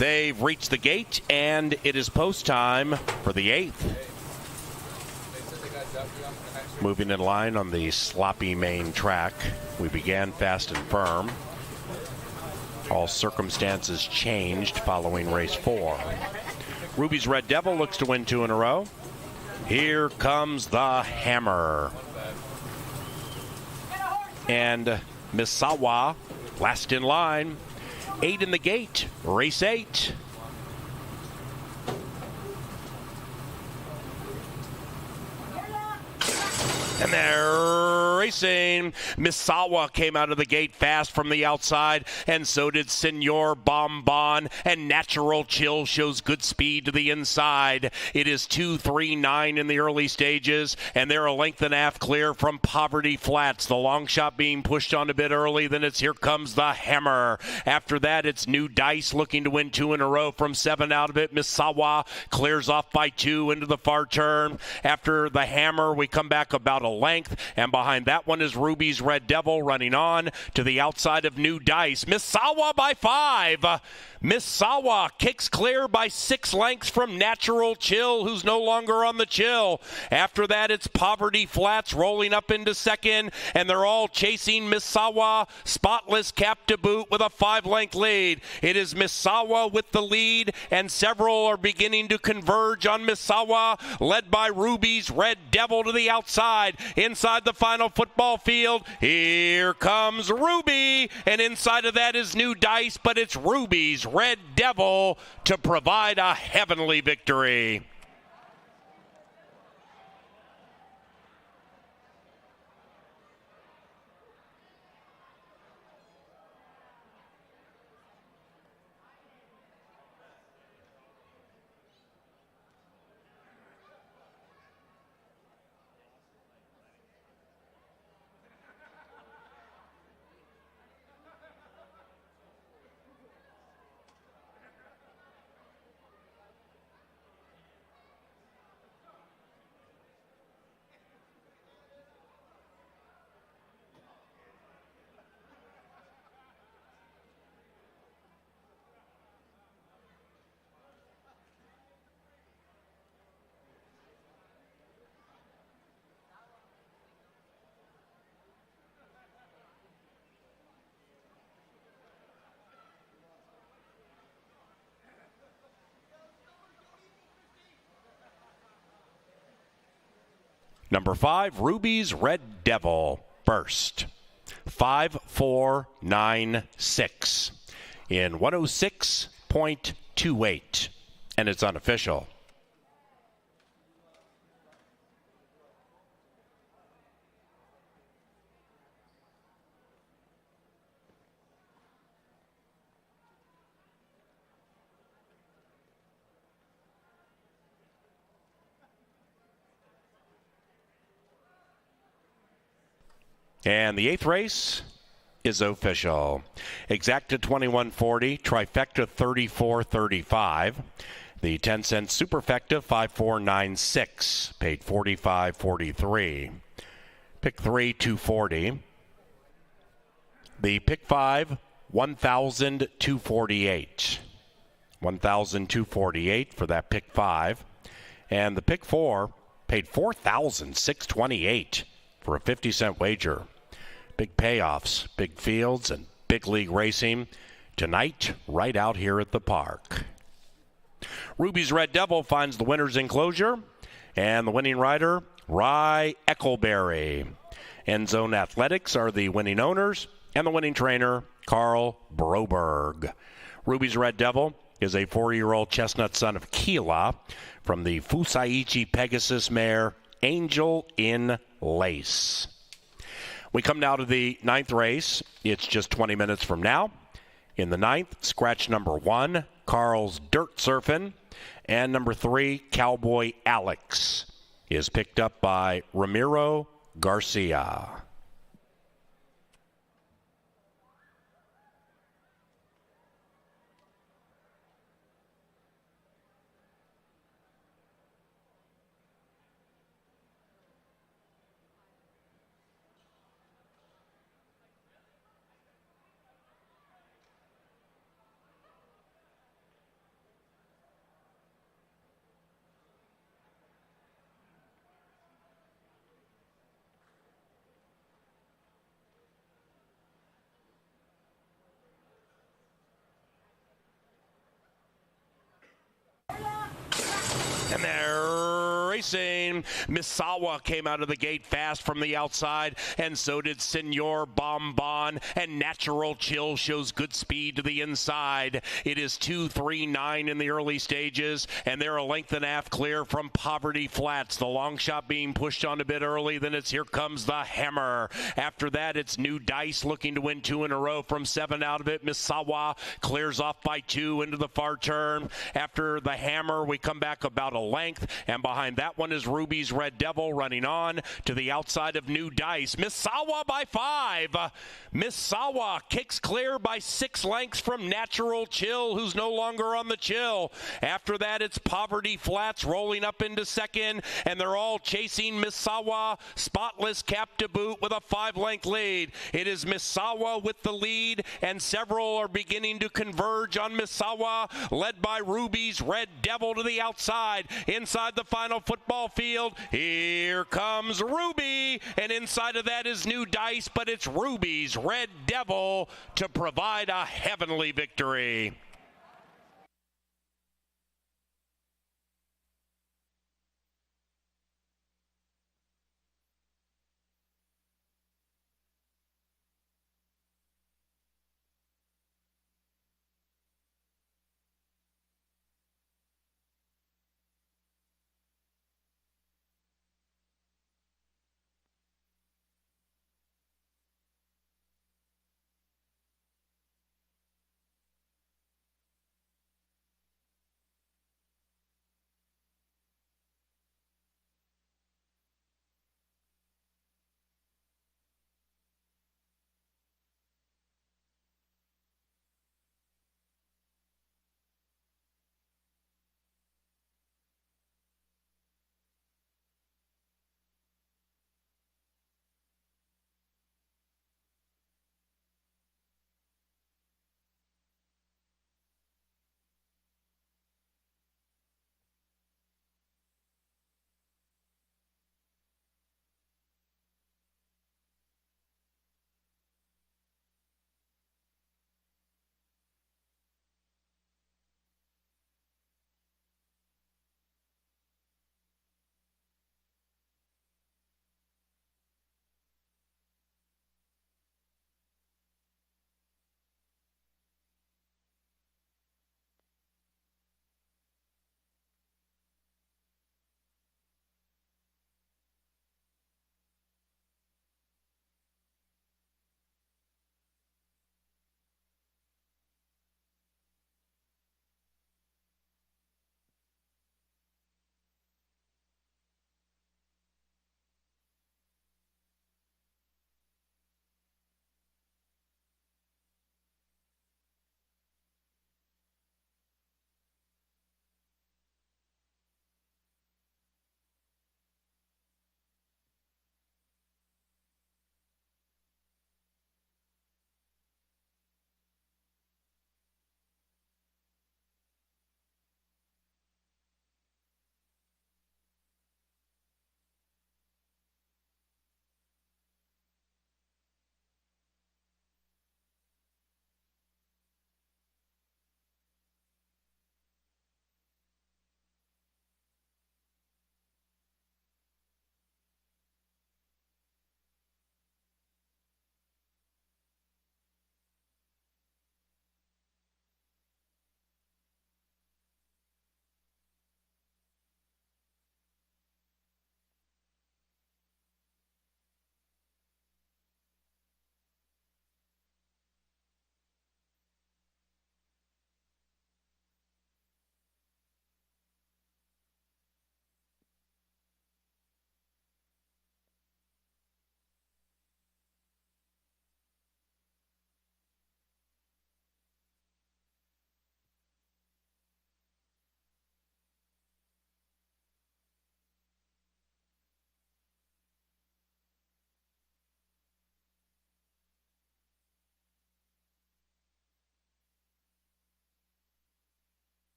They've reached the gate, and it is post time for the 8th. Moving in line on the sloppy main track, we began fast and firm. All circumstances changed following race 4. Ruby's Red Devil looks to win 2 in a row. Here comes the hammer. And Misawa last in line. 8 in the gate, race 8. And they're racing. Misawa came out of the gate fast from the outside, and so did Senor Bonbon. And Natural Chill shows good speed to the inside. It is 2-3-9 in the early stages, and they're a length and a half clear from Poverty Flats. The long shot being pushed on a bit early. Then it's Here Comes the Hammer. After that, it's New Dice looking to win 2 in a row from 7 out of it. Misawa clears off by 2 into the far turn. After the Hammer, we come back about a length, and behind that one is Ruby's Red Devil running on to the outside of New Dice. Misawa by 5. Misawa kicks clear by 6 lengths from Natural Chill, who's no longer on the chill. After that, it's Poverty Flats rolling up into second, and they're all chasing Misawa. Spotless Cap to boot with a 5-length lead. It is Misawa with the lead, and several are beginning to converge on Misawa, led by Ruby's Red Devil to the outside. Inside the final football field, here comes Ruby, and inside of that is New Dice, but it's Ruby's Red Devil to provide a heavenly victory. Number 5, Ruby's Red Devil, first. 5-4-9-6 in 106.28, and it's unofficial. And the 8th race is official. Exacta 2140, Trifecta 3435. The 10-cent Superfecta 5496, paid 45.43. Pick 3 240. The pick 5 1248. 1248 for that pick 5. And the pick 4 paid 4628 for a 50-cent wager. Big payoffs, big fields, and big league racing tonight right out here at the park. Ruby's Red Devil finds the winner's enclosure, and the winning rider, Rye Eckleberry. End Zone Athletics are the winning owners, and the winning trainer, Carl Broberg. Ruby's Red Devil is a 4-year-old chestnut son of Kila from the Fusaichi Pegasus mare, Angel in Lace. We come now to the 9th race. It's just 20 minutes from now. In the 9th, scratch number 1, Carl's Dirt Surfin', and number 3, Cowboy Alex, is picked up by Ramiro Garcia. And they're racing. Misawa came out of the gate fast from the outside, and so did Senor Bonbon. And Natural Chill shows good speed to the inside. It is 2-3-9 in the early stages, and they're a length and a half clear from Poverty Flats. The long shot being pushed on a bit early. Then it's Here Comes the Hammer. After that, it's New Dice looking to win 2 in a row from 7 out of it. Misawa clears off by 2 into the far turn. After the Hammer, we come back about a length, and behind that one is Ruby's Red Devil running on to the outside of New Dice. Misawa by 5. Misawa kicks clear by 6 lengths from Natural Chill, who's no longer on the chill. After that, it's Poverty Flats rolling up into second, and they're all chasing Misawa. Spotless Cap to boot with a 5-length lead. It is Misawa with the lead, and several are beginning to converge on Misawa, led by Ruby's Red Devil to the outside. Inside the final football field, here comes Ruby, and inside of that is New Dice, but it's Ruby's Red Devil to provide a heavenly victory.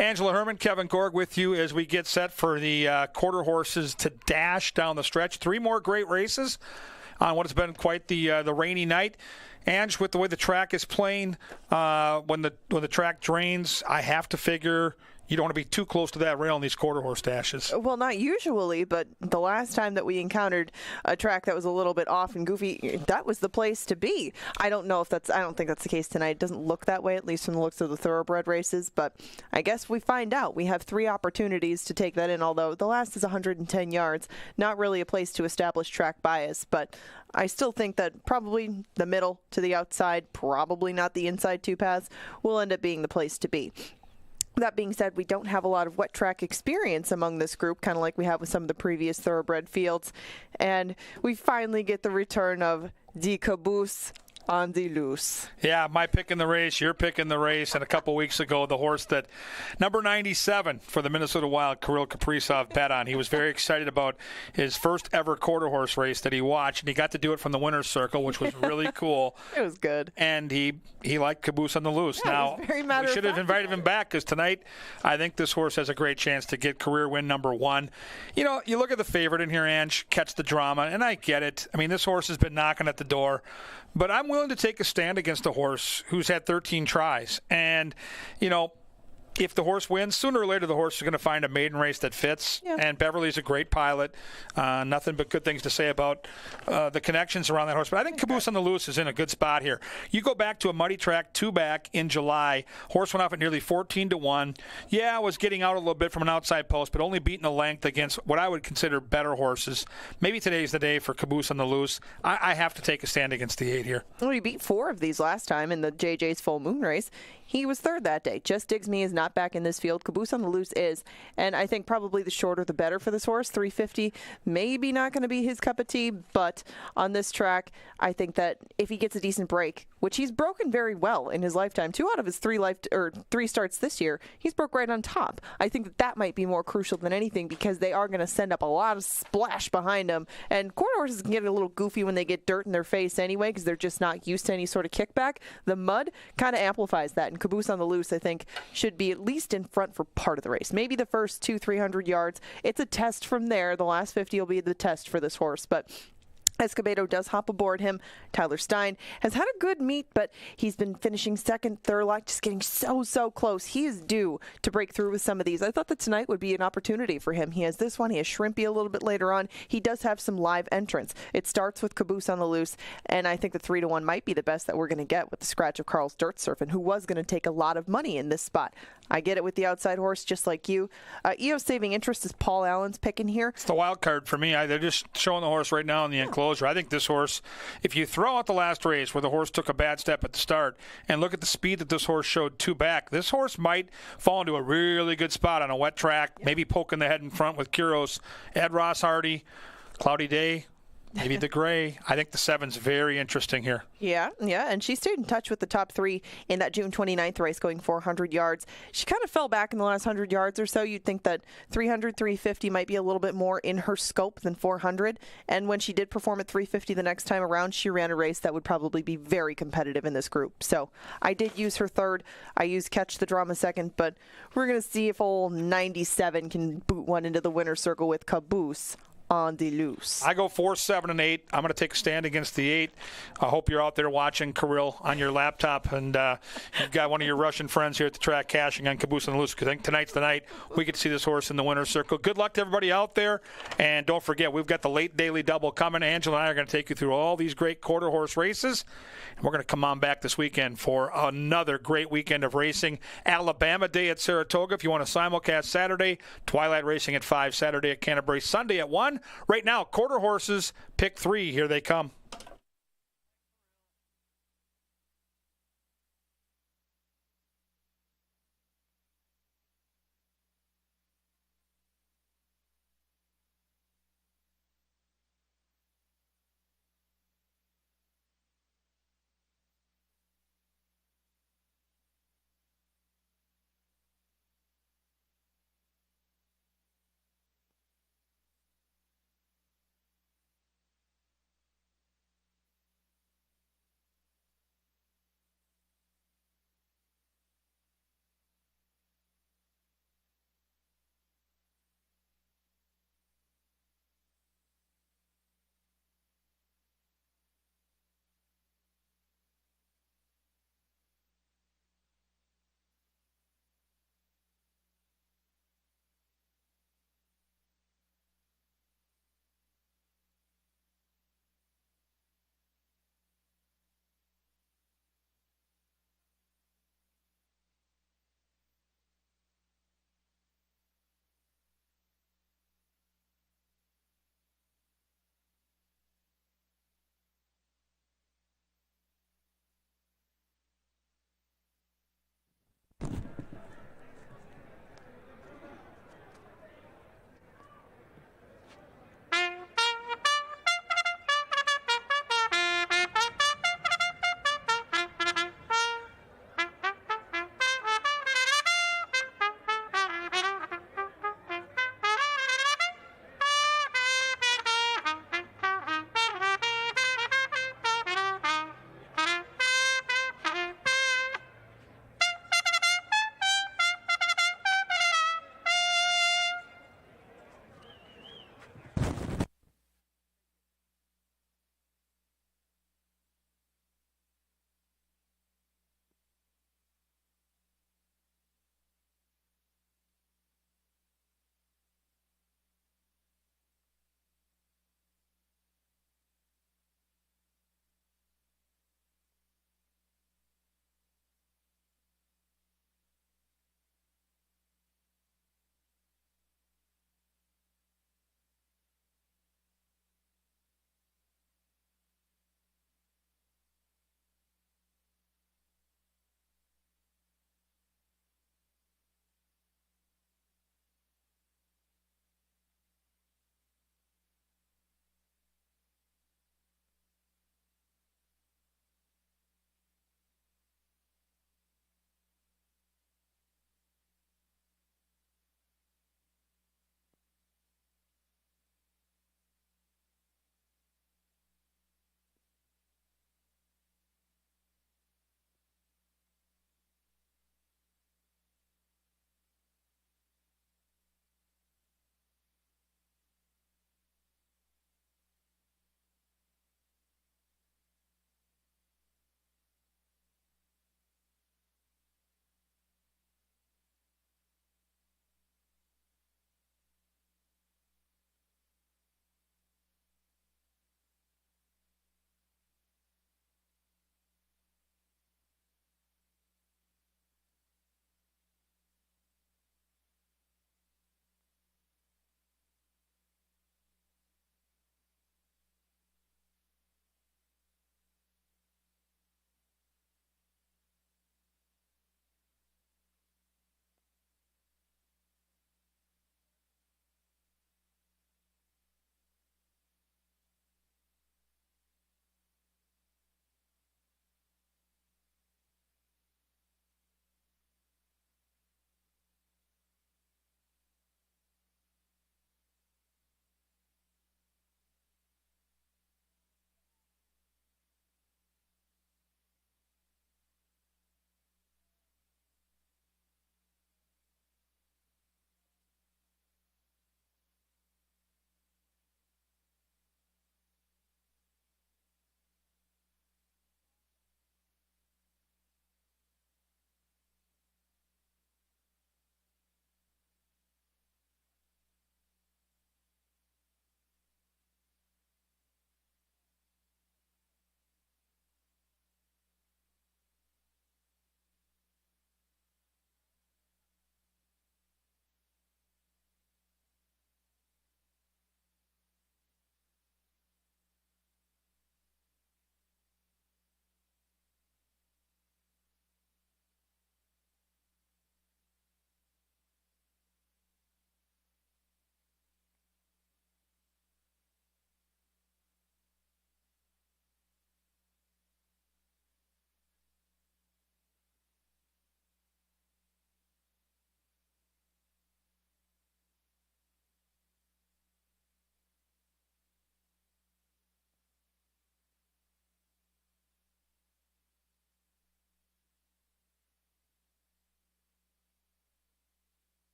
Angela Herman, Kevin Gorg with you as we get set for the quarter horses to dash down the stretch. 3 more great races on what has been quite the rainy night. Ange, with the way the track is playing, when the track drains, I have to figure you don't want to be too close to that rail in these quarter horse dashes. Well, not usually, but the last time that we encountered a track that was a little bit off and goofy, that was the place to be. I don't think that's the case tonight. It doesn't look that way, at least from the looks of the thoroughbred races, but I guess we find out. We have 3 opportunities to take that in, although the last is 110 yards. Not really a place to establish track bias, but I still think that probably the middle to the outside, probably not the inside 2 paths, will end up being the place to be. That being said, we don't have a lot of wet track experience among this group, kind of like we have with some of the previous thoroughbred fields. And we finally get the return of the caboose on the loose. Yeah, my pick in the race, your pick in the race, and a couple weeks ago, the horse that number 97 for the Minnesota Wild, Kirill Kaprizov, bet on. He was very excited about his first ever quarter horse race that he watched, and he got to do it from the winner's circle, which was really cool. It was good. And he liked Caboose on the loose. Yeah, now, we should have invited him back, because tonight I think this horse has a great chance to get career win number 1. You know, you look at the favorite in here, Ange, Catch the Drama, and I get it. I mean, this horse has been knocking at the door. But I'm willing to take a stand against a horse who's had 13 tries. And, you know, if the horse wins, sooner or later the horse is going to find a maiden race that fits. Yeah. And Beverly's a great pilot. Nothing but good things to say about the connections around that horse. But I think Caboose on the Loose is in a good spot here. You go back to a muddy track 2 back in July. Horse went off at nearly 14-1. Yeah, was getting out a little bit from an outside post, but only beating a length against what I would consider better horses. Maybe today's the day for Caboose on the Loose. I have to take a stand against the 8 here. Well, he beat 4 of these last time in the JJ's Full Moon race. He was 3rd that day. Just Digs Me is not back in this field. Caboose on the Loose is. And I think probably the shorter the better for this horse. 350, maybe not going to be his cup of tea, but on this track, I think that if he gets a decent break, which he's broken very well in his lifetime, 2 out of his 3 starts this year, he's broke right on top. I think that might be more crucial than anything, because they are going to send up a lot of splash behind him. And quarter horses can get a little goofy when they get dirt in their face anyway, because they're just not used to any sort of kickback. The mud kind of amplifies that. And Caboose on the Loose, I think, should be at least in front for part of the race. Maybe the first 200-300 yards. It's a test from there. The last 50 will be the test for this horse. But Escobedo does hop aboard him. Tyler Stein has had a good meet, but he's been finishing 2nd, 3rd, like just getting so close. He is due to break through with some of these. I thought that tonight would be an opportunity for him. He has this one. He has Shrimpy a little bit later on. He does have some live entrants. It starts with Caboose on the Loose, and I think the 3-1 might be the best that we're going to get with the scratch of Carl's Dirt Surfing, who was going to take a lot of money in this spot. I get it with the outside horse, just like you. EO's Saving Interest is Paul Allen's pick in here. It's the wild card for me. They're just showing the horse right now in the enclosure. I think this horse, if you throw out the last race where the horse took a bad step at the start and look at the speed that this horse showed 2 back, this horse might fall into a really good spot on a wet track, maybe poking the head in front with Kuros. Ed Ross Hardy, Cloudy Day, maybe the gray. I think the 7's very interesting here. Yeah, and she stayed in touch with the top 3 in that June 29th race, going 400 yards. She kind of fell back in the last 100 yards or so. You'd think that 300, 350 might be a little bit more in her scope than 400. And when she did perform at 350 the next time around, she ran a race that would probably be very competitive in this group. So I did use her 3rd. I used Catch the Drama 2nd, but we're going to see if old 97 can boot one into the winner's circle with Caboose on the Loose. I go 4, 7, and 8. I'm going to take a stand against the 8. I hope you're out there watching Kirill on your laptop, and you've got one of your Russian friends here at the track cashing on Caboose on the Loose, because I think tonight's the night we get to see this horse in the winner's circle. Good luck to everybody out there, and don't forget, we've got the late daily double coming. Angela and I are going to take you through all these great quarter horse races, and we're going to come on back this weekend for another great weekend of racing. Alabama Day at Saratoga if you want to simulcast Saturday, Twilight Racing at 5 Saturday at Canterbury, Sunday at 1. Right now, quarter horses, pick 3. Here they come.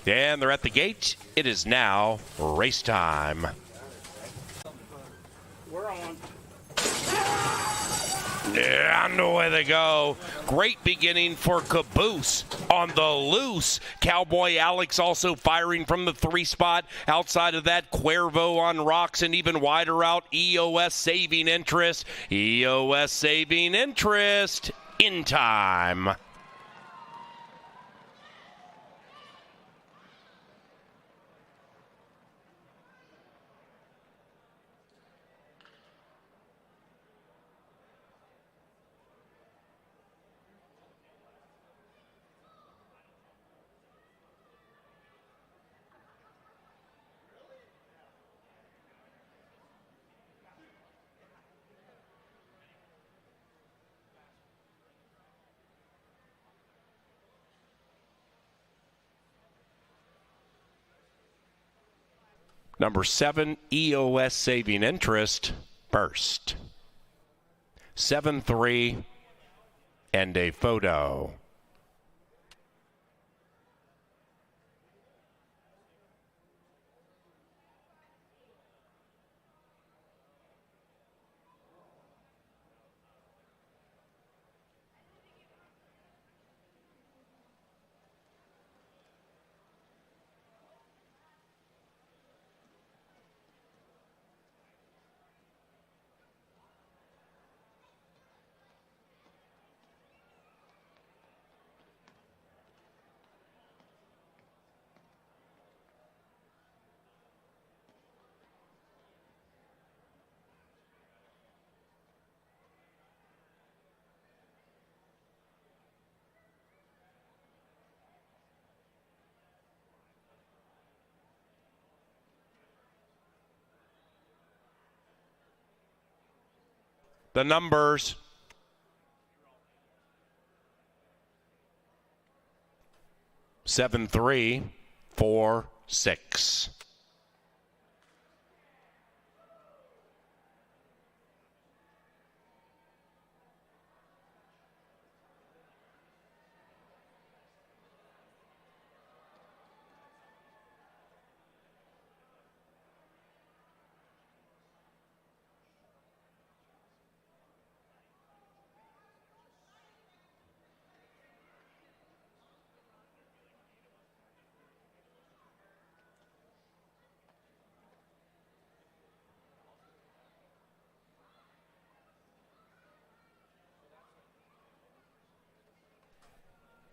And they're at the gate. It is now race time. We're on. And away they go. Great beginning for Caboose on the loose. Cowboy Alex also firing from the 3 spot. Outside of that, Cuervo on rocks and even wider out. EOS saving interest. EOS saving interest in time. Number 7, EOS saving interest, first. 7-3, and a photo. The numbers. Seven, 3, 4, 6.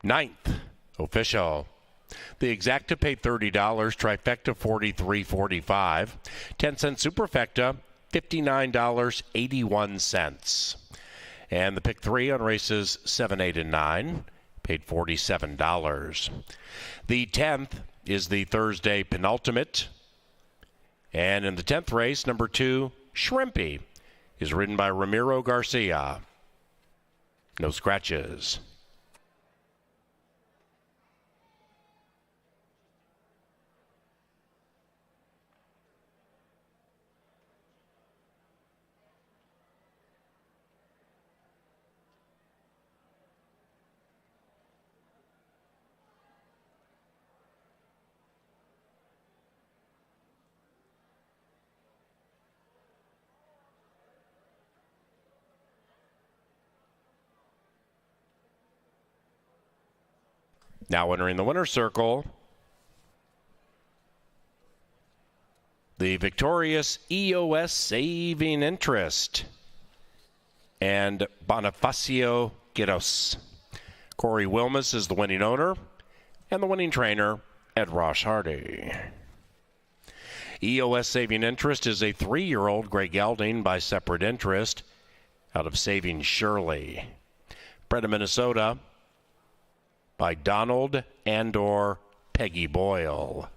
Ninth official. The exacta paid $30, trifecta $43.45, 10-cent superfecta $59.81. And the pick 3 on races 7, 8, and 9 paid $47. The 10th is the Thursday penultimate. And in the 10th race, number 2, Shrimpy, is ridden by Ramiro Garcia. No scratches. Now entering the winner's circle, the victorious EOS saving interest and Bonifacio Giros. Corey Wilmus is the winning owner and the winning trainer, Ed Ross Hardy. EOS saving interest is a 3-year-old Grey Gelding by separate interest out of Saving Shirley. Bred in Minnesota by Donald and/or Peggy Boyle.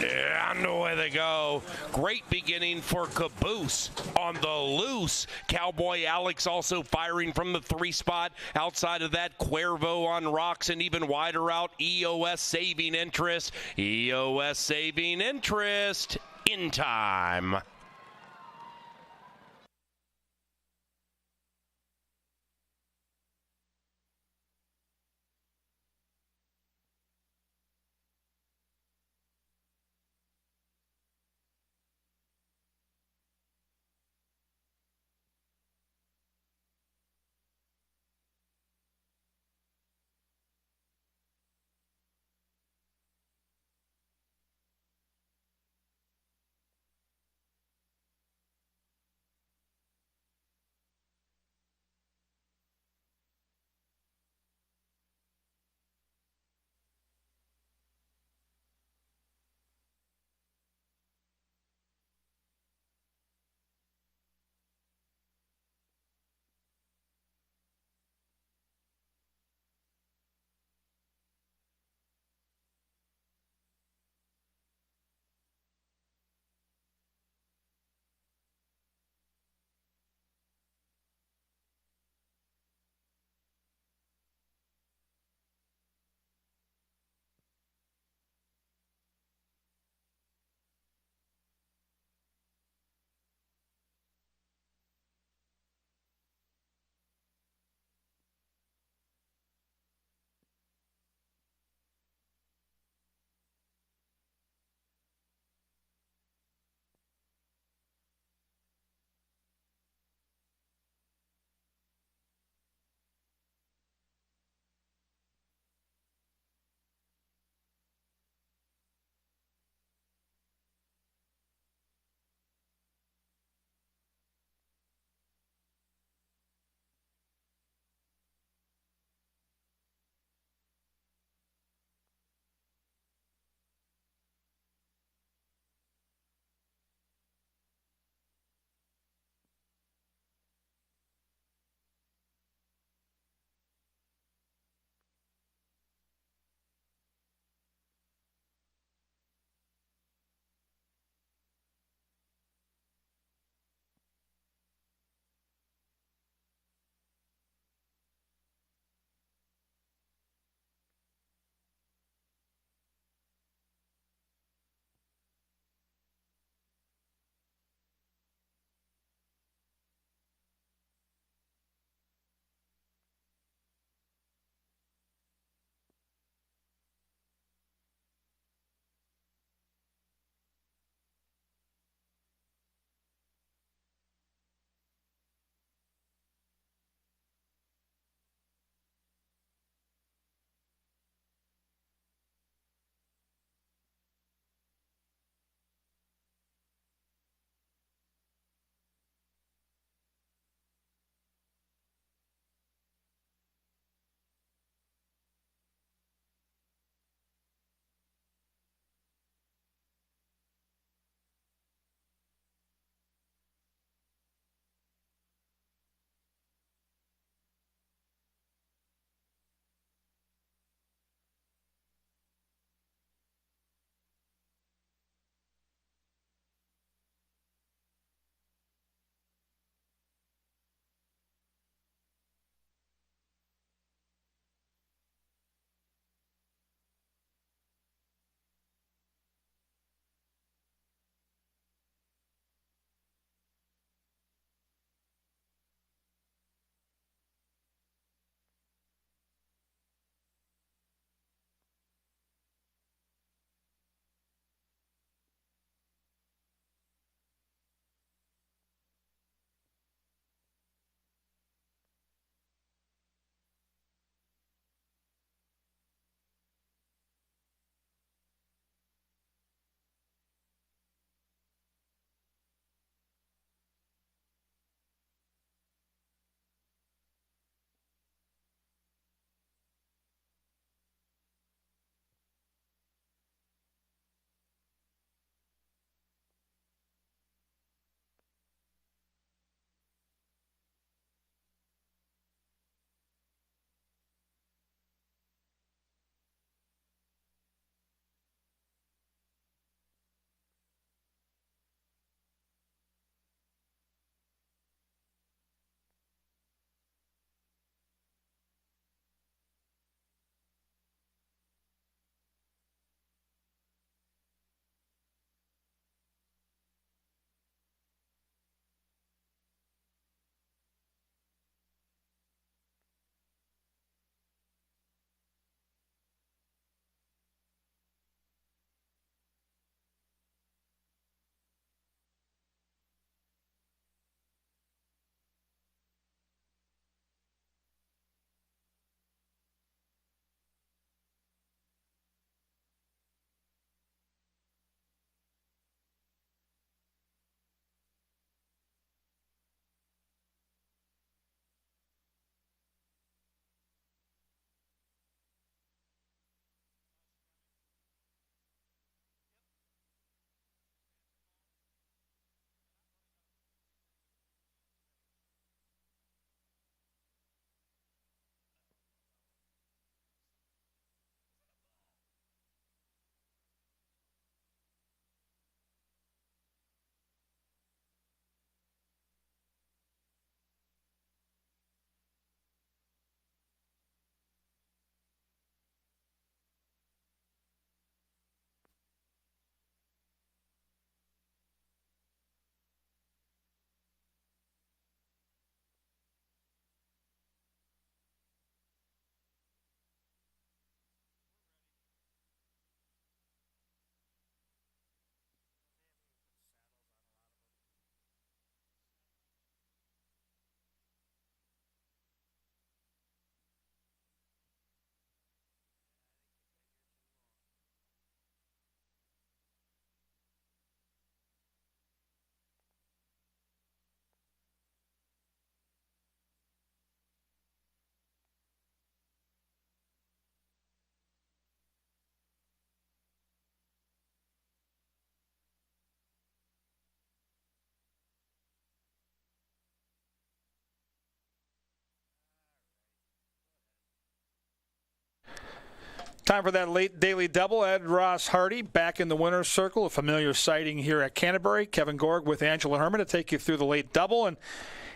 And away they go. Great beginning for Caboose on the loose. Cowboy Alex also firing from the 3 spot. Outside of that, Cuervo on rocks and even wider out. EOS saving interest. EOS saving interest in time. Time for that late daily double. Ed Ross Hardy back in the winner's circle, a familiar sighting here at Canterbury. Kevin Gorg with Angela Herman to take you through the late double. And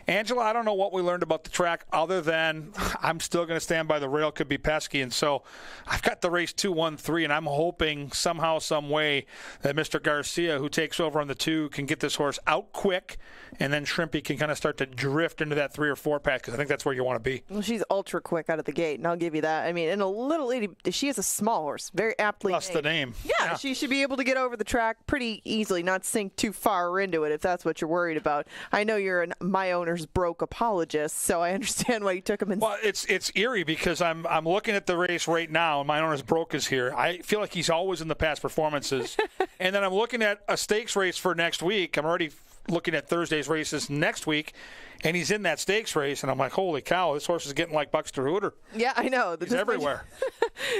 Angela, I don't know what we learned about the track other than I'm still going to stand by the rail could be pesky. And so I've got the race 2-1-3, and I'm hoping somehow, some way that Mr. Garcia, who takes over on the 2, can get this horse out quick, and then Shrimpy can kind of start to drift into that 3 or 4 pack, because I think that's where you want to be. Well, she's ultra quick out of the gate, and I'll give you that. I mean, and a little lady, she is a small horse, very aptly Plus named. the name. Yeah, she should be able to get over the track pretty easily, not sink too far into it if that's what you're worried about. I know you're a My Owner's Broke apologist, so I understand why you took him in. Well, it's eerie because I'm looking at the race right now, and My Owner's Broke is here. I feel like he's always in the past performances. And then I'm looking at a stakes race for next week. I'm already looking at Thursday's races next week, and he's in that stakes race, and I'm like, holy cow, this horse is getting like Buckster Hooter. Yeah, I know. He's everywhere.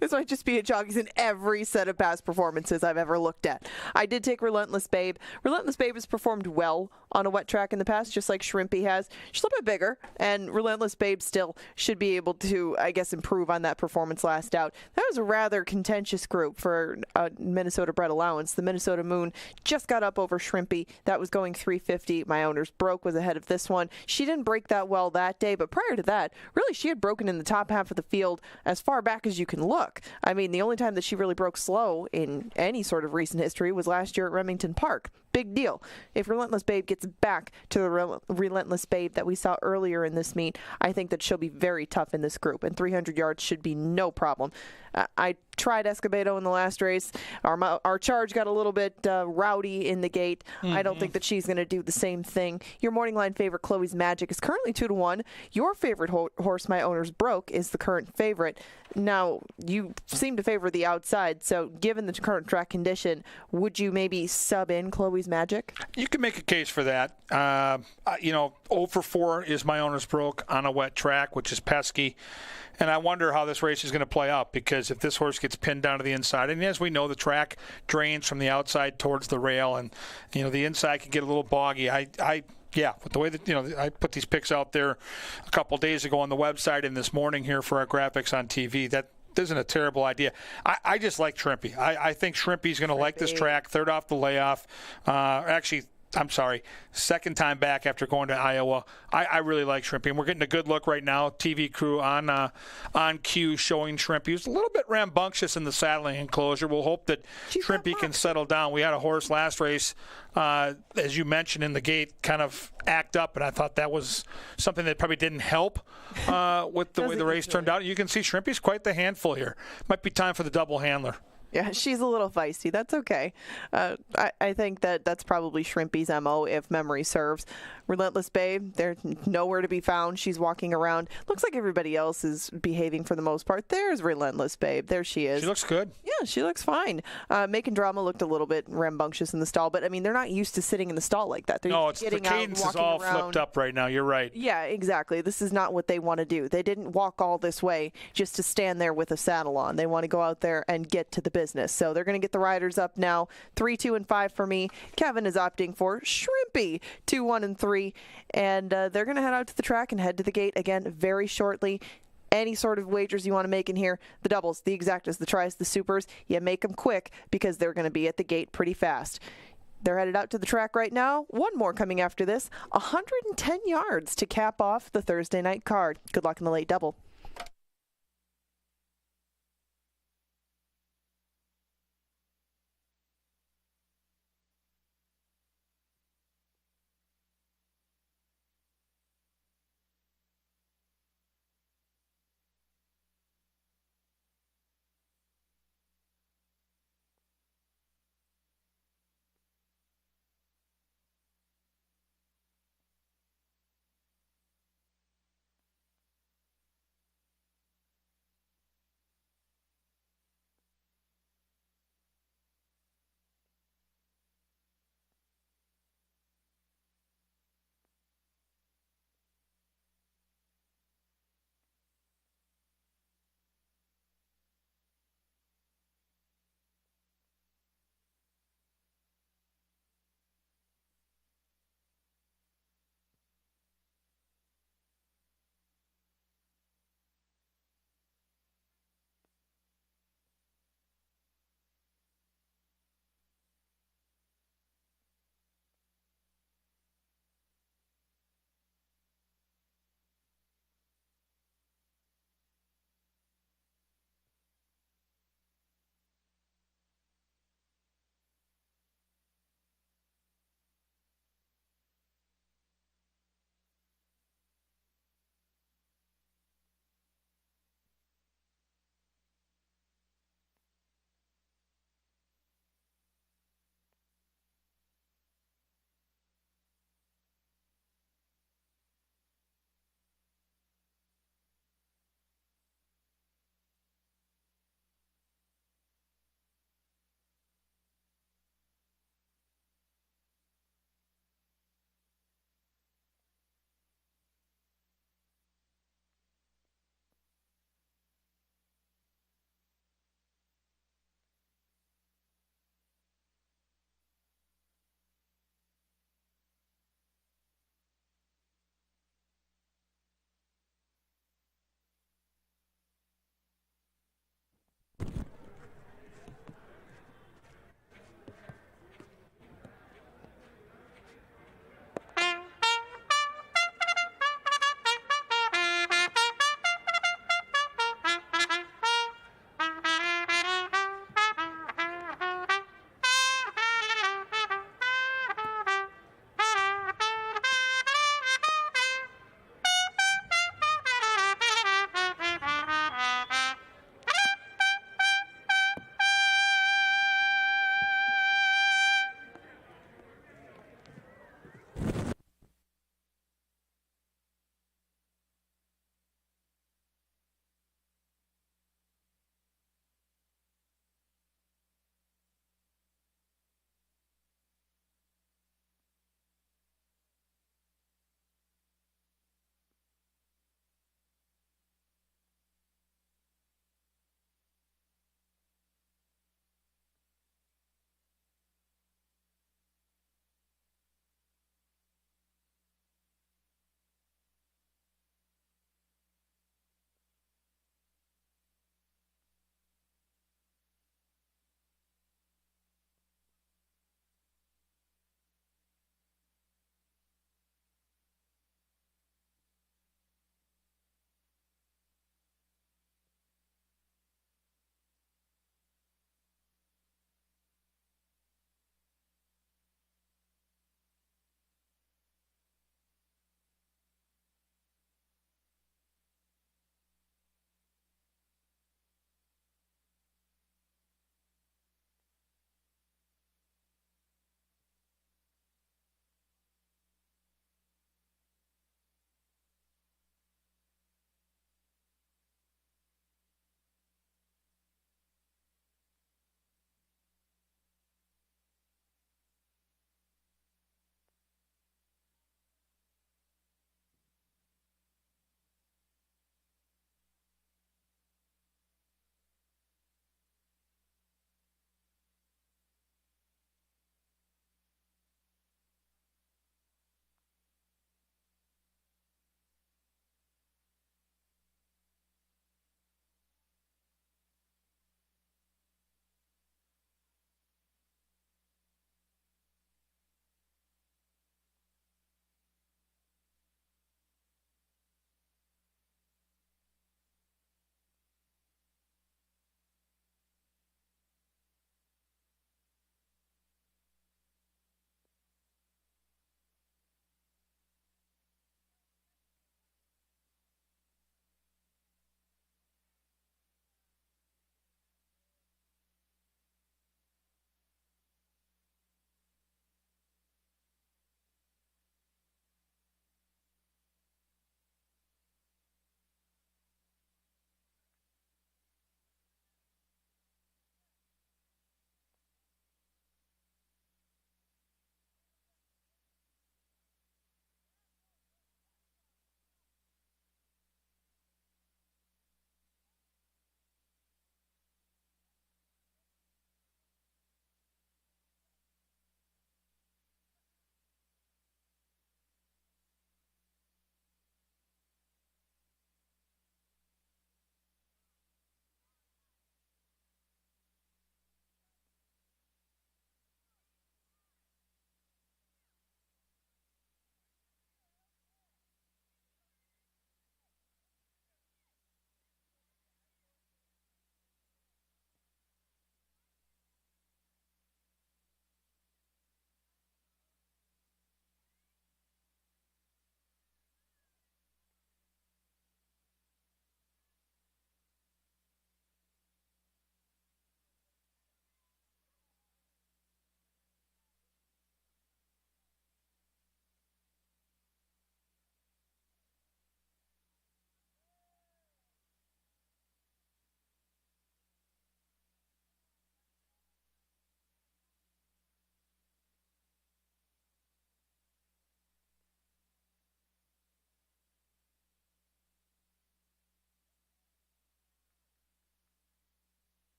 This might just be a jock. He's in every set of past performances I've ever looked at. I did take Relentless Babe. Relentless Babe has performed well on a wet track in the past, just like Shrimpy has. She's a little bit bigger, and Relentless Babe still should be able to, I guess, improve on that performance last out. That was a rather contentious group for a Minnesota bred allowance. The Minnesota Moon just got up over Shrimpy. That was going 350. My Owner's Broke was ahead of this one. She didn't break that well that day, but prior to that, really she had broken in the top half of the field as far back as you can look. I mean, the only time that she really broke slow in any sort of recent history was last year at Remington Park. Big deal. If Relentless Babe gets back to the Relentless Babe that we saw earlier in this meet, I think that she'll be very tough in this group, and 300 yards should be no problem. I tried Escobedo in the last race. Our charge got a little bit rowdy in the gate. I don't think that she's going to do the same thing. Your morning line favorite, Chloe's Magic, is currently 2-1. Your favorite horse, My Owner's Broke, is the current favorite. Now, you seem to favor the outside, so given the current track condition, would you maybe sub in Chloe's Magic? You can make a case for that. 0 for 4 is My Owner's Broke on a wet track, which is pesky. And I wonder how this race is going to play out, because if this horse gets pinned down to the inside, and as we know, the track drains from the outside towards the rail, and the inside can get a little boggy. Yeah, with the way that I put these picks out there a couple days ago on the website and this morning here for our graphics on TV, that isn't a terrible idea. I just like Shrimpy. I think Shrimpy's going to like this track. Third off the layoff. I'm sorry, second time back after going to Iowa. I really like Shrimpy, and we're getting a good look right now. TV crew on cue showing Shrimpy. He was a little bit rambunctious in the saddling enclosure. We'll hope that Shrimpy can settle down. We had a horse last race, as you mentioned in the gate, kind of act up, and I thought that was something that probably didn't help with the way the race turned out. You can see Shrimpy's quite the handful here. Might be time for the double handler. Yeah, she's a little feisty. That's okay. I think that's probably Shrimpy's MO if memory serves. Relentless Babe, they're nowhere to be found. She's walking around. Looks like everybody else is behaving for the most part. There's Relentless Babe. There she is. She looks good. Yeah, she looks fine. Macon Drama looked a little bit rambunctious in the stall, but I mean, they're not used to sitting in the stall like that. They're it's the cadence is all flipped up right now. You're right. Yeah, exactly. This is not what they want to do. They didn't walk all this way just to stand there with a saddle on. They want to go out there and get to the business. So they're going to get the riders up now. 3, 2, and 5 for me. Kevin is opting for Shrimpy, 2, 1, and 3. And they're going to head out to the track and head to the gate again very shortly. Any sort of wagers you want to make in here, the doubles, the exactas, the tries, the supers, you make them quick because they're going to be at the gate pretty fast. They're headed out to the track right now. One more coming after this. 110 yards to cap off the Thursday night card. Good luck in the late double.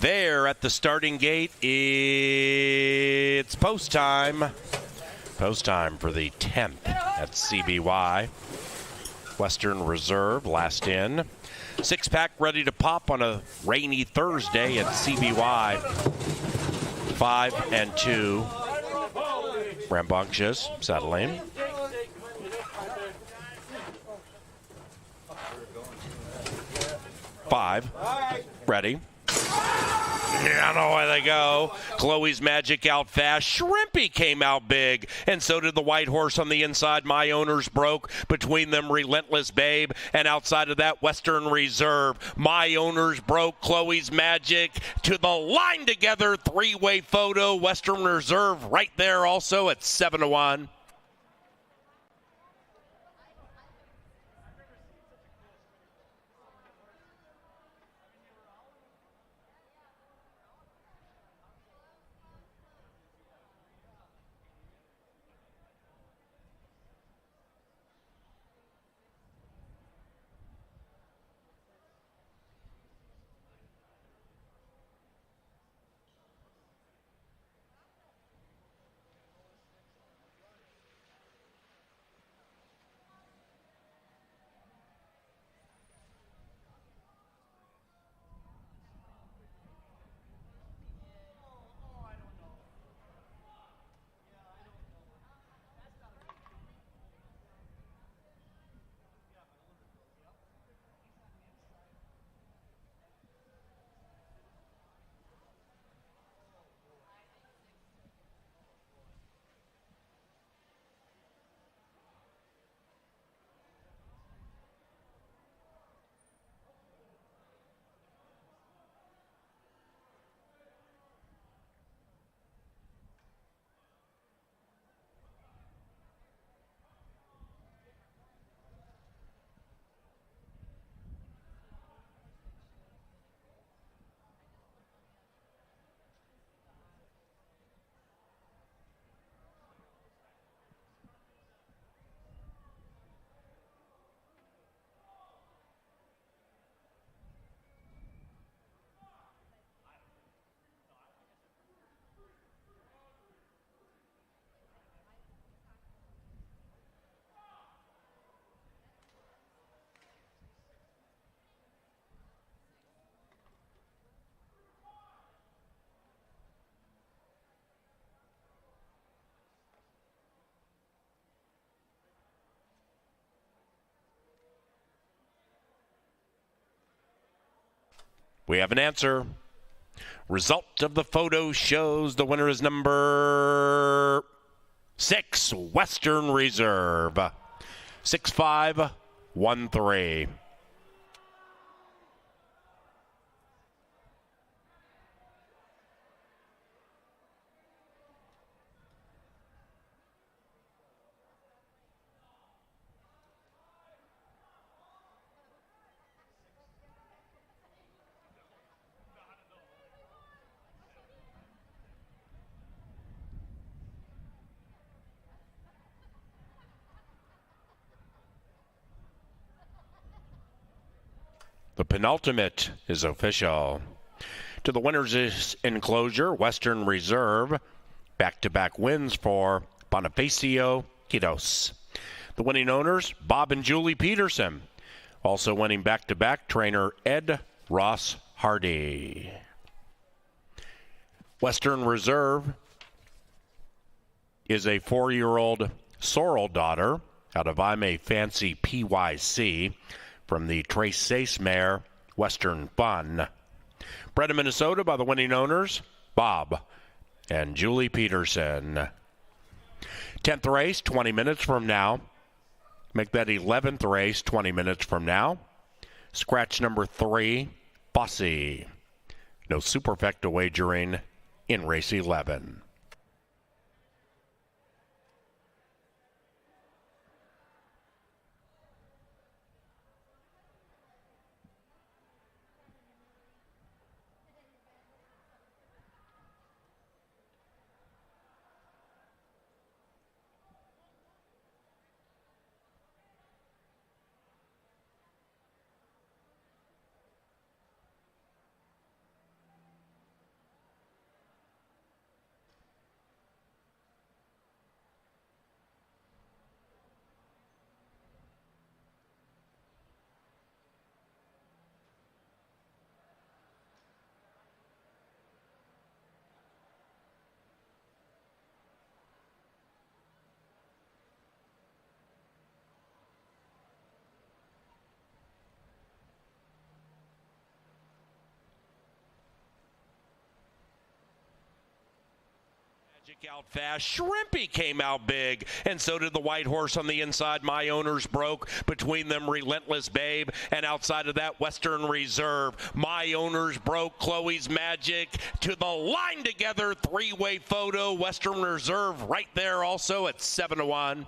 There at the starting gate, it's post time. Post time for the 10th at CBY. Western Reserve, last in. Six-pack ready to pop on a rainy Thursday at CBY. 5 and 2. Rambunctious, settling. Five, ready. Yeah, I know where they go. Chloe's Magic out fast. Shrimpy came out big, and so did the white horse on the inside. My Owners broke. Between them, Relentless Babe, and outside of that, Western Reserve. My Owners broke. Chloe's Magic to the line together. Three-way photo. Western Reserve right there also at 7-1. We have an answer. Result of the photo shows the winner is number 6, Western Reserve. 6-5-1-3. The penultimate is official. To the winners' enclosure, Western Reserve. Back-to-back wins for Bonifacio Quitos. The winning owners, Bob and Julie Peterson. Also winning back-to-back, trainer Ed Ross Hardy. Western Reserve is a 4-year-old sorrel daughter out of I'm a Fancy PYC. From the Trace Sace mare, Western Fun. Bred in Minnesota by the winning owners, Bob and Julie Peterson. 10th race, 20 minutes from now. Make that 11th race, 20 minutes from now. Scratch number 3, Bossy. No superfecta wagering in race 11. Out fast. Shrimpy came out big, and so did the white horse on the inside. My Owners broke. Between them, Relentless Babe, and outside of that, Western Reserve. My Owners broke. Chloe's Magic to the line together. Three-way photo. Western Reserve right there also at 7-1.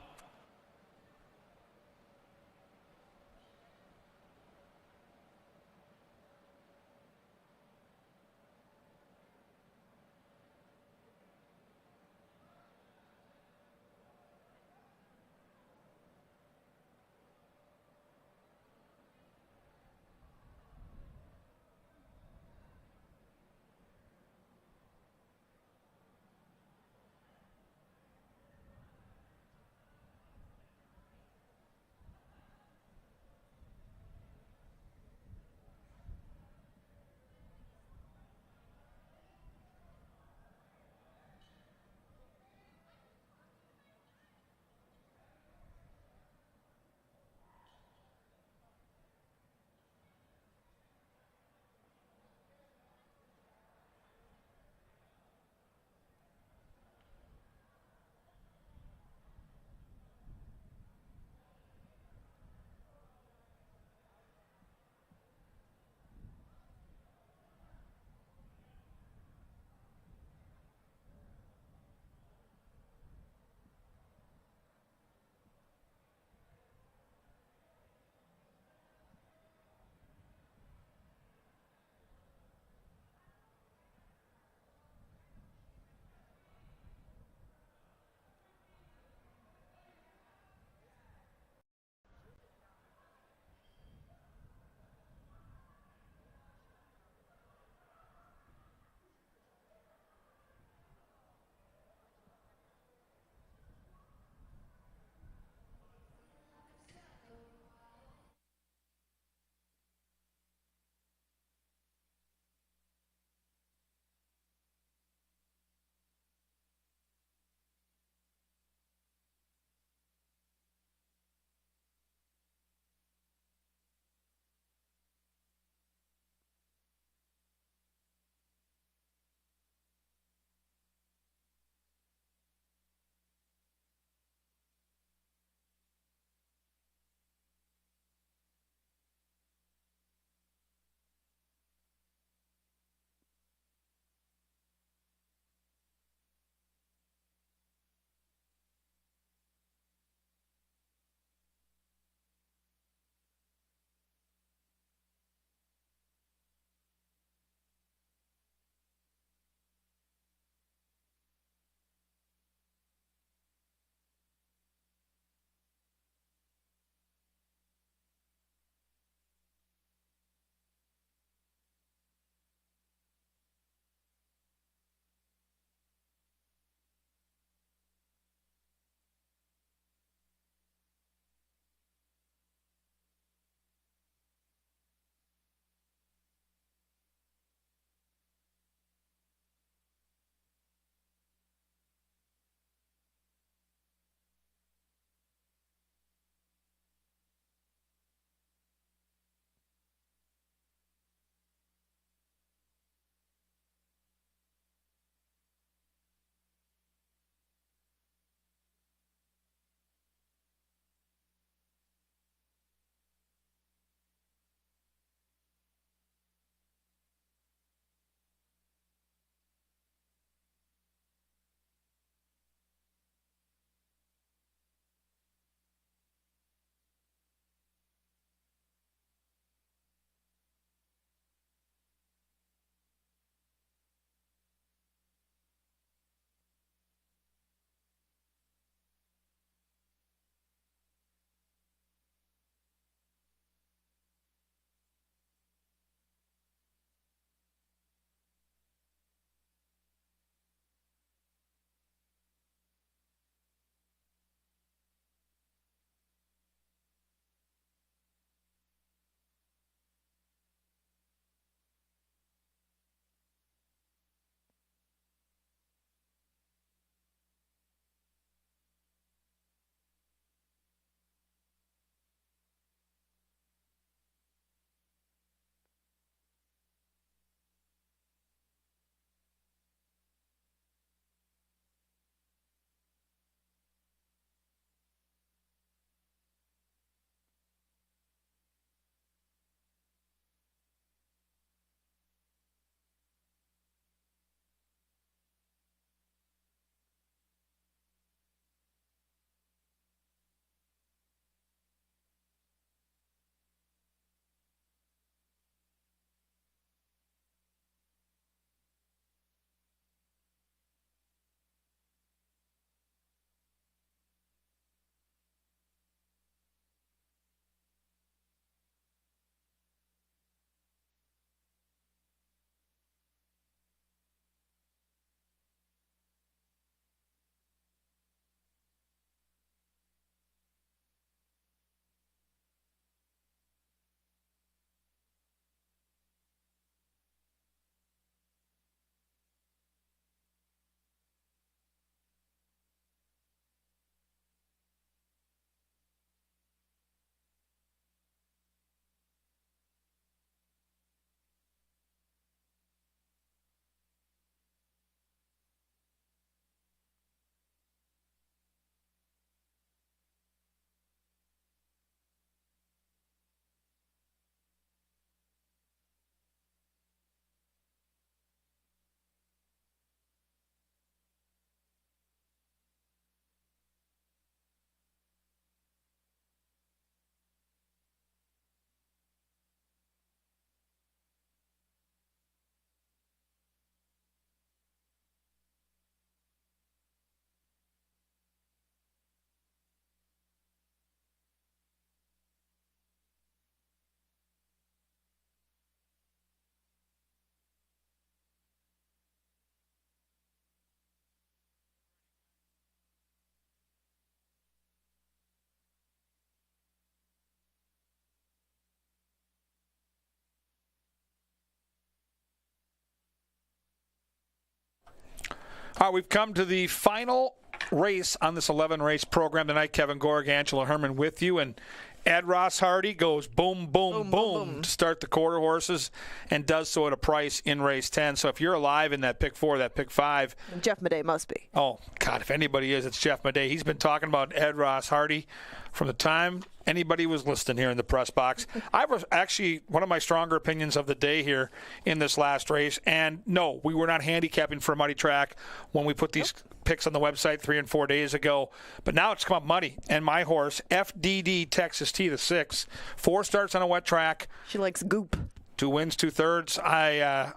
All right, we've come to the final race on this 11-race program tonight. Kevin Gorg, Angela Herman with you, and Ed Ross Hardy goes boom, boom, boom to start the quarter horses and does so at a price in race 10. So if you're alive in that pick 4, that pick 5. Jeff Madej must be. Oh, God, if anybody is, it's Jeff Madej. He's been talking about Ed Ross Hardy from the time anybody was listening here in the press box. I was actually one of my stronger opinions of the day here in this last race. And no, we were not handicapping for a muddy track when we put these picks on the website 3 and 4 days ago. But now it's come up muddy. And my horse, FDD Texas T, the 6, 4 starts on a wet track. She likes goop. 2 wins, 2/3. I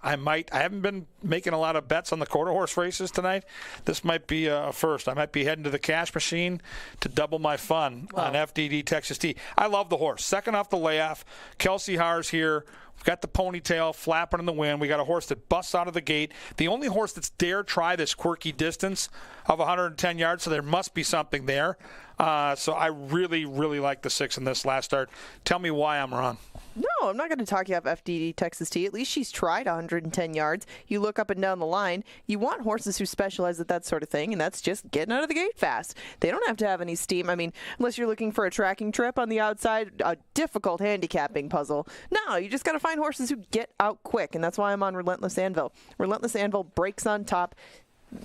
haven't been making a lot of bets on the quarter horse races tonight. This might be a first. I might be heading to the cash machine to double my fun on FDD Texas T. I love the horse. Second off the layoff. Kelsey Haar's here. We've got the ponytail flapping in the wind. We got a horse that busts out of the gate. The only horse that's dare try this quirky distance of 110 yards, so there must be something there. So I really, really like the 6 in this last start. Tell me why I'm wrong. No, I'm not going to talk you off FDD Texas T. At least she's tried 110 yards. You look up and down the line. You want horses who specialize at that sort of thing, and that's just getting out of the gate fast. They don't have to have any steam. I mean, unless you're looking for a tracking trip on the outside, a difficult handicapping puzzle. No, you just got to find horses who get out quick, and that's why I'm on Relentless Anvil. Relentless Anvil breaks on top.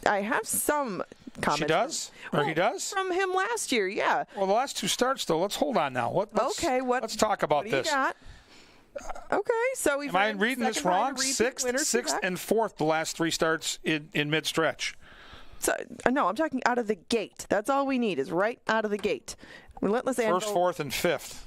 I have some comments. She does? Or he does? From him last year, yeah. Well, the last 2 starts, though. Let's hold on now. Let's talk about what do you this. got? Okay, so we've Am I reading this wrong? Sixth, and 4th the last 3 starts in mid-stretch. So, no, I'm talking out of the gate. That's all we need is right out of the gate. Relentless Anvil. 1st, 4th, and 5th.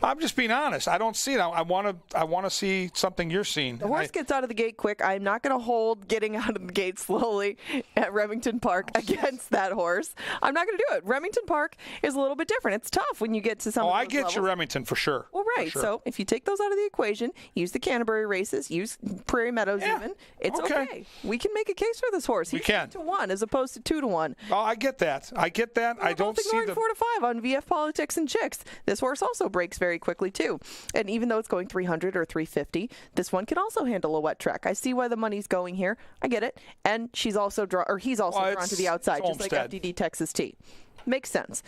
I'm just being honest. I don't see it. I want to see something you're seeing. The horse gets out of the gate quick. I'm not going to hold getting out of the gate slowly at Remington Park against that horse. I'm not going to do it. Remington Park is a little bit different. It's tough when you get to some of those I get levels. you Remington for sure. Well, right. Sure. So if you take those out of the equation, use the Canterbury races, use Prairie Meadows even, it's okay. We can make a case for this horse. He's 8-1 as opposed to 2-1. Oh, I get that. I don't see the 4-5 on VF Politics and Chicks. This horse also breaks very quickly too. And even though it's going 300 or 350, this one can also handle a wet track. I see why the money's going here. I get it. And he's also drawn to the outside, just like FDD Texas T. Makes sense.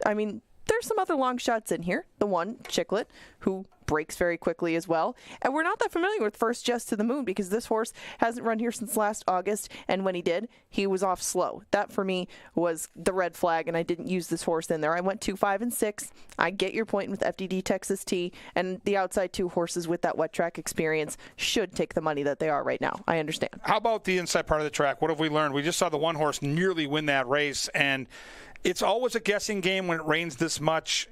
I mean, there's some other long shots in here. The one, Chiclet, who breaks very quickly as well. And we're not that familiar with First Just to the Moon because this horse hasn't run here since last August. And when he did, he was off slow. That for me was the red flag, and I didn't use this horse in there. I went 2, 5, and 6. I get your point with FDD Texas T, and the outside 2 horses with that wet track experience should take the money that they are right now. I understand. How about the inside part of the track? What have we learned? We just saw the one horse nearly win that race, and it's always a guessing game when it rains this much.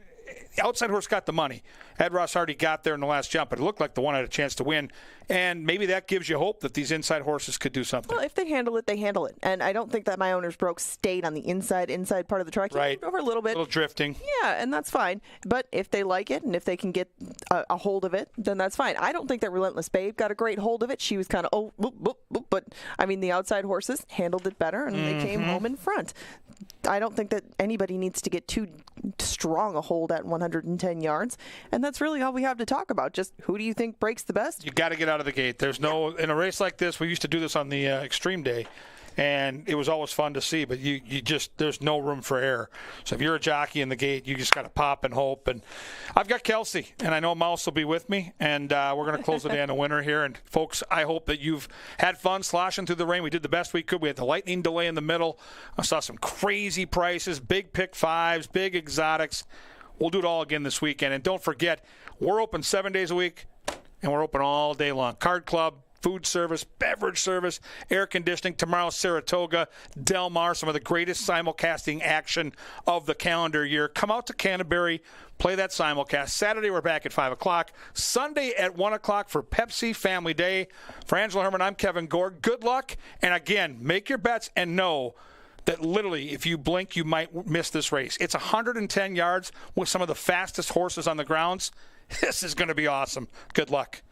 The outside horse got the money. Ed Ross Hardy got there in the last jump, but it looked like the one had a chance to win. And maybe that gives you hope that these inside horses could do something. Well, if they handle it, they handle it. And I don't think that My Owner's Broke stayed on the inside part of the track. He moved over a little bit. A little drifting. Yeah, and that's fine. But if they like it and if they can get a hold of it, then that's fine. I don't think that Relentless Babe got a great hold of it. She was kind of, boop, boop, boop. But, I mean, the outside horses handled it better, and they came home in front. I don't think that anybody needs to get too strong a hold at 110 yards. And that's really all we have to talk about. Just who do you think breaks the best? You got to get out of the gate. There's no, in a race like this, we used to do this on the Extreme Day, and it was always fun to see, but you just, there's no room for error. So if you're a jockey in the gate, you just got to pop and hope. And I've got Kelsey, and I know Mouse will be with me, and we're going to close the day on a winner here. And folks, I hope that you've had fun sloshing through the rain. We did the best we could. We had the lightning delay in the middle. I saw some crazy prices, big pick 5s, big exotics. We'll do it all again this weekend. And don't forget, we're open 7 days a week, and we're open all day long. Card Club, food service, beverage service, air conditioning. Tomorrow, Saratoga, Del Mar, some of the greatest simulcasting action of the calendar year. Come out to Canterbury, play that simulcast. Saturday, we're back at 5 o'clock. Sunday at 1 o'clock for Pepsi Family Day. For Angela Herman, I'm Kevin Gorg. Good luck. And again, make your bets and know that literally, if you blink, you might miss this race. It's 110 yards with some of the fastest horses on the grounds. This is going to be awesome. Good luck.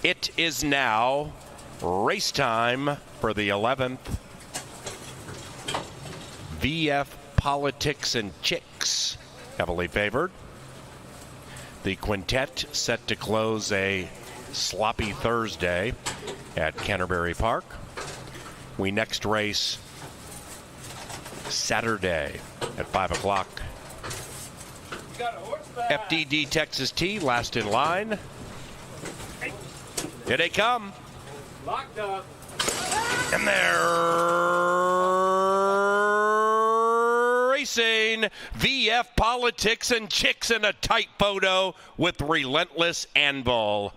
It is now race time for the 11th VF Politics and Chicks, heavily favored. The quintet set to close a sloppy Thursday at Canterbury Park. We next race Saturday at 5 o'clock. FDD Texas T last in line. Here they come. Locked up. And they're racing. VF Politics and Chicks in a tight photo with Relentless Anvil.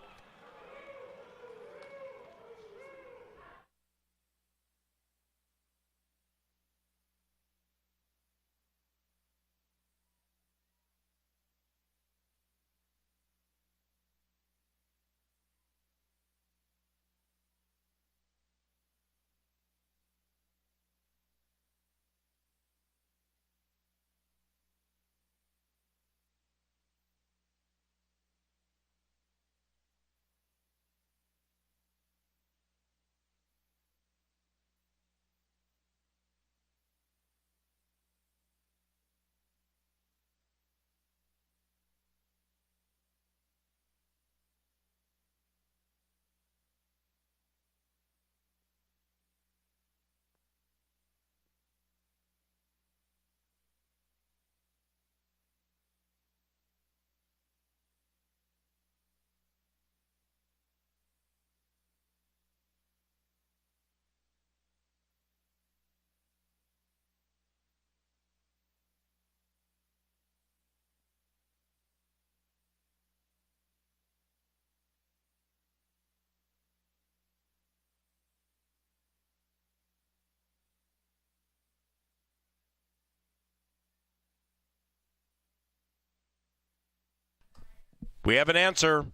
We have an answer.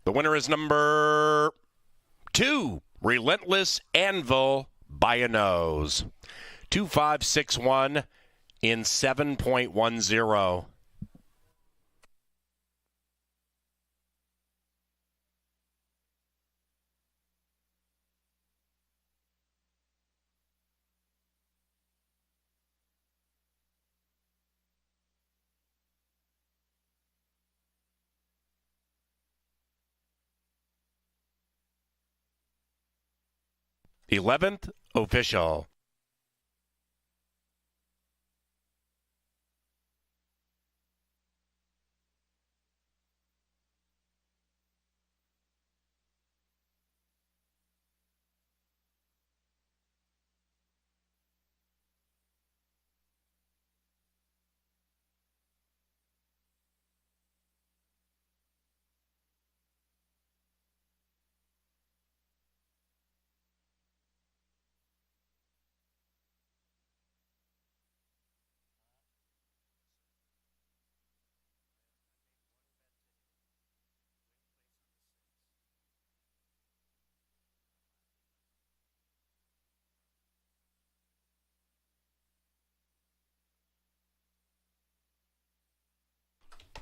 The winner is number 2, Relentless Anvil by a nose. 2561 in 7.10. The 11th official.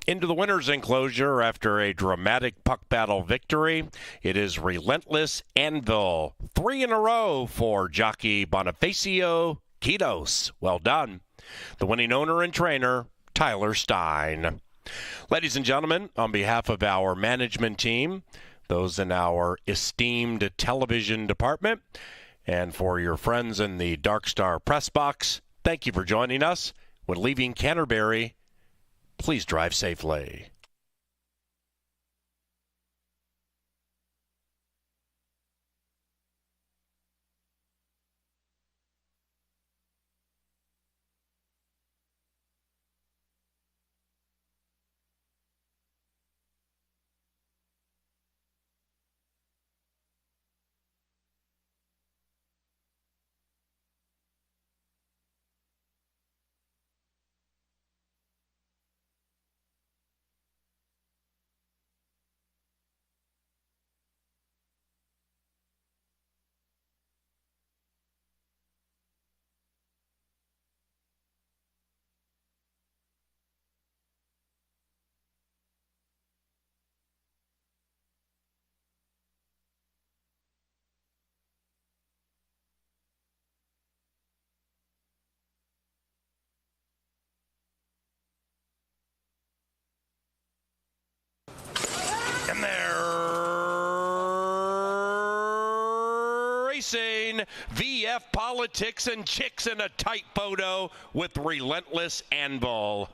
Into the winner's enclosure after a dramatic puck battle victory, it is Relentless Anvil. 3 in a row for jockey Bonifacio Quitos. Well done. The winning owner and trainer, Tyler Stein. Ladies and gentlemen, on behalf of our management team, those in our esteemed television department, and for your friends in the Dark Star press box, thank you for joining us. When leaving Canterbury, please drive safely. Racing, VF Politics and Chicks in a tight photo with Relentless Anvil.